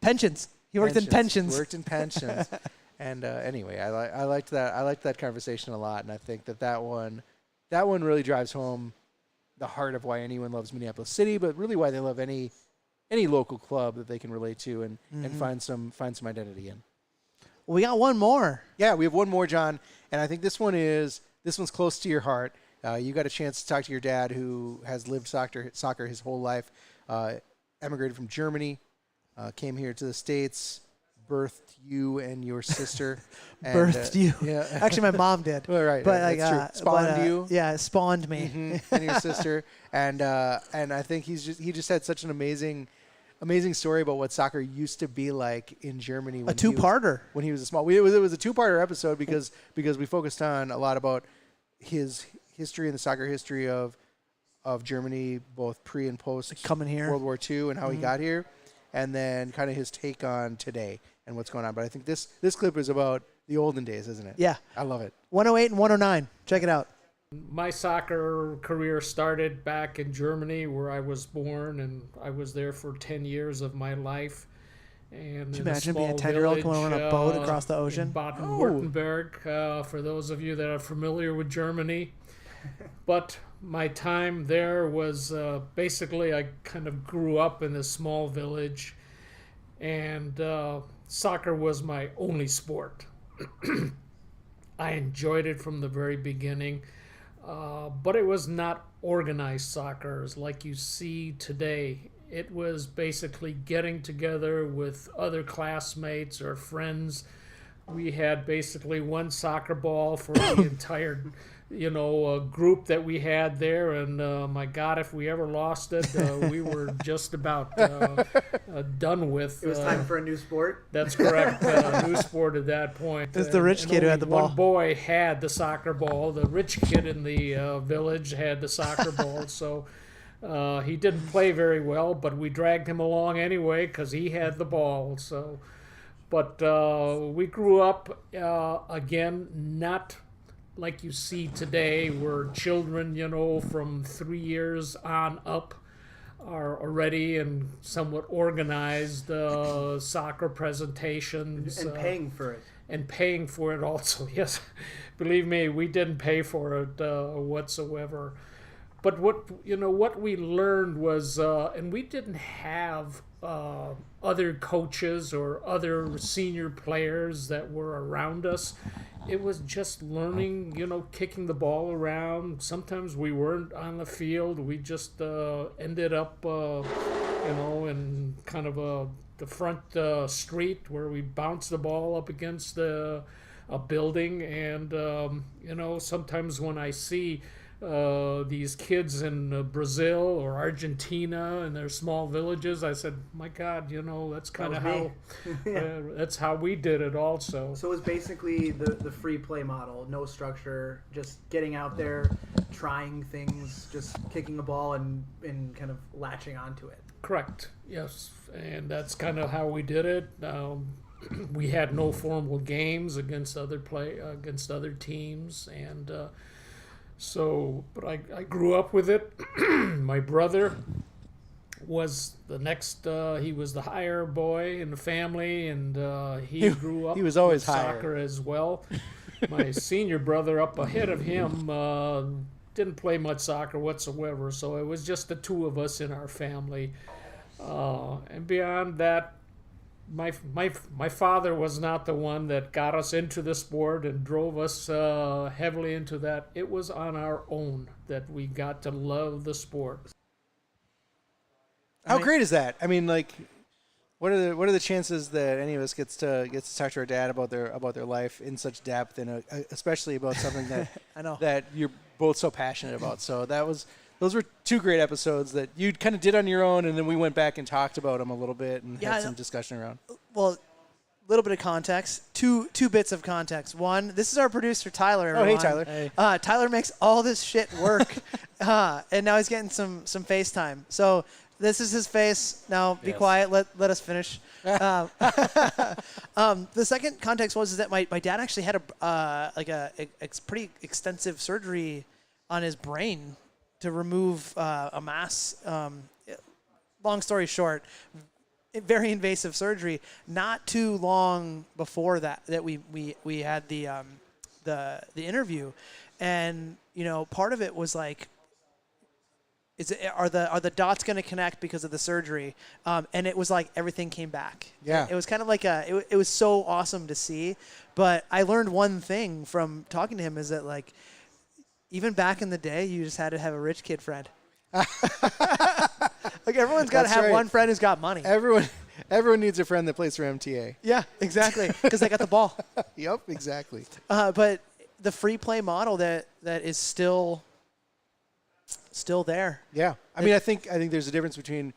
Pensions. He worked in pensions. Worked in pensions. And anyway, I liked that. I liked that conversation a lot, and I think that one really drives home the heart of why anyone loves Minneapolis City, but really why they love any local club that they can relate to and find some identity in. Well, we got one more. Yeah, we have one more, John, and I think this one's close to your heart. You got a chance to talk to your dad, who has lived soccer his whole life, emigrated from Germany, came here to the States, birthed you and your sister. Birthed you? Yeah. Actually, my mom did. Well, right. But that's true. Spawned you. Yeah, spawned me. Mm-hmm. And your sister. And I think he just had such an amazing story about what soccer used to be like in Germany. A two-parter. When he was a small. It was a two-parter episode because we focused on a lot about his history and the soccer history of Germany, both pre and post coming here, World War II, and how he got here, and then kind of his take on today and what's going on. But I think this clip is about the olden days, isn't it? Yeah. I love it. 108 and 109. Check it out. My soccer career started back in Germany, where I was born, and I was there for 10 years of my life. And Could you imagine being a 10-year-old going on a boat across the ocean? Baden-Württemberg, for those of you that are familiar with Germany. But my time there was basically, I kind of grew up in this small village, and soccer was my only sport. I enjoyed it from the very beginning. but it was not organized soccer like you see today. It was basically getting together with other classmates or friends. We had basically one soccer ball for the entire, group that we had there. And my God, if we ever lost it, we were just about done with. It was time for a new sport. That's correct. New sport at that point. It was the rich kid who had the ball. One boy had the soccer ball. The rich kid in the village had the soccer ball. So he didn't play very well, but we dragged him along anyway because he had the ball. So. But we grew up, again, not like you see today, where children, from 3 years on up are already in somewhat organized soccer presentations. And paying for it. And paying for it also, yes. Believe me, we didn't pay for it whatsoever. But what we learned was, and we didn't have other coaches or other senior players that were around us. It was just learning, kicking the ball around. Sometimes we weren't on the field. We just ended up, in kind of the front street where we bounced the ball up against a building. And, sometimes when I see these kids in Brazil or Argentina in their small villages, I said, my God, that's kind of how that's how we did it also. So it was basically the free play model, no structure, just getting out there, trying things, just kicking a ball and kind of latching onto it. Correct. Yes, and that's kind of how we did it. We had no formal games against other teams, and but I grew up with it. My brother was the next. He was the higher boy in the family, and he grew up. He was always with higher. Soccer as well. My senior brother, up ahead of him, didn't play much soccer whatsoever. So it was just the two of us in our family. And beyond that, my father was not the one that got us into the sport and drove us heavily into that. It was on our own that we got to love the sport. How great is that? I mean, like, what are the chances that any of us gets to talk to our dad about their life in such depth, and especially about something that I know that you're both so passionate about. So those were two great episodes that you kind of did on your own, and then we went back and talked about them a little bit and had some discussion around. Well, a little bit of context, two bits of context. One, this is our producer, Tyler. Everyone. Oh, hey, Tyler. Hey. Tyler makes all this shit work, and now he's getting some FaceTime. So this is his face. Now be quiet. Let us finish. The second context was that my dad actually had a pretty extensive surgery on his brain to remove a mass. Long story short, very invasive surgery. Not too long before that we had the interview, and part of it was like, are the dots going to connect because of the surgery? And it was like everything came back. Yeah, it was kind of like it was so awesome to see. But I learned one thing from talking to him is that, like, even back in the day, you just had to have a rich kid friend. Like, everyone's got to have one friend who's got money. Everyone needs a friend that plays for MTA. Yeah, exactly, because they got the ball. Yep, exactly. But the free play model that is still there. Yeah, I mean, I think there's a difference between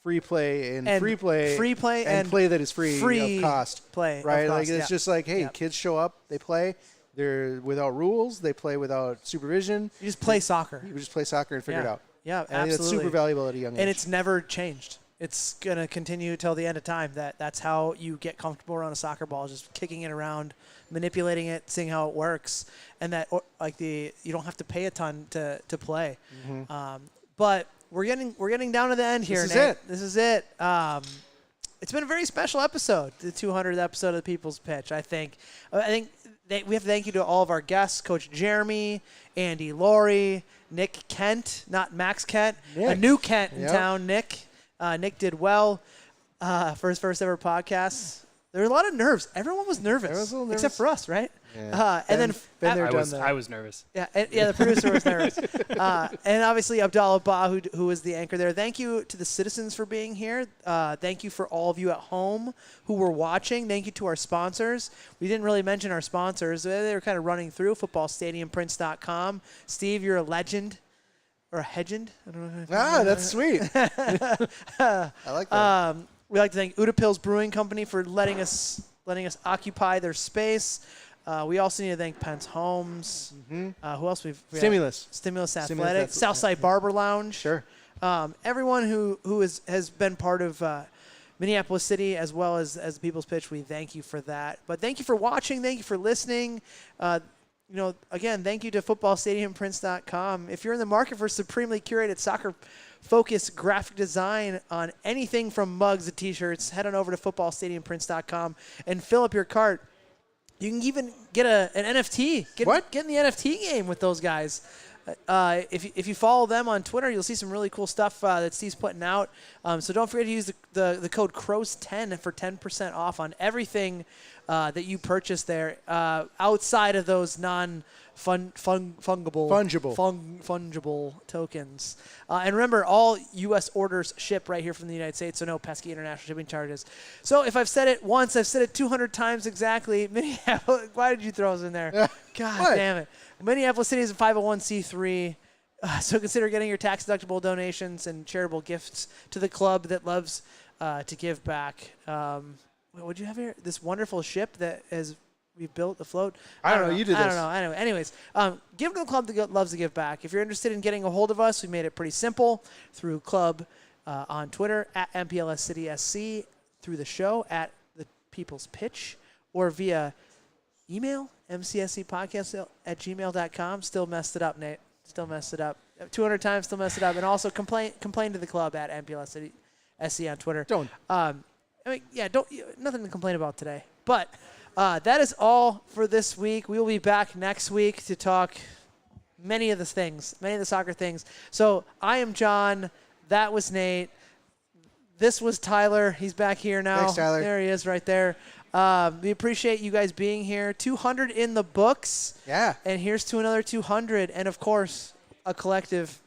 free play and free play and play that is free of cost. Play, right? Of cost, like it's just like, hey, kids show up, they play. They're without rules. They play without supervision. You just play soccer. You just play soccer and figure it out. Yeah, and absolutely. It's super valuable at a young age. And it's never changed. It's going to continue till the end of time. That's how you get comfortable around a soccer ball, just kicking it around, manipulating it, seeing how it works. And that, you don't have to pay a ton to play. Mm-hmm. But we're getting down to the end here, Nate. This is it. It's been a very special episode, the 200th episode of the People's Pitch, I think. We have to thank you to all of our guests, Coach Jeremy, Andy Laurie, Nick Kent, not Max Kent, a new Kent in town, Nick. Nick did well for his first ever podcast. There were a lot of nerves. Everyone was nervous, Everyone was a little nervous. except for us, right? Yeah. And then been there, I done was that. I was nervous. Yeah, the producer was nervous. And obviously Abdallah Ba, who was the anchor there. Thank you to the citizens for being here. Thank you for all of you at home who were watching. Thank you to our sponsors. We didn't really mention our sponsors. They were kind of running through footballstadiumprints.com. Steve, you're a legend. Or a hedgend. I don't know. That's sweet. I like that. We'd like to thank Ooda Pils Brewing Company for letting us occupy their space. We also need to thank Pence Homes. Who else we Stimulus. Stimulus Stimulus, Athletics. Southside Barber Lounge. Sure. Everyone who has been part of Minneapolis City as well as the People's Pitch, we thank you for that. But thank you for watching. Thank you for listening. Again, thank you to footballstadiumprints.com. If you're in the market for supremely curated soccer-focused graphic design on anything from mugs to T-shirts, head on over to footballstadiumprints.com and fill up your cart. You can even get an NFT. Get in the NFT game with those guys. If you follow them on Twitter, you'll see some really cool stuff that Steve's putting out. So don't forget to use the code CROWS10 for 10% off on everything that you purchase there outside of those fungible tokens. And remember, all U.S. orders ship right here from the United States, so no pesky international shipping charges. So if I've said it once, I've said it 200 times exactly. Minneapolis, why did you throw us in there? God damn it. Minneapolis City is a 501c3, so consider getting your tax-deductible donations and charitable gifts to the club that loves to give back. What do you have here? This wonderful ship that we've built afloat. I don't know. You did this. I don't know. Anyway, anyways, give to the club that loves to give back. If you're interested in getting a hold of us, we made it pretty simple through club on Twitter at MPLS City SC, through the show at the People's Pitch, or via email mcscpodcast@gmail.com. Still messed it up, Nate. Still messed it up. 200 times, still messed it up. And also complain to the club at MPLS City SC on Twitter. Nothing to complain about today. But that is all for this week. We will be back next week to talk many of the soccer things. So I am John. That was Nate. This was Tyler. He's back here now. Thanks, Tyler. There he is right there. We appreciate you guys being here. 200 in the books. Yeah. And here's to another 200. And, of course, a collective.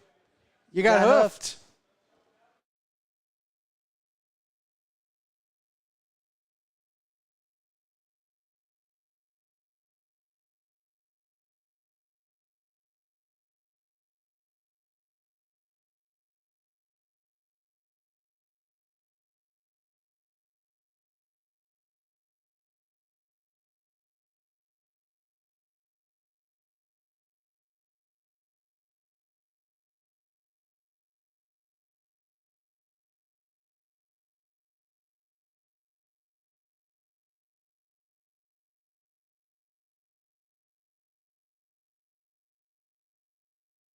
You got hoofed.